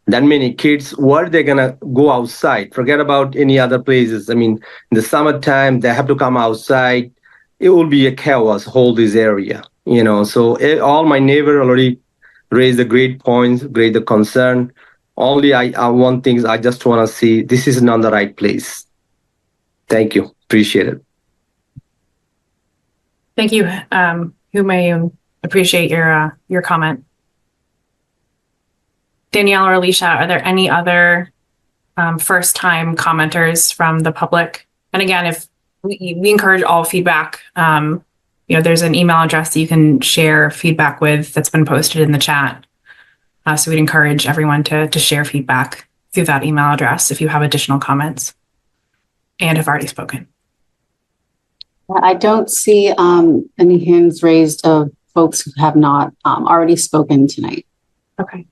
that many kids, where they gonna go outside? Forget about any other places. In the summertime, they have to come outside. It will be a chaos, whole this area, So all my neighbors already raised the great points, great the concern. Only I one thing, I just want to see this is not the right place. Thank you. Appreciate it. Thank you, Humayun. Appreciate your comment. Danielle or Alicia, are there any other first-time commenters from the public? And again, if we encourage all feedback, there's an email address that you can share feedback with that's been posted in the chat. So we'd encourage everyone to share feedback through that email address if you have additional comments and have already spoken. I don't see any hands raised of folks who have not already spoken tonight. Okay.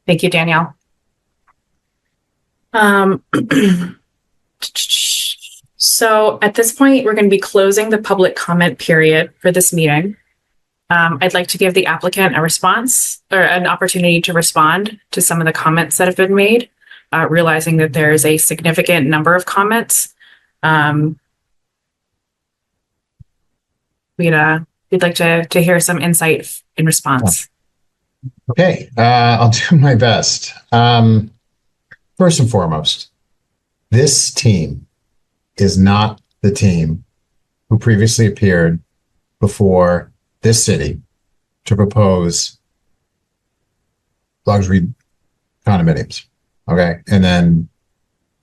Thank you, Danielle. So at this point, we're going to be closing the public comment period for this meeting. I'd like to give the applicant a response or an opportunity to respond to some of the comments that have been made, realizing that there is a significant number of comments. We'd like to hear some insight in response. Okay, I'll do my best. First and foremost, this team is not the team who previously appeared before this city to propose luxury condominiums. Okay. And then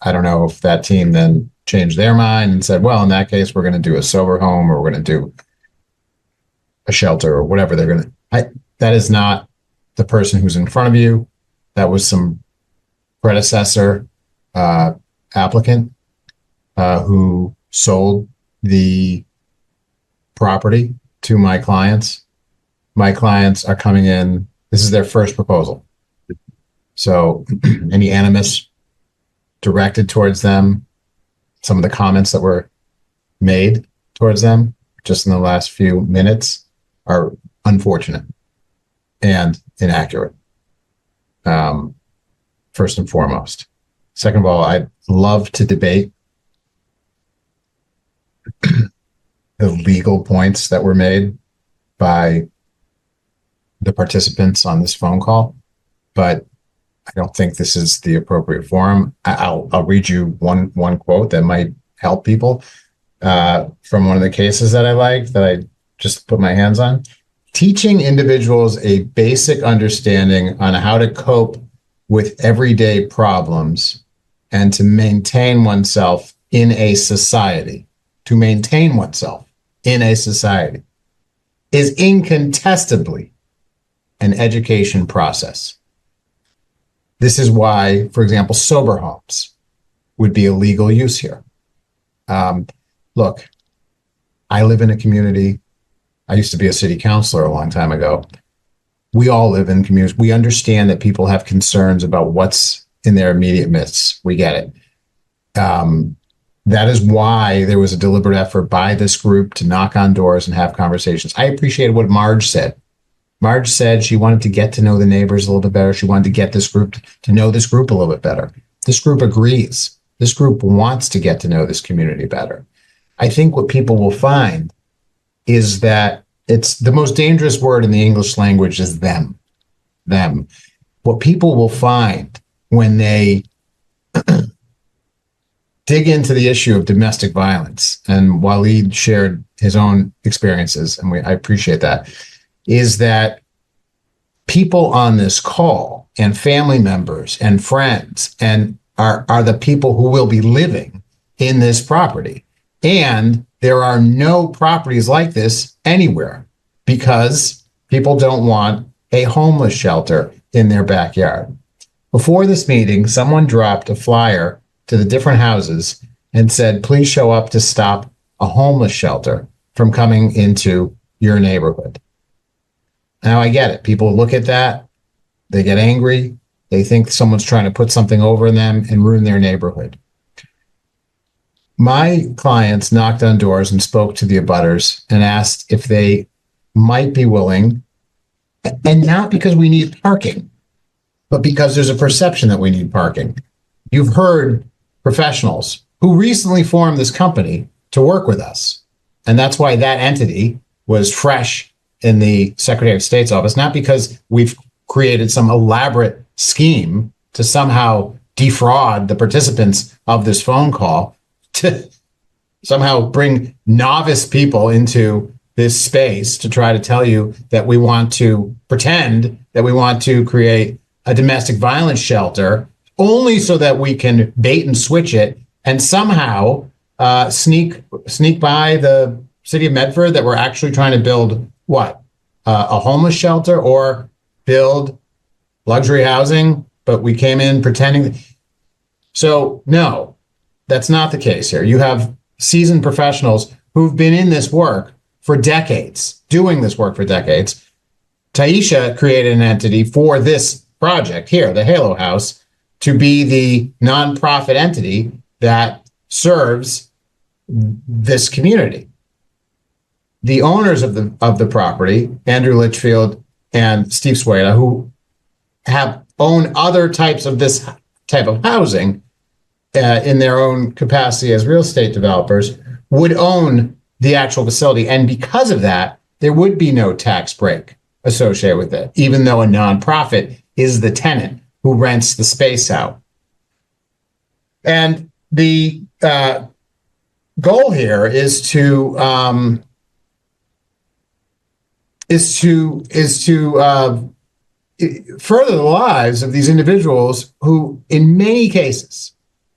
I don't know if that team then changed their mind and said, well, in that case, we're going to do a sober home, or we're going to do a shelter, or whatever they're going to. That is not the person who's in front of you. That was some predecessor applicant who sold the property to my clients. My clients are coming in. This is their first proposal. So any animus directed towards them, some of the comments that were made towards them just in the last few minutes are unfortunate and inaccurate. First and foremost. Second of all, I'd love to debate the legal points that were made by the participants on this phone call, but I don't think this is the appropriate forum. I'll read you one quote that might help people from one of the cases that I liked that I just put my hands on. Teaching individuals a basic understanding on how to cope with everyday problems and to maintain oneself in a society, is incontestably an education process. This is why, for example, sober homes would be a legal use here. Look, I live in a community. I used to be a city councilor a long time ago. We all live in communities. We understand that people have concerns about what's in their immediate midst. We get it. That is why there was a deliberate effort by this group to knock on doors and have conversations. I appreciated what Marge said. Marge said she wanted to get to know the neighbors a little bit better. She wanted to get this group to know this group a little bit better. This group agrees. This group wants to get to know this community better. I think what people will find is that it's the most dangerous word in the English language is them. What people will find when they dig into the issue of domestic violence, and Waleed shared his own experiences, and I appreciate that, is that people on this call and family members and friends and are the people who will be living in this property. And there are no properties like this anywhere because people don't want a homeless shelter in their backyard. Before this meeting, someone dropped a flyer to the different houses and said, please show up to stop a homeless shelter from coming into your neighborhood. Now I get it. People look at that, they get angry, they think someone's trying to put something over them and ruin their neighborhood. My clients knocked on doors and spoke to the abutters and asked if they might be willing, and not because we need parking, but because there's a perception that we need parking. You've heard professionals who recently formed this company to work with us. And that's why that entity was fresh in the Secretary of State's office, not because we've created some elaborate scheme to somehow defraud the participants of this phone call, to somehow bring novice people into this space to try to tell you that we want to pretend that we want to create a domestic violence shelter only so that we can bait and switch it and somehow sneak by the city of Medford that we're actually trying to build what? A homeless shelter or build luxury housing, but we came in pretending. So no, that's not the case here. You have seasoned professionals who've been in this work for decades, doing this work for decades. Taisha created an entity for this project here, the Halo House, to be the nonprofit entity that serves this community. The owners of the property, Andrew Litchfield and Steve Sueda, who have owned other types of this type of housing in their own capacity as real estate developers, would own the actual facility. And because of that, there would be no tax break associated with it, even though a nonprofit is the tenant who rents the space out. And the goal here is to further the lives of these individuals who, in many cases,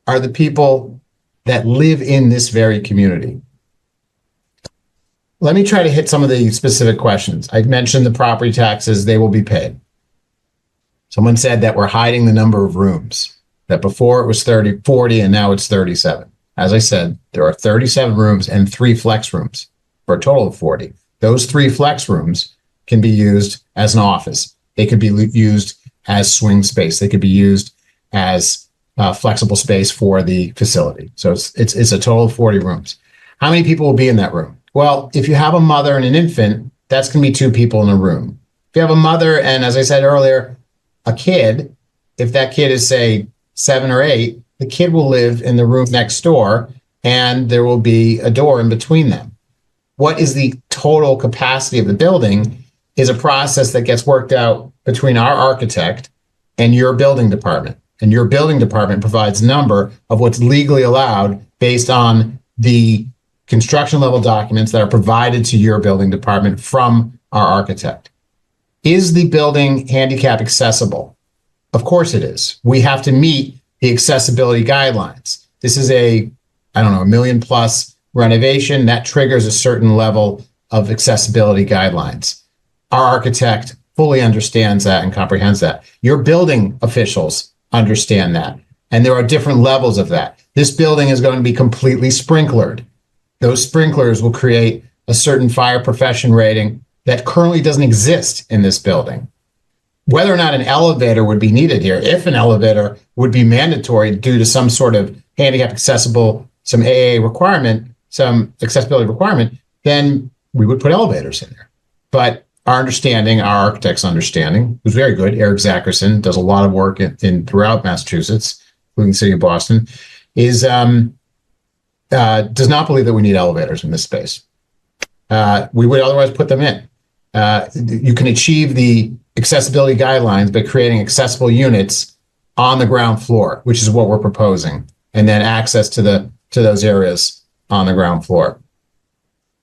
are the people that live in this very community. Let me try to hit some of the specific questions. I mentioned the property taxes, they will be paid. Someone said that we're hiding the number of rooms, that before it was 40, and now it's 37. As I said, there are 37 rooms and 3 flex rooms for a total of 40. Those 3 flex rooms can be used as an office. They could be used as swing space. They could be used as flexible space for the facility. So it's a total of 40 rooms. How many people will be in that room? Well, if you have a mother and an infant, that's going to be 2 people in a room. If you have a mother and, as I said earlier, a kid, if that kid is, say, 7 or 8, the kid will live in the room next door, and there will be a door in between them. What is the total capacity of the building is a process that gets worked out between our architect and your building department. And your building department provides a number of what's legally allowed based on the construction level documents that are provided to your building department from our architect. Is the building handicap accessible? Of course it is. We have to meet the accessibility guidelines. This is a $1 million+ renovation that triggers a certain level of accessibility guidelines. Our architect fully understands that and comprehends that. Your building officials understand that. And there are different levels of that. This building is going to be completely sprinklered. Those sprinklers will create a certain fire profession rating that currently doesn't exist in this building. Whether or not an elevator would be needed here, if an elevator would be mandatory due to some sort of handicap accessible, some AA requirement, some accessibility requirement, then we would put elevators in there. But our understanding, our architect's understanding, who's very good, Eric Zackerson, does a lot of work in throughout Massachusetts, including the city of Boston, is does not believe that we need elevators in this space. We would otherwise put them in. You can achieve the accessibility guidelines by creating accessible units on the ground floor, which is what we're proposing, and then access to those areas on the ground floor.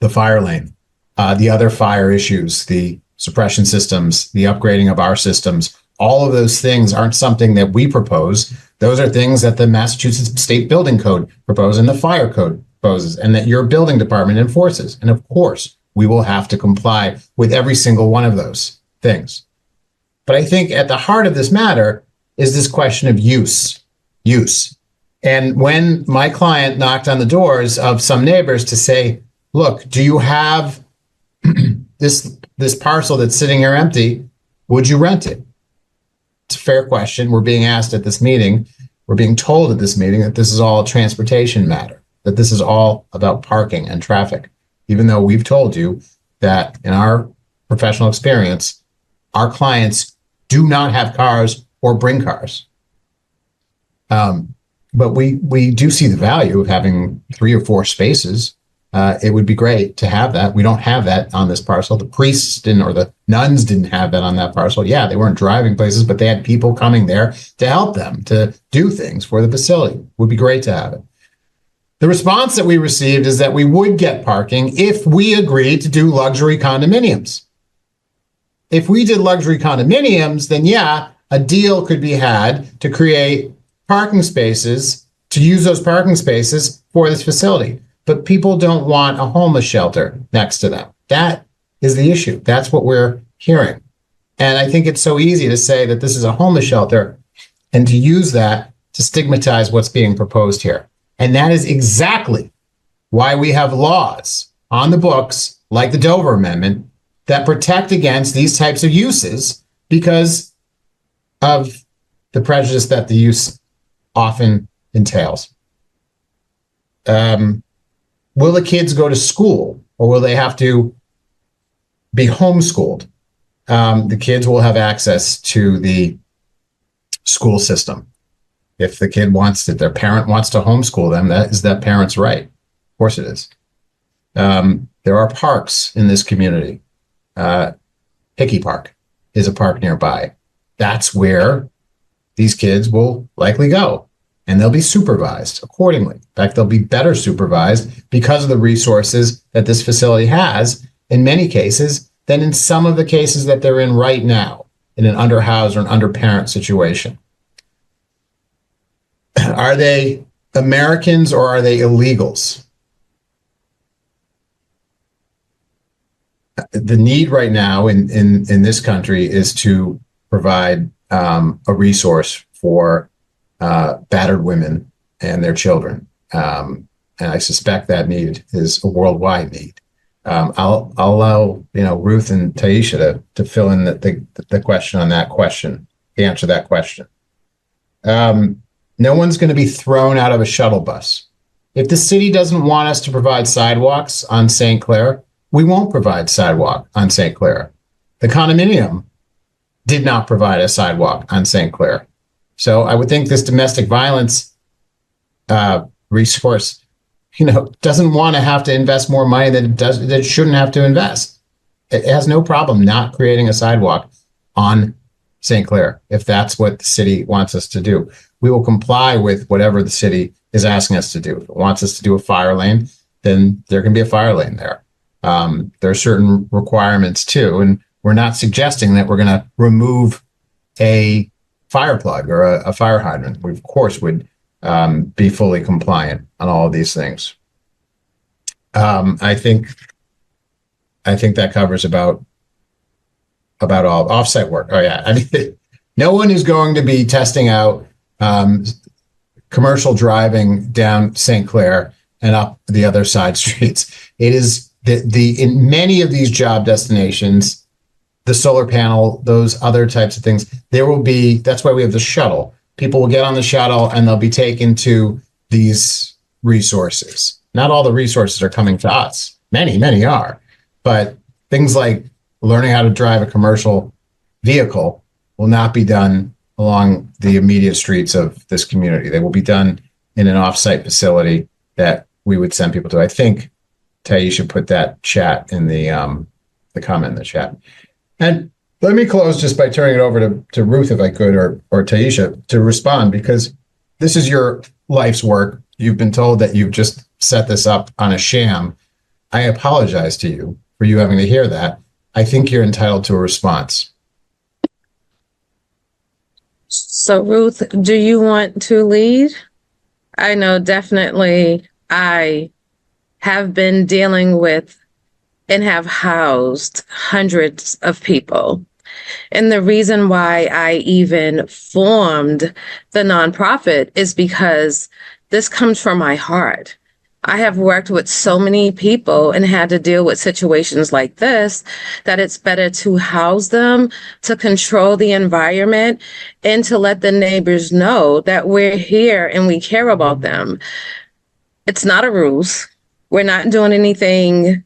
The fire lane, the other fire issues, the suppression systems, the upgrading of our systems, all of those things aren't something that we propose. Those are things that the Massachusetts State Building Code proposes and the Fire Code proposes, and that your building department enforces. And of course, we will have to comply with every single one of those things. But I think at the heart of this matter is this question of use. And when my client knocked on the doors of some neighbors to say, look, do you have this parcel that's sitting here empty? Would you rent it? It's a fair question. We're being asked at this meeting. We're being told at this meeting that this is all a transportation matter, that this is all about parking and traffic, even though we've told you that in our professional experience, our clients do not have cars or bring cars. But we do see the value of having 3 or 4 spaces. It would be great to have that. We don't have that on this parcel. The priests didn't, or the nuns didn't have that on that parcel. Yeah, they weren't driving places, but they had people coming there to help them to do things for the facility. It would be great to have it. The response that we received is that we would get parking if we agreed to do luxury condominiums. If we did luxury condominiums, then yeah, a deal could be had to create parking spaces, to use those parking spaces for this facility. But people don't want a homeless shelter next to them. That is the issue. That's what we're hearing. And I think it's so easy to say that this is a homeless shelter and to use that to stigmatize what's being proposed here. And that is exactly why we have laws on the books, like the Dover Amendment, that protect against these types of uses because of the prejudice that the use often entails. Will the kids go to school, or will they have to be homeschooled? The kids will have access to the school system. If the kid wants to, their parent wants to homeschool them, that is that parent's right. Of course it is. There are parks in this community. Hickey Park is a park nearby. That's where these kids will likely go, and they'll be supervised accordingly. In fact, they'll be better supervised because of the resources that this facility has in many cases than in some of the cases that they're in right now in an underhoused or an underparent situation. Are they Americans or are they illegals? The need right now in this country is to provide a resource for battered women and their children. And I suspect that need is a worldwide need. I'll allow Ruth and Taisha to fill in the question on that question, to answer that question. No one's going to be thrown out of a shuttle bus. If the city doesn't want us to provide sidewalks on St. Clair, we won't provide sidewalk on St. Clair. The condominium did not provide a sidewalk on St. Clair. So I would think this domestic violence resource doesn't want to have to invest more money that it shouldn't have to invest. It has no problem not creating a sidewalk on St. Clair if that's what the city wants us to do. We will comply with whatever the city is asking us to do. If it wants us to do a fire lane, then there can be a fire lane there. There are certain requirements too, and we're not suggesting that we're going to remove a fire plug or a fire hydrant. We of course would be fully compliant on all of these things. I think that covers about all offsite work. Oh yeah, I mean, no one is going to be testing out commercial driving down St. Clair and up the other side streets. It is in many of these job destinations, the solar panel, those other types of things, there will be, that's why we have the shuttle. People will get on the shuttle and they'll be taken to these resources. Not all the resources are coming to us. Many are. But things like learning how to drive a commercial vehicle will not be done along the immediate streets of this community. They will be done in an offsite facility that we would send people to. I think Taisha put that chat in the comment in the chat. And let me close just by turning it over to Ruth, if I could, or Taisha to respond, because this is your life's work. You've been told that you've just set this up on a sham. I apologize to you for you having to hear that. I think you're entitled to a response. So Ruth, do you want to lead? I know definitely I have been dealing with and have housed hundreds of people. And the reason why I even formed the nonprofit is because this comes from my heart. I have worked with so many people and had to deal with situations like this that it's better to house them, to control the environment, and to let the neighbors know that we're here and we care about them. It's not a ruse. We're not doing anything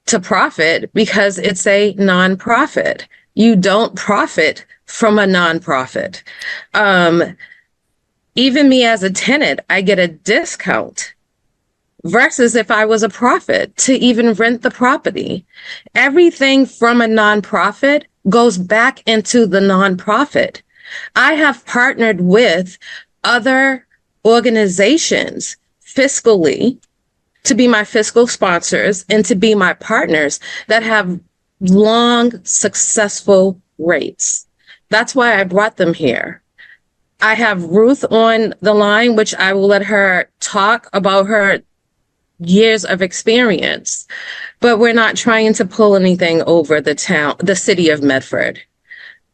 to profit because it's a nonprofit. You don't profit from a nonprofit. Even me as a tenant, I get a discount versus if I was a profit to even rent the property. Everything from a nonprofit goes back into the nonprofit. I have partnered with other organizations fiscally to be my fiscal sponsors and to be my partners that have long, successful rates. That's why I brought them here. I have Ruth on the line, which I will let her talk about her years of experience, but we're not trying to pull anything over the city of Medford.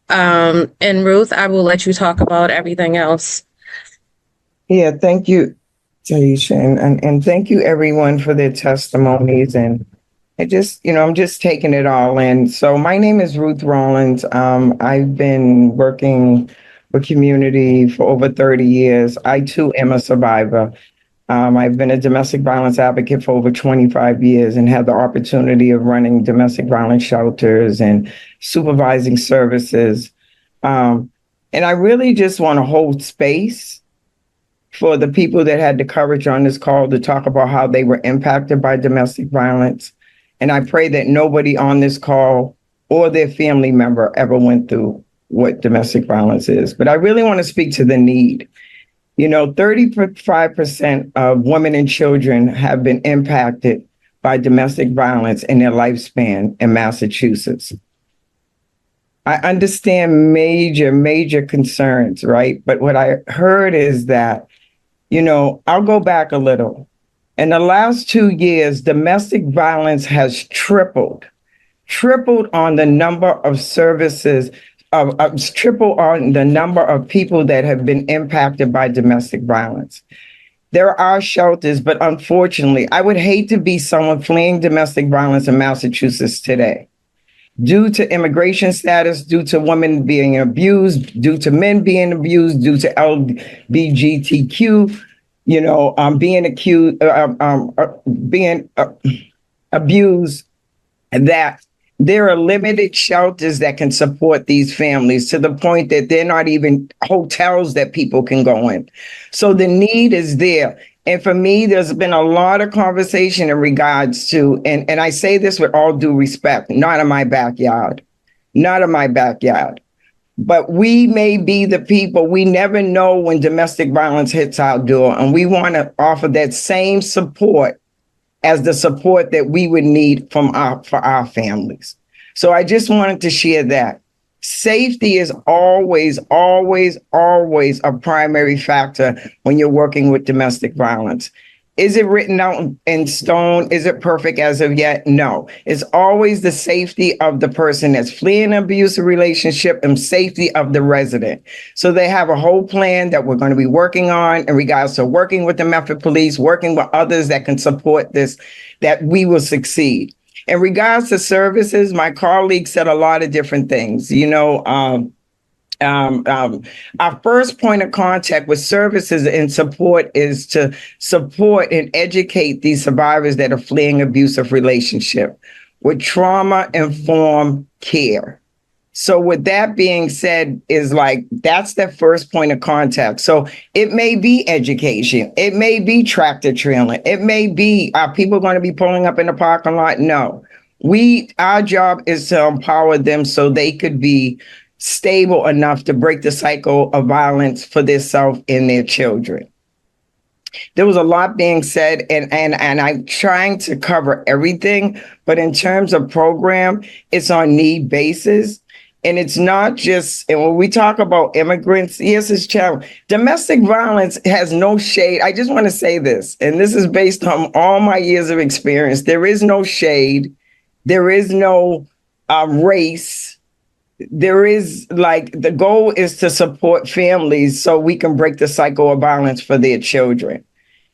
And Ruth, I will let you talk about everything else. Yeah, thank you, Taisha, and thank you everyone for their testimonies. And I just, I'm just taking it all in. So my name is Ruth Rollins. I've been working with community for over 30 years. I too am a survivor. I've been a domestic violence advocate for over 25 years and had the opportunity of running domestic violence shelters and supervising services. And I really just want to hold space for the people that had the courage on this call to talk about how they were impacted by domestic violence. And I pray that nobody on this call or their family member ever went through what domestic violence is. But I really want to speak to the need. 35% of women and children have been impacted by domestic violence in their lifespan in Massachusetts. I understand major concerns, right? But what I heard is that, I'll go back a little. In the last 2 years, domestic violence has tripled on the number of services, triple on the number of people that have been impacted by domestic violence. There are shelters, but unfortunately, I would hate to be someone fleeing domestic violence in Massachusetts today. Due to immigration status, due to women being abused, due to men being abused, due to LGBTQ, being accused, being abused, and that there are limited shelters that can support these families to the point that they're not even hotels that people can go in. So the need is there. And for me, there's been a lot of conversation in regards to, and I say this with all due respect, not in my backyard, not in my backyard. But we may be the people, we never know when domestic violence hits our door, and we want to offer that same support as the support that we would need for our families. So I just wanted to share that. Safety is always, always, always a primary factor when you're working with domestic violence. Is it written out in stone? Is it perfect as of yet? No. It's always the safety of the person that's fleeing an abusive relationship and safety of the resident. So they have a whole plan that we're going to be working on in regards to working with the Medford Police, working with others that can support this, that we will succeed. In regards to services, my colleague said a lot of different things. Our first point of contact with services and support is to support and educate these survivors that are fleeing abusive relationship with trauma-informed care. So with that being said, is like, that's the first point of contact. So it may be education. It may be tractor trailing. It may be, are people going to be pulling up in the parking lot? No. Our job is to empower them so they could be stable enough to break the cycle of violence for themselves and their children. There was a lot being said, and I'm trying to cover everything, but in terms of program, it's on need basis. And it's not just, and when we talk about immigrants, yes, it's challenging. Domestic violence has no shade. I just want to say this, and this is based on all my years of experience. There is no shade. There is no race. There is, like, the goal is to support families so we can break the cycle of violence for their children.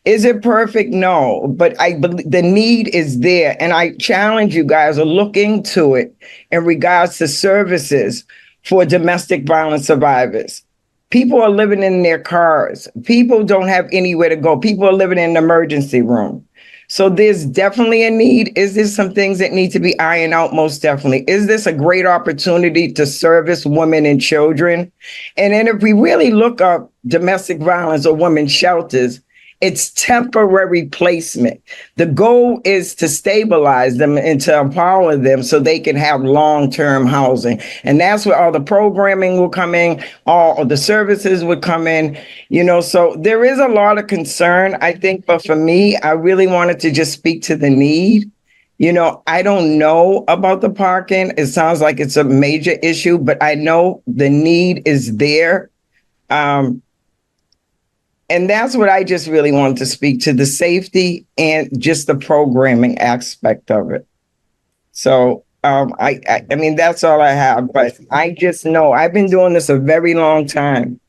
Is it perfect? No, but I believe the need is there. And I challenge you guys to look into it in regards to services for domestic violence survivors. People are living in their cars. People don't have anywhere to go. People are living in an emergency room. So there's definitely a need. Is there some things that need to be ironed out? Most definitely. Is this a great opportunity to service women and children? And then if we really look up domestic violence or women's shelters, it's temporary placement. The goal is to stabilize them and to empower them so they can have long-term housing. And that's where all the programming will come in, all of the services would come in, so there is a lot of concern, I think. But for me, I really wanted to just speak to the need. I don't know about the parking. It sounds like it's a major issue, but I know the need is there. And that's what I just really wanted to speak to, the safety and just the programming aspect of it. So I mean, that's all I have, but I just know I've been doing this a very long time.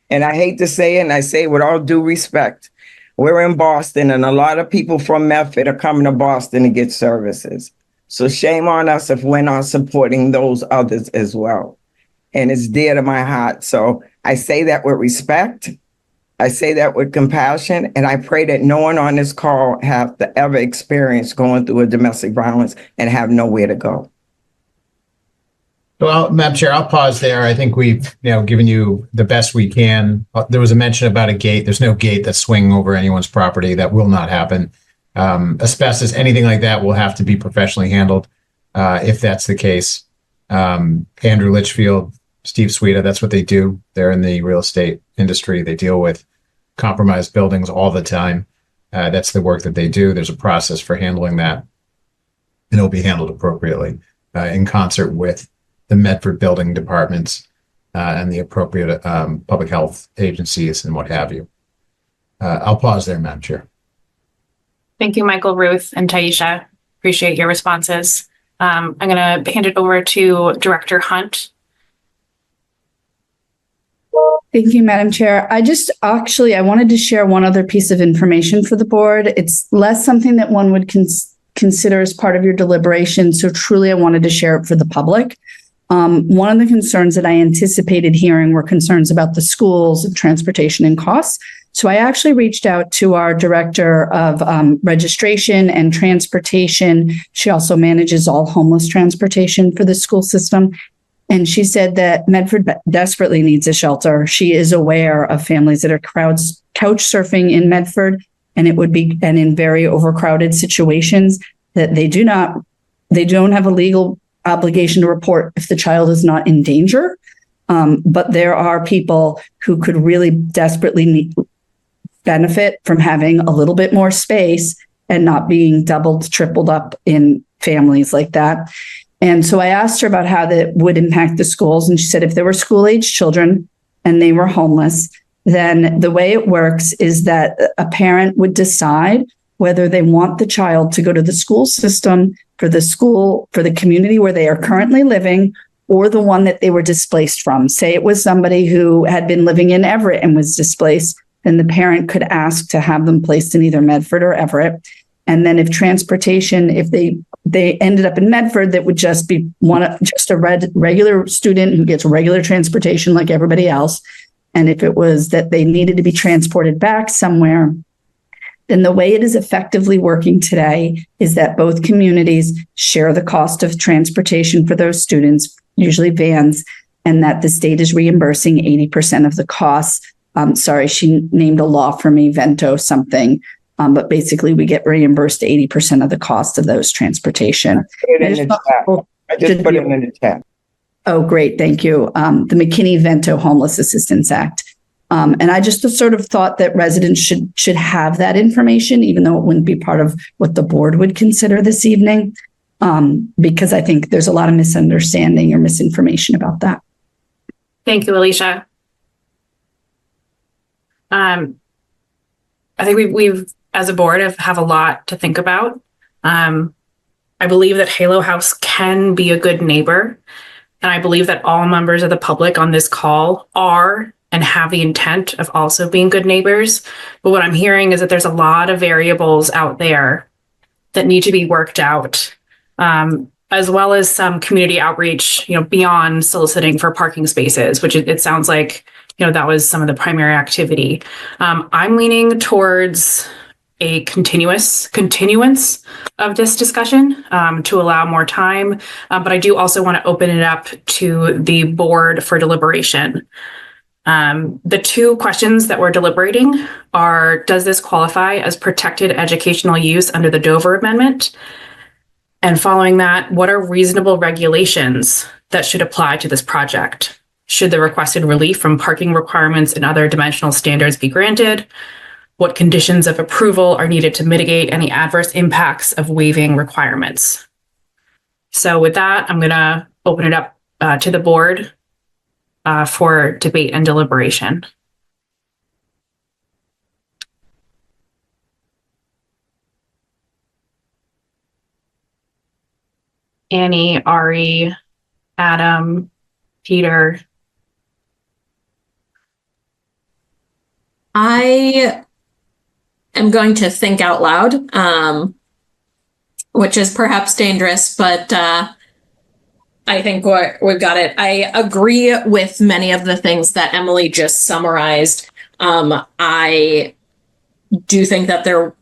And I hate to say it, and I say it with all due respect, we're in Boston and a lot of people from Medford are coming to Boston to get services. So shame on us if we're not supporting those others as well. And it's dear to my heart. So I say that with respect. I say that with compassion, and I pray that no one on this call have to ever experience going through a domestic violence and have nowhere to go. Well, Madam Chair, I'll pause there. I think we've given you the best we can. There was a mention about a gate. There's no gate that's swinging over anyone's property. That will not happen. Asbestos, anything like that will have to be professionally handled if that's the case. Andrew Litchfield, Steve Sweeta, that's what they do. They're in the real estate industry. They deal with compromised buildings all the time. That's the work that they do. There's a process for handling that, and it'll be handled appropriately in concert with the Medford building departments and the appropriate public health agencies and what have you. I'll pause there, Madam Chair. Thank you, Michael, Ruth, and Taisha. Appreciate your responses. I'm going to hand it over to Director Hunt. Thank you, Madam Chair. I wanted to share one other piece of information for the board. It's less something that one would consider as part of your deliberation. So truly, I wanted to share it for the public. One of the concerns that I anticipated hearing were concerns about the schools, transportation, and costs. So I actually reached out to our director of registration and transportation. She also manages all homeless transportation for the school system. And she said that Medford desperately needs a shelter. She is aware of families that are couch surfing in Medford. and in very overcrowded situations that they don't have a legal obligation to report if the child is not in danger. But there are people who could really desperately benefit from having a little bit more space and not being doubled, tripled up in families like that. And so I asked her about how that would impact the schools. And she said, if there were school-age children and they were homeless, then the way it works is that a parent would decide whether they want the child to go to the school system for the community where they are currently living, or the one that they were displaced from. Say it was somebody who had been living in Everett and was displaced, then the parent could ask to have them placed in either Medford or Everett. And then if transportation, if they ended up in Medford, that would just be a regular student who gets regular transportation like everybody else. And if it was that they needed to be transported back somewhere, then the way it is effectively working today is that both communities share the cost of transportation for those students, usually vans, and that the state is reimbursing 80% of the costs. Sorry, she named a law for me, Vento something. But basically we get reimbursed 80% of the cost of those transportation. I just put it in the chat. Oh, great. Thank you. The McKinney-Vento Homeless Assistance Act. And I just sort of thought that residents should have that information, even though it wouldn't be part of what the board would consider this evening, because I think there's a lot of misunderstanding or misinformation about that. Thank you, Alicia. I think we've as a board have a lot to think about. I believe that Halo House can be a good neighbor. And I believe that all members of the public on this call are and have the intent of also being good neighbors. But what I'm hearing is that there's a lot of variables out there that need to be worked out, as well as some community outreach, beyond soliciting for parking spaces, which it sounds like, that was some of the primary activity. I'm leaning towards a continuance of this discussion to allow more time. But I do also want to open it up to the board for deliberation. The two questions that we're deliberating are, does this qualify as protected educational use under the Dover Amendment? And following that, what are reasonable regulations that should apply to this project? Should the requested relief from parking requirements and other dimensional standards be granted? What conditions of approval are needed to mitigate any adverse impacts of waiving requirements? So with that, I'm going to open it up to the board for debate and deliberation. Annie, Ari, Adam, Peter. I am going to think out loud, which is perhaps dangerous, but I think we've got it. I agree with many of the things that Emily just summarized. I do think that there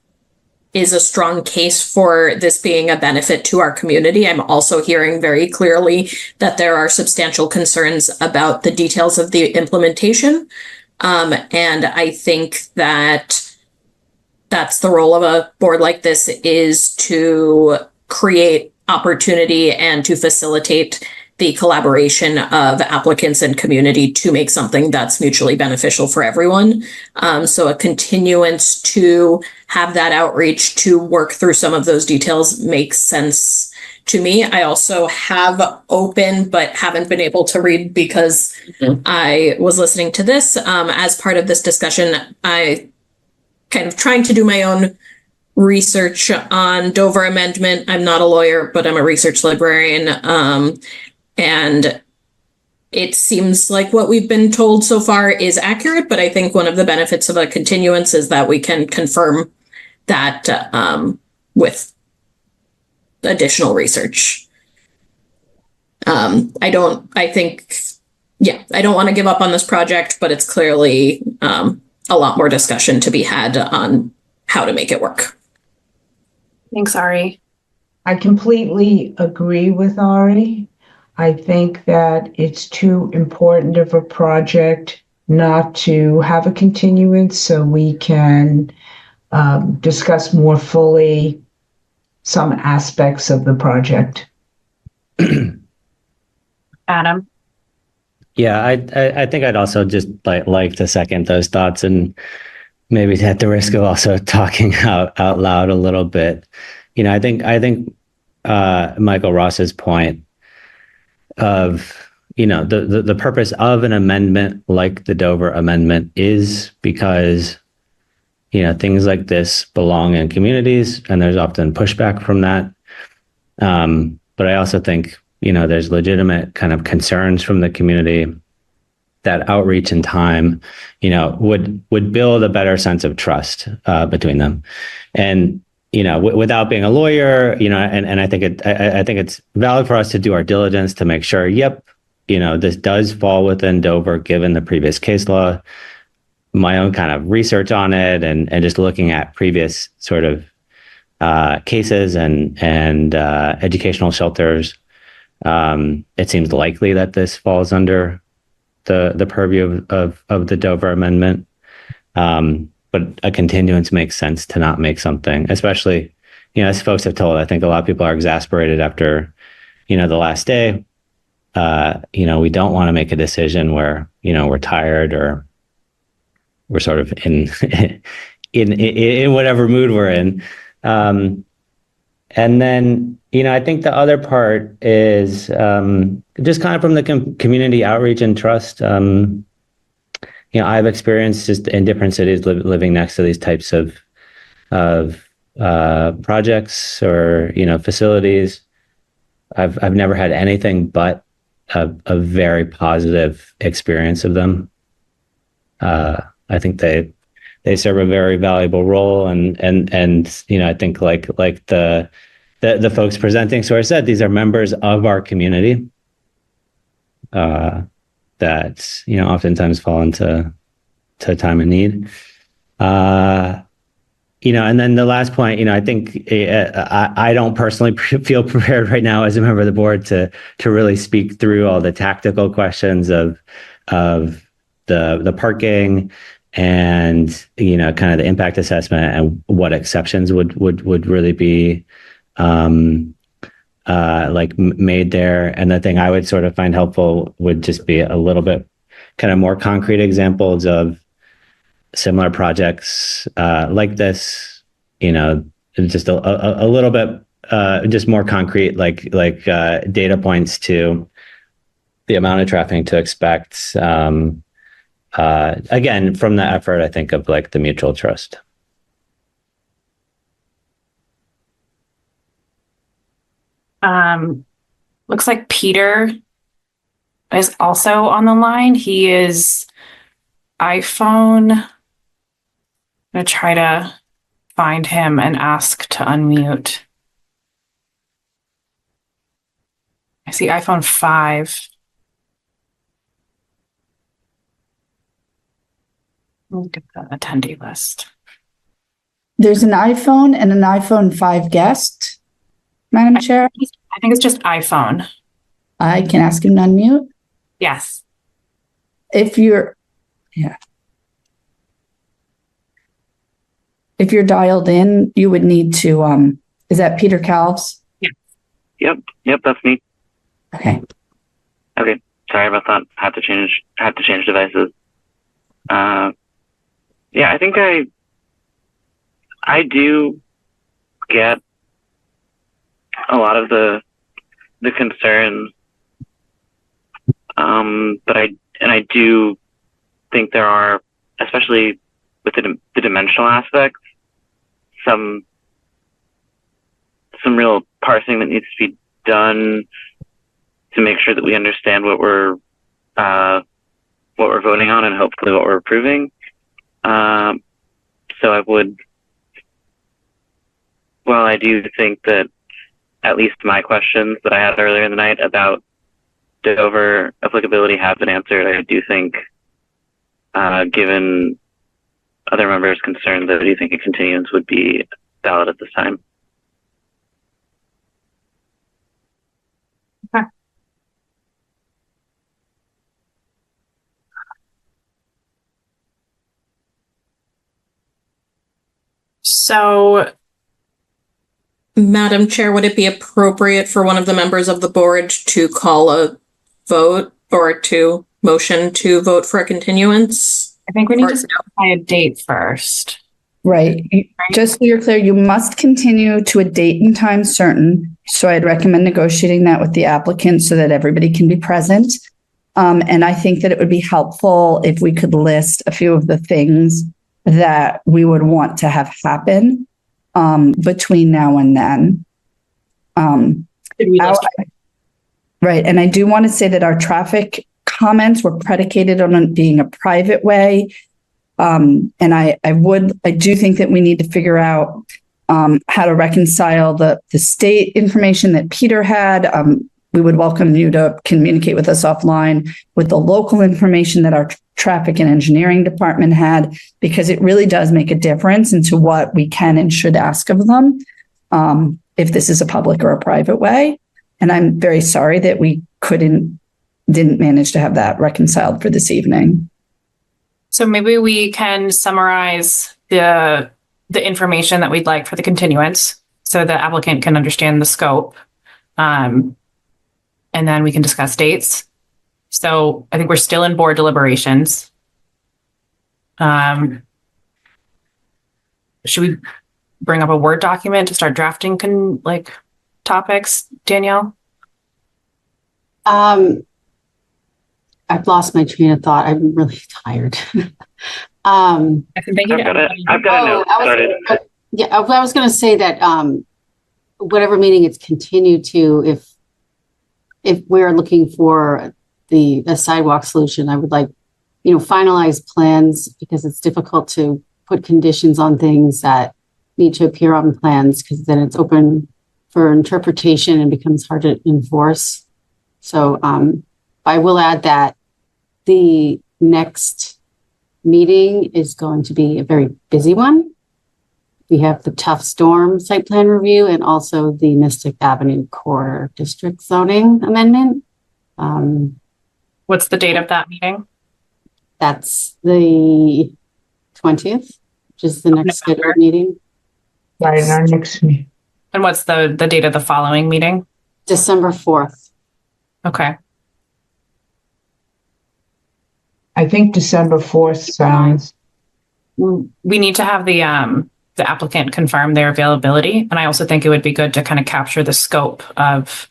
is a strong case for this being a benefit to our community. I'm also hearing very clearly that there are substantial concerns about the details of the implementation. And I think that that's the role of a board like this, is to create opportunity and to facilitate the collaboration of applicants and community to make something that's mutually beneficial for everyone. So a continuance to have that outreach to work through some of those details makes sense to me. I also have opened, but haven't been able to read because I was listening to this. As part of this discussion, I kind of trying to do my own research on Dover Amendment. I'm not a lawyer, but I'm a research librarian. And it seems like what we've been told so far is accurate, but I think one of the benefits of a continuance is that we can confirm that with additional research. I don't want to give up on this project, but it's clearly a lot more discussion to be had on how to make it work. Thanks, Ari. I completely agree with Ari. I think that it's too important of a project not to have a continuance, so we can discuss more fully some aspects of the project. Adam? Yeah, I think I'd also just like to second those thoughts, and maybe at the risk of also talking out loud a little bit. I think Michael Ross's point of the purpose of an amendment like the Dover Amendment is because things like this belong in communities, and there's often pushback from that. But I also think there's legitimate kind of concerns from the community that outreach and time, would build a better sense of trust between them. And without being a lawyer, and I think it's valid for us to do our diligence to make sure, this does fall within Dover, given the previous case law. My own kind of research on it, and just looking at previous sort of cases and educational shelters, it seems likely that this falls under the purview of the Dover Amendment. But a continuance makes sense to not make something, especially, as folks have told, I think a lot of people are exasperated after, the last day. We don't want to make a decision where, we're tired or we're sort of in whatever mood we're in. And then, I think the other part is just kind of from the community outreach and trust. I've experienced just in different cities living next to these types of projects or facilities. I've never had anything but a very positive experience of them. I think they serve a very valuable role, and I think like the folks presenting sort of said, these are members of our community that oftentimes fall into time of need. And then the last point, I think I don't personally feel prepared right now as a member of the board to really speak through all the tactical questions of the parking and kind of the impact assessment and what exceptions would really be made there. And the thing I would sort of find helpful would just be a little bit kind of more concrete examples of similar projects like this, just a little bit just more concrete, like data points to the amount of traffic to expect. Again, from the effort, I think, of like the mutual trust. Looks like Peter is also on the line. He is iPhone. I'm gonna try to find him and ask to unmute. I see iPhone 5. Look at the attendee list. There's an iPhone and an iPhone 5 guest, Madam Chair. I think it's just iPhone. I can ask him to unmute. Yes. If you're dialed in, you would need to, is that Peter Calves? Yep, that's me. Okay. Okay, sorry about that. Had to change devices. Yeah, I think I do get a lot of the concerns, but I do think there are, especially with the dimensional aspects, some real parsing that needs to be done to make sure that we understand what we're voting on and hopefully what we're approving. So while I do think that at least my questions that I had earlier in the night about Dover applicability have been answered, I do think, given other members' concerns, that I do think a continuance would be valid at this time. Okay. So, Madam Chair, would it be appropriate for one of the members of the board to call a vote or to motion to vote for a continuance? I think we need to specify a date first. Right. Just so you're clear, you must continue to a date and time certain. So I'd recommend negotiating that with the applicant so that everybody can be present. And I think that it would be helpful if we could list a few of the things that we would want to have happen between now and then. Right. And I do want to say that our traffic comments were predicated on it being a private way. And I do think that we need to figure out how to reconcile the state information that Peter had. We would welcome you to communicate with us offline with the local information that our traffic and engineering department had, because it really does make a difference into what we can and should ask of them if this is a public or a private way. And I'm very sorry that we didn't manage to have that reconciled for this evening. So maybe we can summarize the information that we'd like for the continuance so the applicant can understand the scope. And then we can discuss dates. So I think we're still in board deliberations. Should we bring up a Word document to start drafting topics, Danielle? I've lost my train of thought. I'm really tired. I think I've got a note started. I was going to say that whatever meeting it's continued to, if we're looking for a sidewalk solution, I would like, finalize plans, because it's difficult to put conditions on things that need to appear on plans, because then it's open for interpretation and becomes hard to enforce. So I will add that the next meeting is going to be a very busy one. We have the Tough Storm site plan review and also the Mystic Avenue Core District zoning amendment. What's the date of that meeting? That's the 20th, which is the next scheduled meeting. Right, our next meeting. And what's the date of the following meeting? December 4th. Okay. I think December 4th sounds. We need to have the applicant confirm their availability. And I also think it would be good to kind of capture the scope of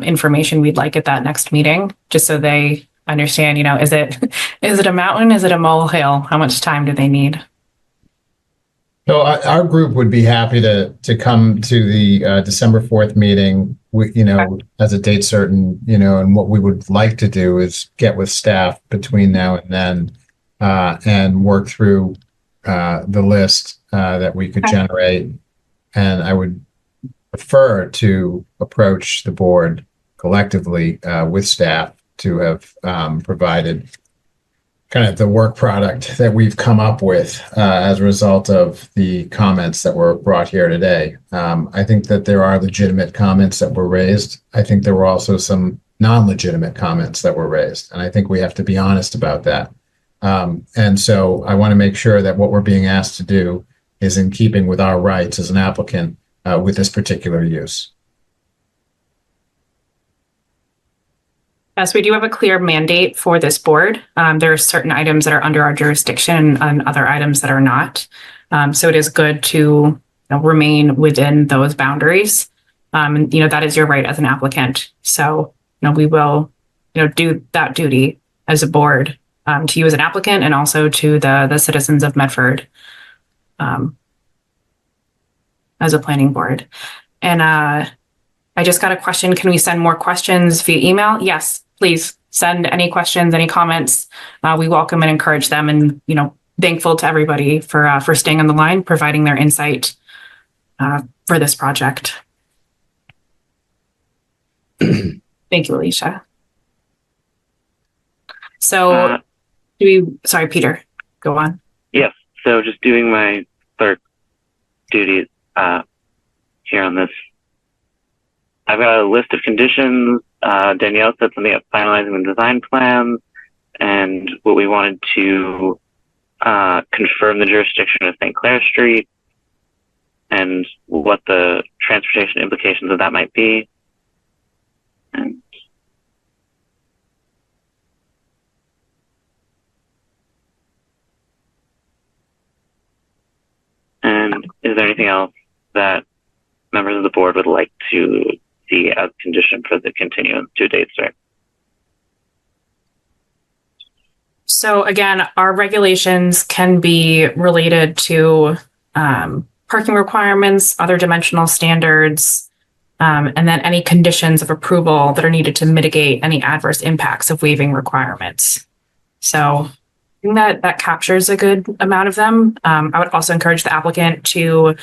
information we'd like at that next meeting, just so they understand, is it a mountain? Is it a molehill? How much time do they need? So our group would be happy to come to the December 4th meeting, as a date certain, and what we would like to do is get with staff between now and then and work through the list that we could generate. And I would prefer to approach the board collectively with staff to have provided kind of the work product that we've come up with as a result of the comments that were brought here today. I think that there are legitimate comments that were raised. I think there were also some non-legitimate comments that were raised. And I think we have to be honest about that. And so I want to make sure that what we're being asked to do is in keeping with our rights as an applicant with this particular use. Yes, we do have a clear mandate for this board. There are certain items that are under our jurisdiction and other items that are not. So it is good to remain within those boundaries. And that is your right as an applicant. So we will do that duty as a board to you as an applicant and also to the citizens of Medford as a planning board. And I just got a question. Can we send more questions via email? Yes, please send any questions, any comments. We welcome and encourage them, and thankful to everybody for staying on the line, providing their insight for this project. Thank you, Alicia. So sorry, Peter, go on. Yes. So just doing my clerk duties here on this. I've got a list of conditions. Danielle said something about finalizing the design plans and what we wanted to confirm the jurisdiction of St. Clair Street. and what the transportation implications of that might be. And is there anything else that members of the board would like to see as condition for the continuance to date cert? So again, our regulations can be related to parking requirements, other dimensional standards, and then any conditions of approval that are needed to mitigate any adverse impacts of waiving requirements. So I think that captures a good amount of them. I would also encourage the applicant to,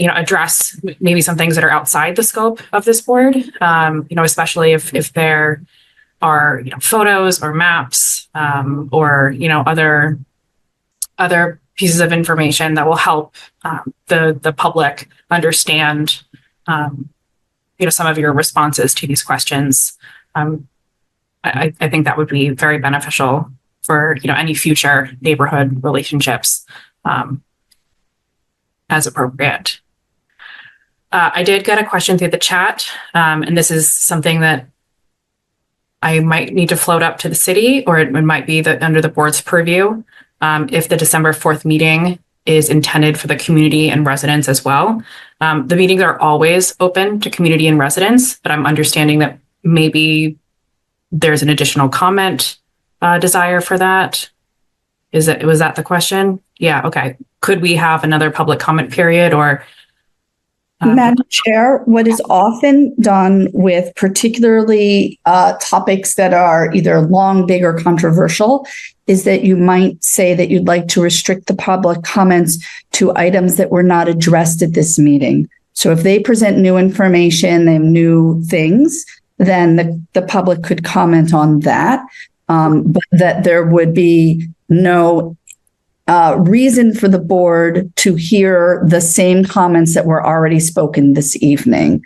address maybe some things that are outside the scope of this board, especially if there are, photos or maps, or, other pieces of information that will help the public understand, some of your responses to these questions. I think that would be very beneficial for any future neighborhood relationships, as appropriate. I did get a question through the chat, and this is something that I might need to float up to the city, or it might be under the board's purview. If the December 4th meeting is intended for the community and residents as well. The meetings are always open to community and residents, but I'm understanding that maybe there's an additional comment desire for that. Was that the question? Yeah. Okay. Could we have another public comment period or? Madam Chair, what is often done with particularly topics that are either long, big, or controversial is that you might say that you'd like to restrict the public comments to items that were not addressed at this meeting. So if they present new information, they have new things, then the public could comment on that, but that there would be no reason for the board to hear the same comments that were already spoken this evening,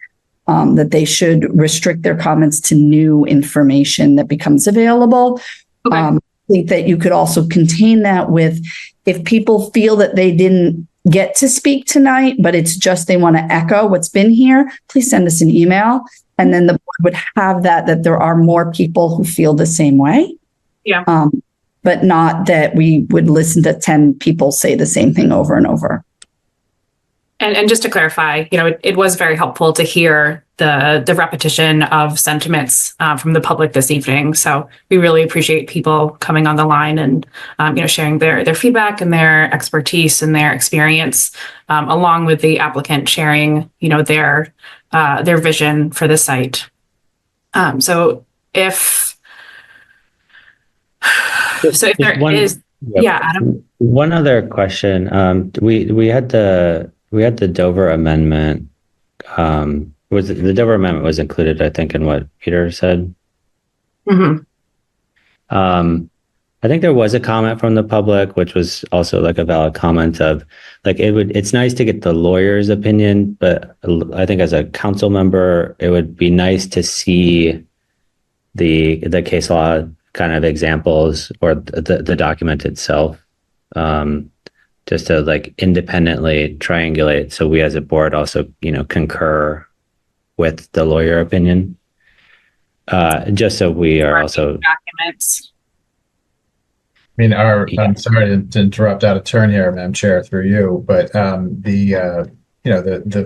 that they should restrict their comments to new information that becomes available. Okay. I think that you could also contain that with, if people feel that they didn't get to speak tonight, but it's just they want to echo what's been here, please send us an email. And then the board would have that there are more people who feel the same way. Yeah. But not that we would listen to 10 people say the same thing over and over. And just to clarify, it was very helpful to hear the repetition of sentiments from the public this evening. So we really appreciate people coming on the line and sharing their feedback and their expertise and their experience, along with the applicant sharing their vision for the site. So if there is, Adam. One other question. We had the Dover amendment. The Dover amendment was included, I think, in what Peter said. Mm-hmm. I think there was a comment from the public, which was also like a valid comment of like, it's nice to get the lawyer's opinion, but I think as a council member, it would be nice to see the case law kind of examples or the document itself, just to like independently triangulate. So we as a board also, concur with the lawyer opinion, just so we are also documents. I mean, I'm sorry to interrupt out of turn here, Madam Chair, through you, but the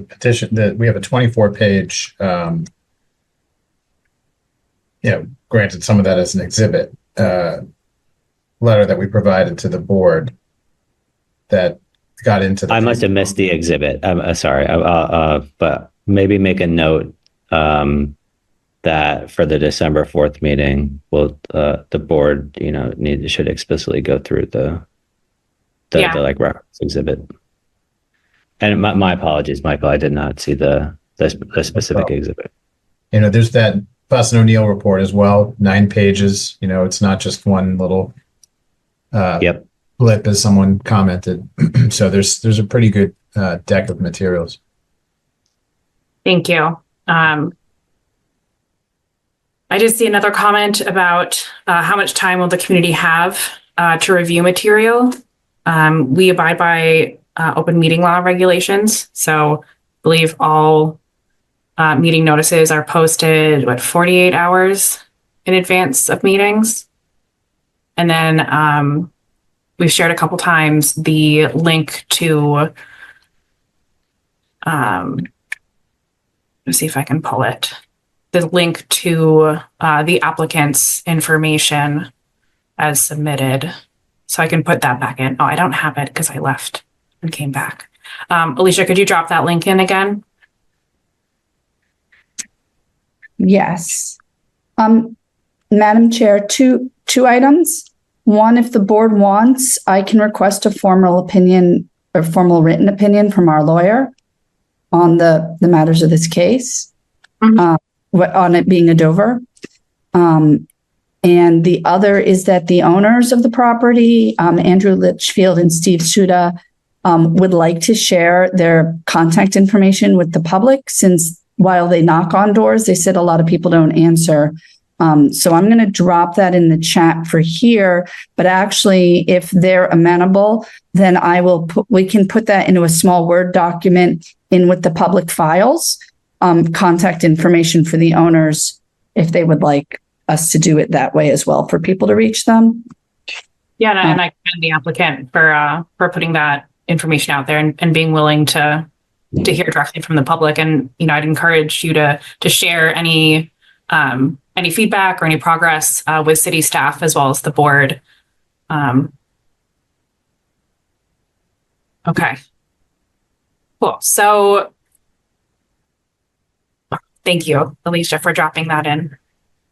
petition that we have a 24-page, granted some of that as an exhibit, letter that we provided to the board that got into the. I must have missed the exhibit. I'm sorry, but maybe make a note that for the December 4th meeting, the board, should explicitly go through the like reference exhibit. And my apologies, Michael, I did not see the specific exhibit. There's that Boston O'Neill report as well, 9 pages. It's not just one little blip, as someone commented. So there's a pretty good deck of materials. Thank you. I did see another comment about how much time will the community have to review material. We abide by open meeting law regulations. So I believe all meeting notices are posted, 48 hours in advance of meetings. And then we've shared a couple times the link to, let's see if I can pull it, the link to the applicant's information as submitted. So I can put that back in. Oh, I don't have it because I left and came back. Alicia, could you drop that link in again? Yes. Madam Chair, two items. One, if the board wants, I can request a formal opinion or formal written opinion from our lawyer on the matters of this case, on it being a Dover. And the other is that the owners of the property, Andrew Litchfield and Steve Suda, would like to share their contact information with the public, since while they knock on doors, they said a lot of people don't answer. So I'm going to drop that in the chat for here, but actually if they're amenable, then we can put that into a small Word document in with the public files, contact information for the owners, if they would like us to do it that way as well for people to reach them. Yeah, and I commend the applicant for putting that information out there and being willing to hear directly from the public. And, I'd encourage you to share any feedback or any progress with city staff as well as the board. Okay. Cool. So thank you, Alicia, for dropping that in.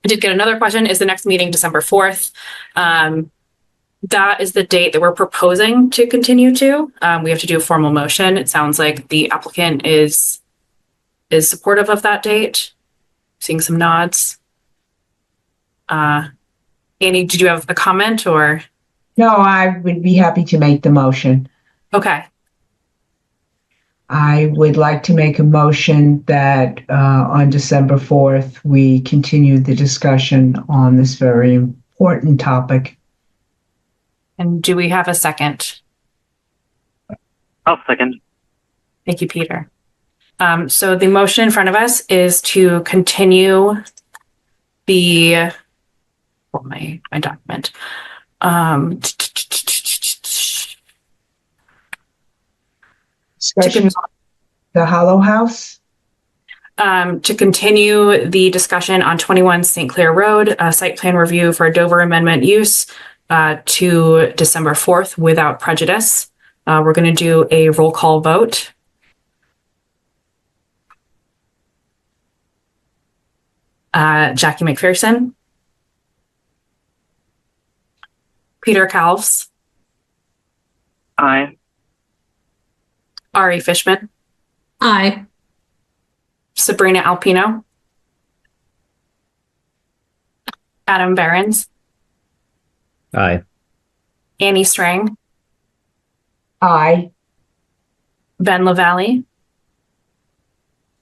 I did get another question. Is the next meeting December 4th? That is the date that we're proposing to continue to. We have to do a formal motion. It sounds like the applicant is supportive of that date. Seeing some nods. Annie, did you have a comment or? No, I would be happy to make the motion. Okay. I would like to make a motion that on December 4th, we continue the discussion on this very important topic. And do we have a second? I'll second. Thank you, Peter. So the motion in front of us is to continue my document. Discussion on the Hollow House. To continue the discussion on 21 St. Clair Road, site plan review for Dover amendment use to December 4th without prejudice. We're going to do a roll call vote. Jackie McPherson. Peter Calves. Aye. Ari Fishman. Aye. Sabrina Alpino. Adam Behrens. Aye. Annie Strang. Aye. Ben LaValle.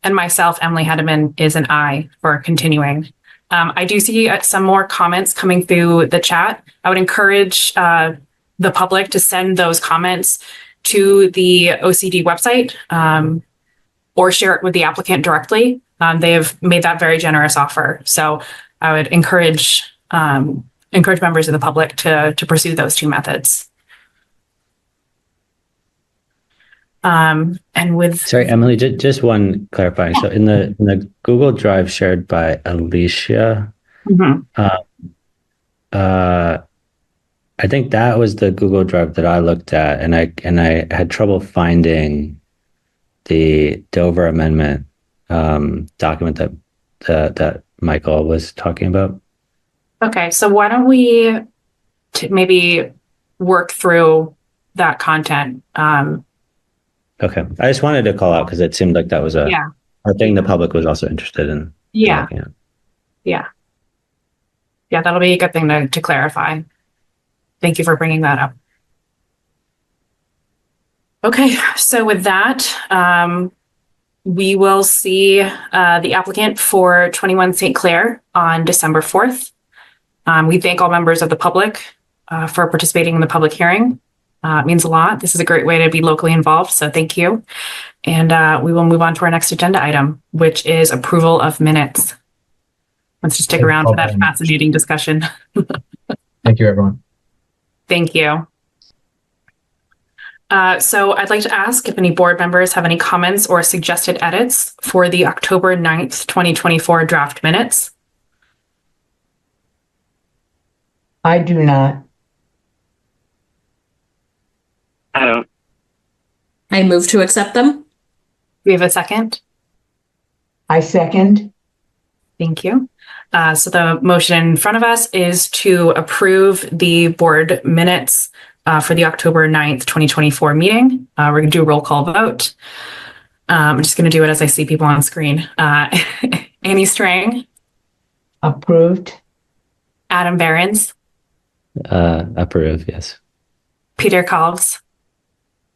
And myself, Emily Hedeman, is an aye for continuing. I do see some more comments coming through the chat. I would encourage the public to send those comments to the OCD website or share it with the applicant directly. They have made that very generous offer. So I would encourage members of the public to pursue those two methods. And with Sorry, Emily, just one clarifying. So in the Google Drive shared by Alicia, I think that was the Google Drive that I looked at, and I had trouble finding the Dover Amendment document that Michael was talking about. Okay, so why don't we maybe work through that content? Okay, I just wanted to call out because it seemed like that was a thing the public was also interested in. Yeah, that'll be a good thing to clarify. Thank you for bringing that up. Okay, so with that, we will see the applicant for 21 St. Clair on December 4th. We thank all members of the public for participating in the public hearing. It means a lot. This is a great way to be locally involved, so thank you. And we will move on to our next agenda item, which is approval of minutes. Let's just stick around for that fascinating discussion. Thank you, everyone. Thank you. So I'd like to ask if any board members have any comments or suggested edits for the October 9th, 2024 draft minutes. I do not. I don't. I move to accept them. We have a second. I second. Thank you. So the motion in front of us is to approve the board minutes for the October 9th, 2024 meeting. We're going to do a roll call vote. I'm just going to do it as I see people on screen. Annie Strang. Approved. Adam Behrens. Approve, yes. Peter Kalves.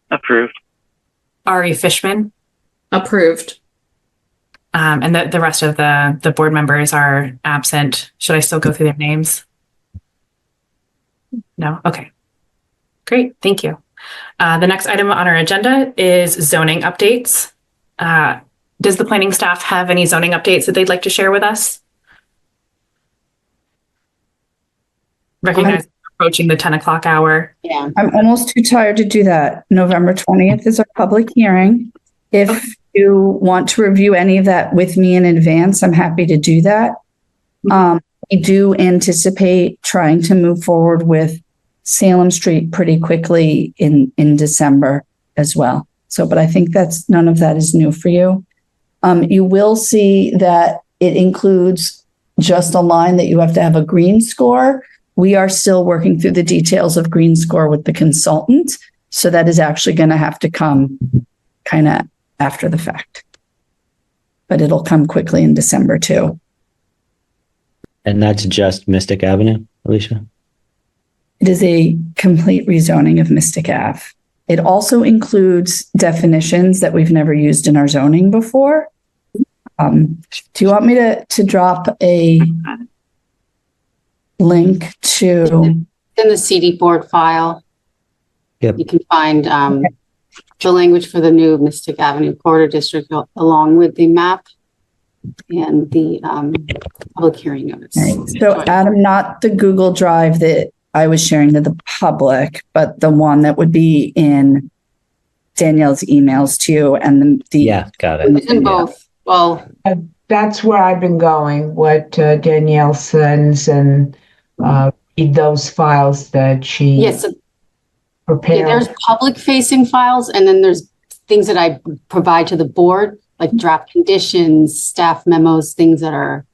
Approved. Ari Fishman. Approved. And the rest of the board members are absent. Should I still go through their names? No? Okay. Great. Thank you. The next item on our agenda is zoning updates. Does the planning staff have any zoning updates that they'd like to share with us? Recognize approaching the 10 o'clock hour. Yeah. I'm almost too tired to do that. November 20th is our public hearing. If you want to review any of that with me in advance, I'm happy to do that. We do anticipate trying to move forward with Salem Street pretty quickly in December as well. So, but I think none of that is new for you. You will see that it includes just a line that you have to have a green score. We are still working through the details of green score with the consultant. So that is actually going to have to come kind of after the fact. But it'll come quickly in December too. And that's just Mystic Avenue, Alicia? It is a complete rezoning of Mystic Ave. It also includes definitions that we've never used in our zoning before. Do you want me to drop a link to in the CD board file? Yep. You can find the language for the new Mystic Avenue Corridor District along with the map and the public hearing notice. Right. So Adam, not the Google Drive that I was sharing to the public, but the one that would be in Danielle's emails to you and the Yeah, got it. It's in both. Well, That's where I've been going, what Danielle sends, and read those files that she yes, prepared. yeah, there's public facing files, and then there's things that I provide to the board, like draft conditions, staff memos, things that are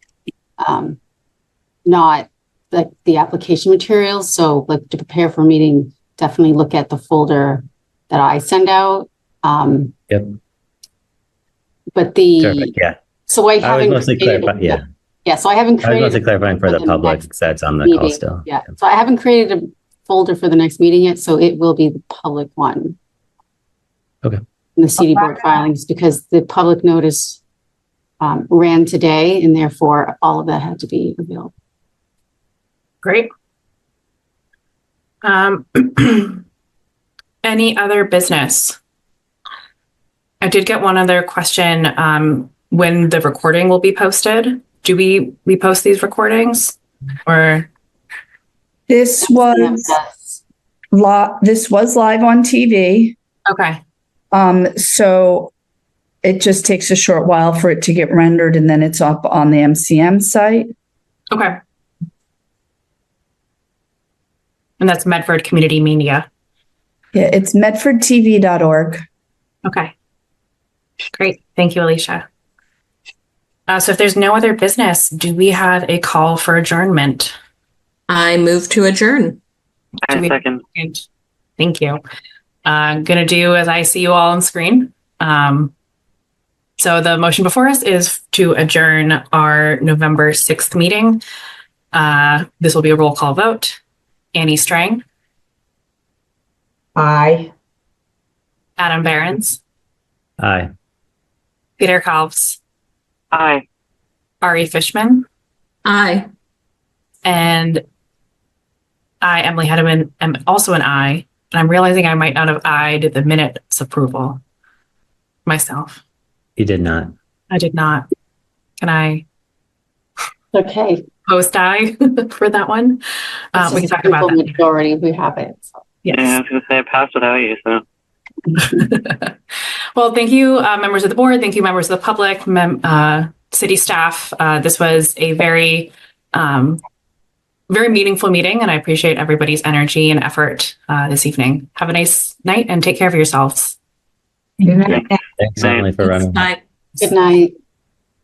not like the application materials. So like to prepare for a meeting, definitely look at the folder that I send out. Yep. But the Perfect, yeah. so I I was haven't mostly created clarifying, yeah. yeah, so I haven't I was created mostly clarifying for the the public next that's on the call meeting. still. Yeah, so I haven't created a folder for the next meeting yet, so it will be the public one. Okay. In the CD board filings, because the public notice ran today, and therefore all of that had to be available. Great. Any other business? I did get one other question. When the recording will be posted? Do we post these recordings, or? This was live on TV. Okay. So it just takes a short while for it to get rendered, and then it's up on the MCM site. Okay. And that's Medford Community Media. Yeah, it's medfordtv.org. Okay. Great. Thank you, Alicia. So if there's no other business, do we have a call for adjournment? I move to adjourn. Second. Thank you. I'm going to do as I see you all on screen. So the motion before us is to adjourn our November 6th meeting. This will be a roll call vote. Annie Strang. Aye. Adam Behrens. Aye. Peter Kalves. Aye. Ari Fishman. Aye. And I, Emily Hedeman, am also an aye. And I'm realizing I might not have eyed the minutes approval myself. You did not. I did not. Can I Okay. post eye for that one? We can talk about that. Majority, we have it. So. Yes. Yeah, I was going to say I passed without you, so. Well, thank you, members of the board. Thank you, members of the public, city staff. This was a very, very meaningful meeting, and I appreciate everybody's energy and effort this evening. Have a nice night and take care of yourselves. Thanks, Emily, for running. Bye. Good night.